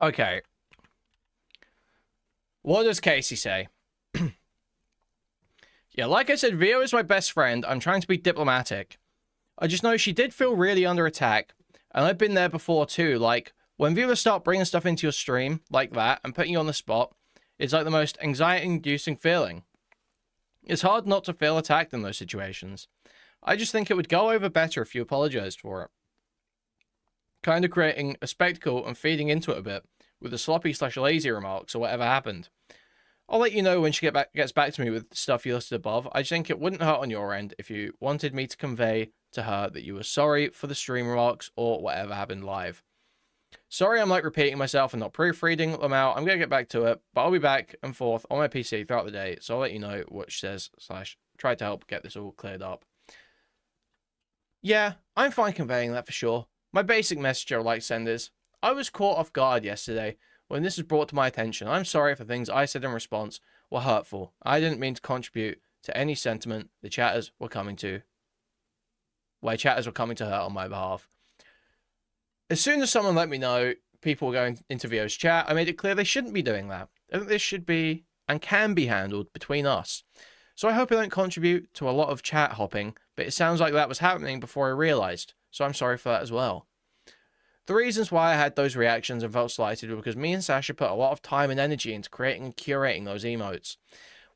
Okay. What does Casey say? Yeah, like I said, Vio is my best friend. I'm trying to be diplomatic. I just know she did feel really under attack. And I've been there before too, like, when viewers start bringing stuff into your stream like that and putting you on the spot, it's like the most anxiety-inducing feeling. It's hard not to feel attacked in those situations. I just think it would go over better if you apologized for it. Kind of creating a spectacle and feeding into it a bit with the sloppy/lazy remarks or whatever happened. I'll let you know when she gets back to me with the stuff you listed above. I just think it wouldn't hurt on your end if you wanted me to convey to her that you were sorry for the stream remarks or whatever happened live. Sorry I'm like repeating myself and not proofreading them out. I'm going to get back to it, but I'll be back and forth on my PC throughout the day, so I'll let you know what she says / try to help get this all cleared up. Yeah, I'm fine conveying that for sure. My basic message I would like to send is, I was caught off guard yesterday when this was brought to my attention. I'm sorry if the things I said in response were hurtful. I didn't mean to contribute to any sentiment the chatters were coming to. Where chatters were coming to her on my behalf. As soon as someone let me know people were going into Vio's chat, I made it clear they shouldn't be doing that. I think this should be and can be handled between us. So I hope I don't contribute to a lot of chat hopping, but it sounds like that was happening before I realized. So I'm sorry for that as well. The reasons why I had those reactions and felt slighted were because me and Sasha put a lot of time and energy into creating and curating those emotes.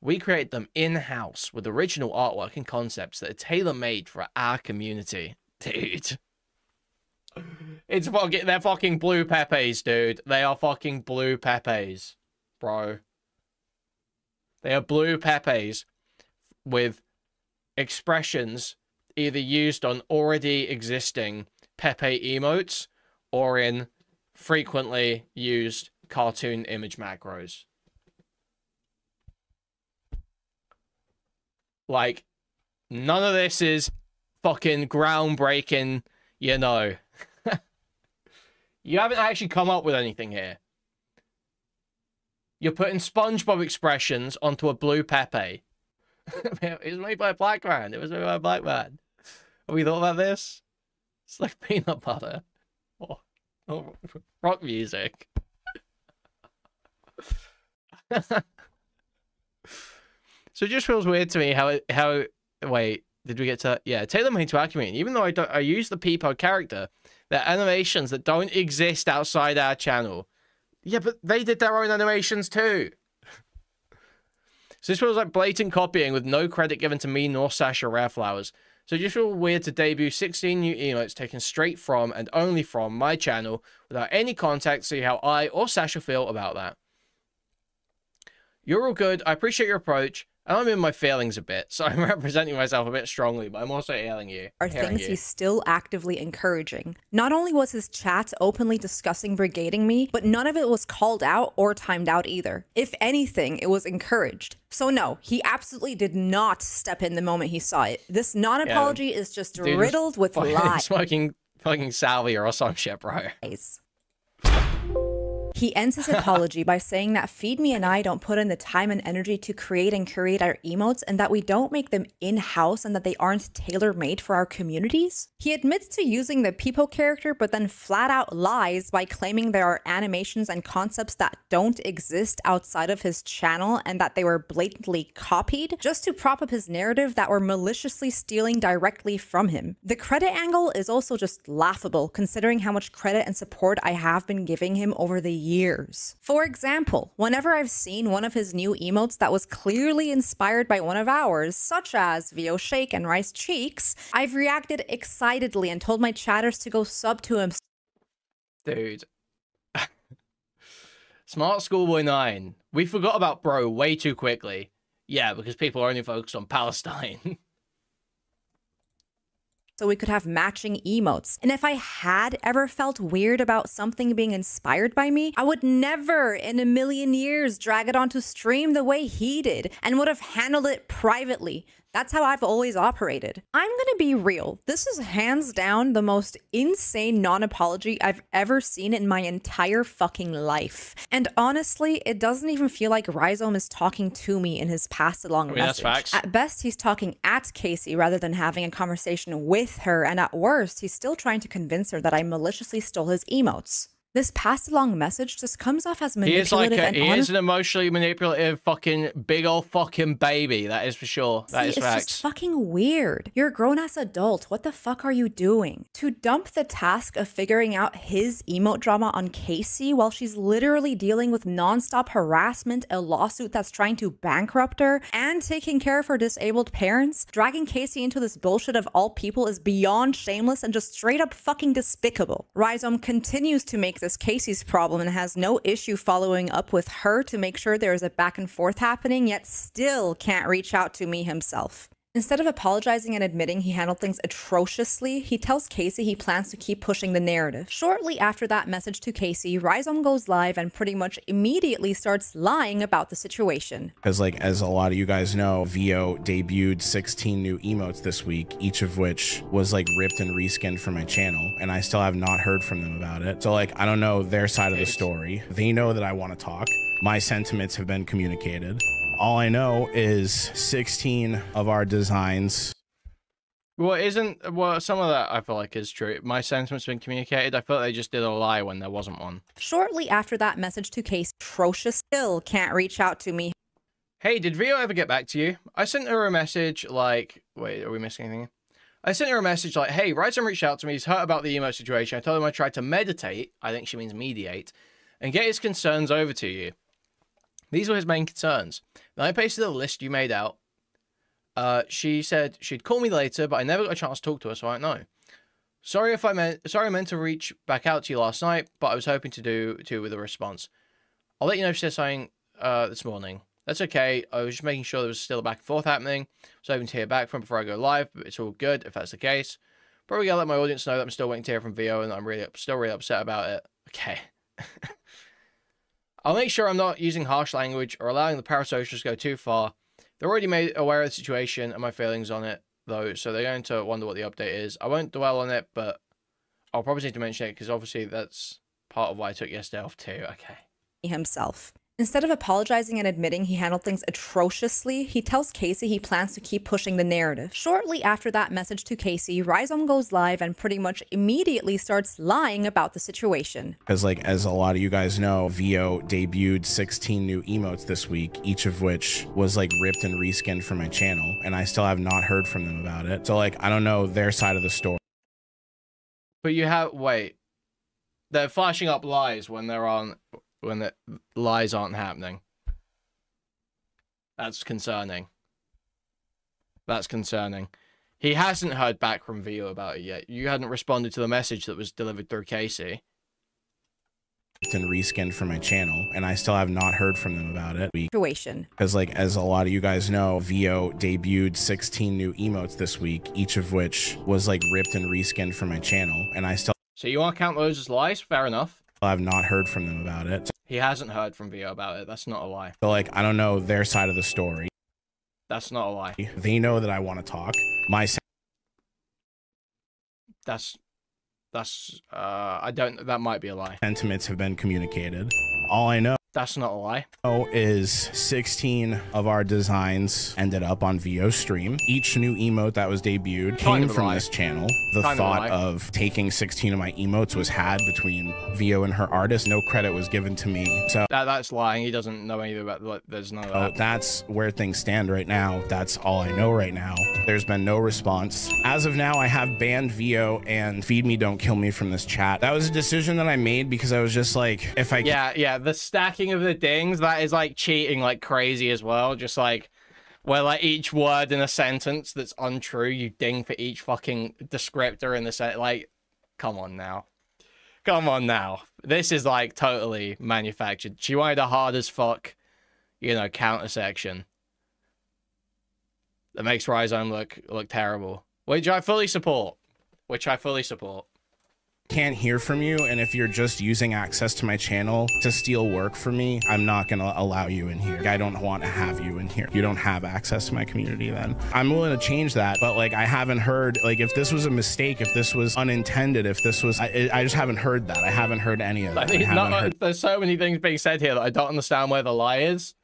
We created them in-house with original artwork and concepts that are tailor-made for our community. Dude. They're fucking blue pepes, dude. They are fucking blue pepes, bro. They are blue pepes with expressions either used on already existing Pepe emotes or in frequently used cartoon image macros. Like, none of this is fucking groundbreaking, you know. You haven't actually come up with anything here. You're putting SpongeBob expressions onto a blue Pepe. It was made by a black man. It was made by a black man. Have we thought about this? It's like peanut butter. Or rock music. So it just feels weird to me how wait, did we get to, yeah, tailor-made to our community. Even though I use the Peepo character, they're animations that don't exist outside our channel. Yeah, but they did their own animations too. So this feels like blatant copying with no credit given to me nor Sasha Rareflowers. So it just feels weird to debut 16 new emotes taken straight from and only from my channel without any context to see how I or Sasha feel about that. You're all good. I appreciate your approach. And I'm in my feelings a bit, so I'm representing myself a bit strongly, but I'm also hearing you. Are things he's still actively encouraging. Not only was his chat openly discussing brigading me, but none of it was called out or timed out either. If anything, it was encouraged. So no, he absolutely did not step in the moment he saw it. This non-apology is just riddled with lies. Smoking fucking salvia or some shit, bro. He ends his apology by saying that FeedMe and I don't put in the time and energy to create and curate our emotes and that we don't make them in-house and that they aren't tailor-made for our communities. He admits to using the Peepo character but then flat out lies by claiming there are animations and concepts that don't exist outside of his channel and that they were blatantly copied just to prop up his narrative that we're maliciously stealing directly from him. The credit angle is also just laughable considering how much credit and support I have been giving him over the years. For example, whenever I've seen one of his new emotes that was clearly inspired by one of ours, such as Vio Shake and Rice Cheeks, I've reacted excitedly and told my chatters to go sub to him. Dude. Smart Schoolboy 9. We forgot about bro way too quickly. Yeah, because people are only focused on Palestine. So we could have matching emotes. And if I had ever felt weird about something being inspired by me, I would never in a million years drag it onto stream the way he did and would have handled it privately. That's how I've always operated. I'm gonna be real. This is hands down the most insane non-apology I've ever seen in my entire fucking life. And honestly, it doesn't even feel like Rhyzohm is talking to me in his pass-along message. That's facts. At best, he's talking at Casey rather than having a conversation with her, and at worst, he's still trying to convince her that I maliciously stole his emotes. This passed along message just comes off as He is like manipulative he is an emotionally manipulative fucking big old fucking baby. That is for sure. That is it's facts. just fucking weird. You're a grown-ass adult. What the fuck are you doing? To dump the task of figuring out his emote drama on Casey while she's literally dealing with nonstop harassment, a lawsuit that's trying to bankrupt her, and taking care of her disabled parents, dragging Casey into this bullshit of all people is beyond shameless and just straight up fucking despicable. Rhyzohm continues to make this Casey's problem and has no issue following up with her to make sure there is a back and forth happening, yet still can't reach out to me himself. Instead of apologizing and admitting he handled things atrociously, he tells Casey he plans to keep pushing the narrative. Shortly after that message to Casey, Rhyzohm goes live and pretty much immediately starts lying about the situation. Because like, as a lot of you guys know, VO debuted 16 new emotes this week, each of which was like ripped and reskinned for my channel, and I still have not heard from them about it. So like, I don't know their side of the story. They know that I want to talk. My sentiments have been communicated. All I know is 16 of our designs. Well, some of that I feel like is true. My sentiment's been communicated. I feel like they just did a lie when there wasn't one. Shortly after that message to Casey, atrocious still can't reach out to me. Hey, did Vio ever get back to you? I sent her a message like, wait, are we missing anything? I sent her a message like, hey, Rhyzohm reached out to me. He's hurt about the emo situation. I told him I tried to meditate. I think she means mediate. And get his concerns over to you. These were his main concerns. Then I pasted a list you made out. She said she'd call me later, but I never got a chance to talk to her, so I don't know. Sorry I meant to reach back out to you last night, but I was hoping to do with a response. I'll let you know if she says something this morning. That's okay. I was just making sure there was still a back and forth happening. I was hoping to hear back from before I go live, but it's all good if that's the case. Probably gotta let my audience know that I'm still waiting to hear from Vio, and I'm still really upset about it. Okay. I'll make sure I'm not using harsh language or allowing the parasocials to go too far. They're already made aware of the situation and my feelings on it, though, so they're going to wonder what the update is. I won't dwell on it, but I'll probably need to mention it because obviously that's part of why I took yesterday off too. Okay. Himself. Instead of apologizing and admitting he handled things atrociously, he tells Casey he plans to keep pushing the narrative. Shortly after that message to Casey, Rhyzohm goes live and pretty much immediately starts lying about the situation. Because like, as a lot of you guys know, VO debuted 16 new emotes this week, each of which was like ripped and reskinned for my channel, and I still have not heard from them about it. So like, I don't know their side of the story. But you have, wait, they're flashing up lies when they're on, when the lies aren't happening. That's concerning. That's concerning. He hasn't heard back from Vio about it yet. You hadn't responded to the message that was delivered through Casey. And reskinned for my channel, and I still have not heard from them about it. Situation. Because like, as a lot of you guys know, VO debuted 16 new emotes this week, each of which was like ripped and reskinned for my channel, and I still... So you want to count those as lies? Fair enough. I've not heard from them about it. He hasn't heard from Vio about it. That's not a lie. So like, I don't know their side of the story. That's not a lie. They know that I want to talk. That might be a lie. Sentiments have been communicated. All I know That's not a lie. Is 16 of our designs ended up on VO's stream. Each new emote that was debuted came from this channel. The thought of taking 16 of my emotes was had between VO and her artist. No credit was given to me. So that's lying. He doesn't know anything about, like, there's none of that. That's where things stand right now. That's all I know right now. There's been no response. As of now, I have banned VO and Feed Me Don't Kill Me from this chat. That was a decision that I made because I was just like, if I... Yeah, the stacking of the dings, that is like cheating like crazy as well. Just like, where like each word in a sentence that's untrue, you ding for each fucking descriptor in the set. Like, come on now. Come on now. This is like totally manufactured. She wanted a hard as fuck, you know, counter section that makes Rhyzohm look terrible. Which I fully support. Can't hear from you, and if you're just using access to my channel to steal work from me, I'm not gonna allow you in here. I don't want to have you in here. You don't have access to my community then. I'm willing to change that, but like, I haven't heard, like, if this was a mistake, if this was unintended, if this was, I just haven't heard that. I haven't heard any of that. There's so many things being said here that I don't understand where the lie is.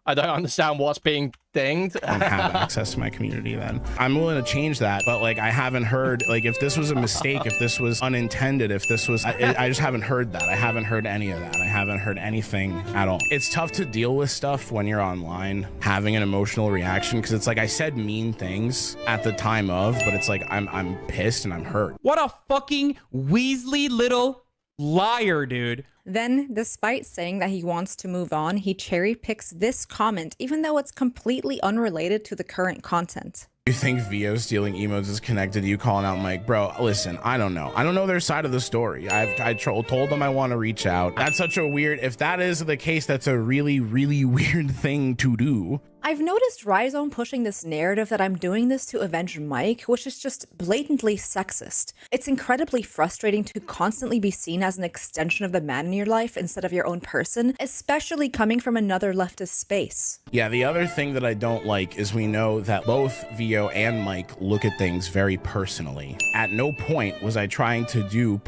I don't understand what's being dinged. I don't have access to my community then. I'm willing to change that, but like I haven't heard, like if this was a mistake, if this was unintended, if this was, I just haven't heard that. I haven't heard any of that. I haven't heard anything at all. It's tough to deal with stuff when you're online, having an emotional reaction, because it's like I said mean things at the time of, but it's like I'm pissed and I'm hurt. What a fucking Weasley little liar, dude. Then, despite saying that he wants to move on, he cherry picks this comment, even though it's completely unrelated to the current content. You think Vio stealing emotes is connected to you calling out Mike? Bro, listen, I don't know. I don't know their side of the story. I told them I want to reach out. That's such a weird, if that is the case, that's a really, really weird thing to do. I've noticed Rhyzohm pushing this narrative that I'm doing this to avenge Mike, which is just blatantly sexist. It's incredibly frustrating to constantly be seen as an extension of the man in your life instead of your own person, especially coming from another leftist space. Yeah, the other thing that I don't like is we know that both Vio and Mike look at things very personally. At no point was I trying to do...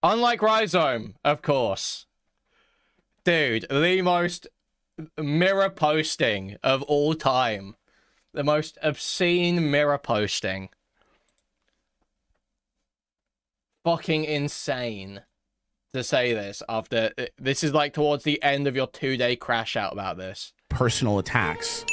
Unlike Rhyzohm, of course. Dude, the most mirror posting of all time. The most obscene mirror posting. Fucking insane to say this after this is like towards the end of your 2-day crash out about this. Personal attacks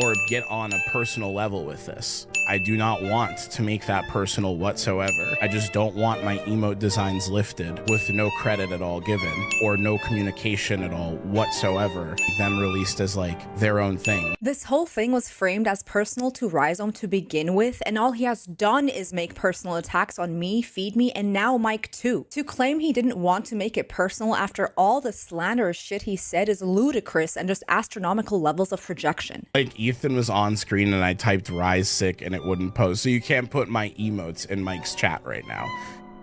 or get on a personal level with this. I do not want to make that personal whatsoever. I just don't want my emote designs lifted with no credit at all given or no communication at all whatsoever. Them released as like their own thing. This whole thing was framed as personal to Rhyzohm to begin with, and all he has done is make personal attacks on me, Feed Me, and now Mike too. To claim he didn't want to make it personal after all the slanderous shit he said is ludicrous and just astronomical levels of projection. Like Ethan was on screen and I typed Rise sick and it wouldn't post, so you can't put my emotes in Mike's chat right now.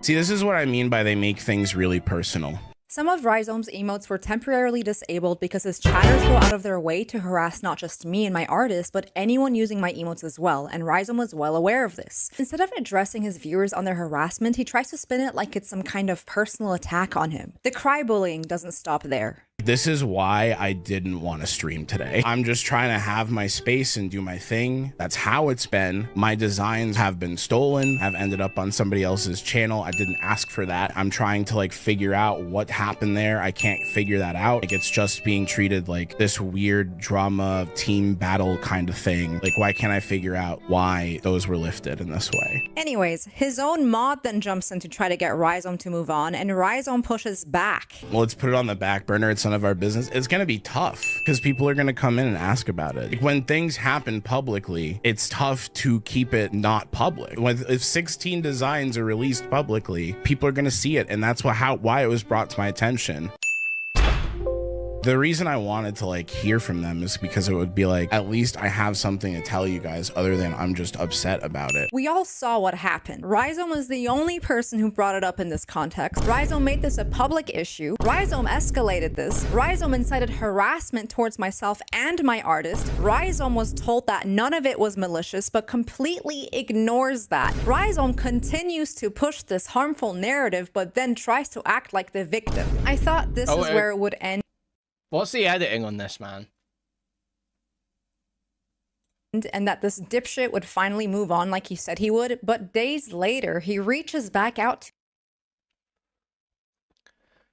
See, this is what I mean by they make things really personal. Some of Rhyzohm's emotes were temporarily disabled because his chatters go out of their way to harass not just me and my artist, but anyone using my emotes as well, and Rhyzohm was well aware of this. Instead of addressing his viewers on their harassment, he tries to spin it like it's some kind of personal attack on him. The cry bullying doesn't stop there. This is why I didn't want to stream today. I'm just trying to have my space and do my thing. That's how it's been. My designs have been stolen, have ended up on somebody else's channel. I didn't ask for that. I'm trying to like figure out what happened there. I can't figure that out. Like it's just being treated like this weird drama team battle kind of thing. Like why can't I figure out why those were lifted in this way? Anyways, his own mod then jumps in to try to get Rhyzohm to move on, and Rhyzohm pushes back. Well, let's put it on the back burner. It's none of our business. It's going to be tough because people are going to come in and ask about it. Like, when things happen publicly, it's tough to keep it not public. If 16 designs are released publicly, people are going to see it, and that's why it was brought to my attention. The reason I wanted to like hear from them is because it would be like, at least I have something to tell you guys other than I'm just upset about it. We all saw what happened. Rhyzohm was the only person who brought it up in this context. Rhyzohm made this a public issue. Rhyzohm escalated this. Rhyzohm incited harassment towards myself and my artist. Rhyzohm was told that none of it was malicious, but completely ignores that. Rhyzohm continues to push this harmful narrative, but then tries to act like the victim. I thought this is where it would end. What's the editing on this, man? And that this dipshit would finally move on like he said he would, but days later, he reaches back out to...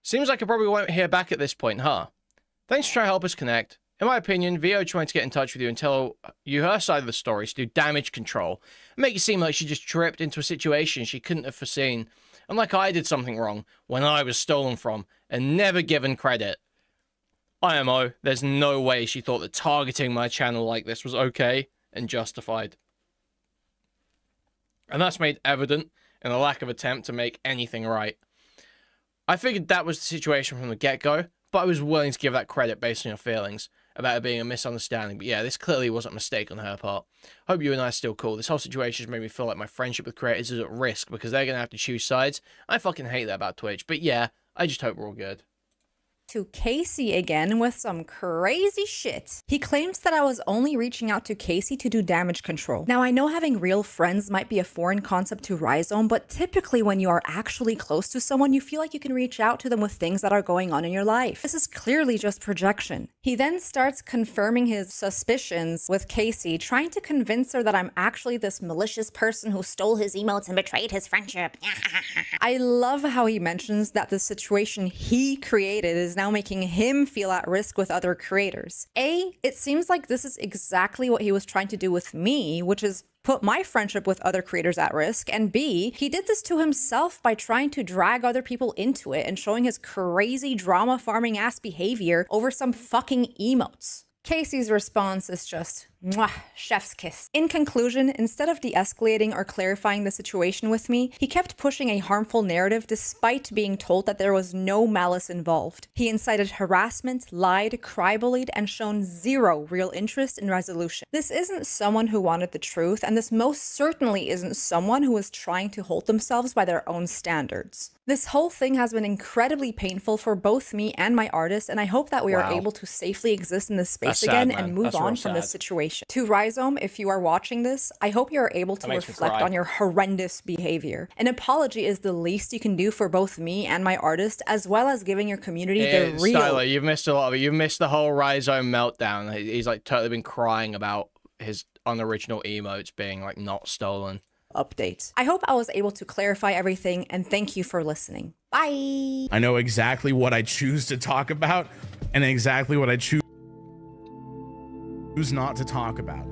Seems like I probably won't hear back at this point, huh? Thanks for trying to help us connect. In my opinion, Vio trying to get in touch with you and tell you her side of the story to do damage control and make it seem like she just tripped into a situation she couldn't have foreseen, and like I did something wrong when I was stolen from and never given credit. IMO, there's no way she thought that targeting my channel like this was okay and justified. And that's made evident in the lack of attempt to make anything right. I figured that was the situation from the get-go, but I was willing to give that credit based on your feelings about it being a misunderstanding. But yeah, this clearly wasn't a mistake on her part. Hope you and I are still cool. This whole situation has made me feel like my friendship with creators is at risk because they're going to have to choose sides. I fucking hate that about Twitch. But yeah, I just hope we're all good. to Casey again with some crazy shit. He claims that I was only reaching out to Casey to do damage control. Now, I know having real friends might be a foreign concept to Rhyzohm, but typically when you are actually close to someone, you feel like you can reach out to them with things that are going on in your life. This is clearly just projection. He then starts confirming his suspicions with Casey, trying to convince her that I'm actually this malicious person who stole his emotes and betrayed his friendship. I love how he mentions that the situation he created is now making him feel at risk with other creators. A, it seems like this is exactly what he was trying to do with me, which is put my friendship with other creators at risk. And B, he did this to himself by trying to drag other people into it and showing his crazy drama farming ass behavior over some fucking emotes. Casey's response is just, mwah, chef's kiss. In conclusion, instead of de-escalating or clarifying the situation with me, he kept pushing a harmful narrative despite being told that there was no malice involved. He incited harassment, lied, cry-bullied, and shown zero real interest in resolution. This isn't someone who wanted the truth, and this most certainly isn't someone who is trying to hold themselves by their own standards. This whole thing has been incredibly painful for both me and my artist, and I hope that we are able to safely exist in this space again and move on from this situation. To Rhyzohm, if you are watching this, I hope you are able to reflect on your horrendous behavior. An apology is the least you can do for both me and my artist, as well as giving your community the real... Styler, you've missed a lot of it. You've missed the whole Rhyzohm meltdown. He's like totally been crying about his unoriginal emotes being like not stolen. Update. I hope I was able to clarify everything, and thank you for listening. Bye! I know exactly what I choose to talk about and exactly what I choose not to talk about.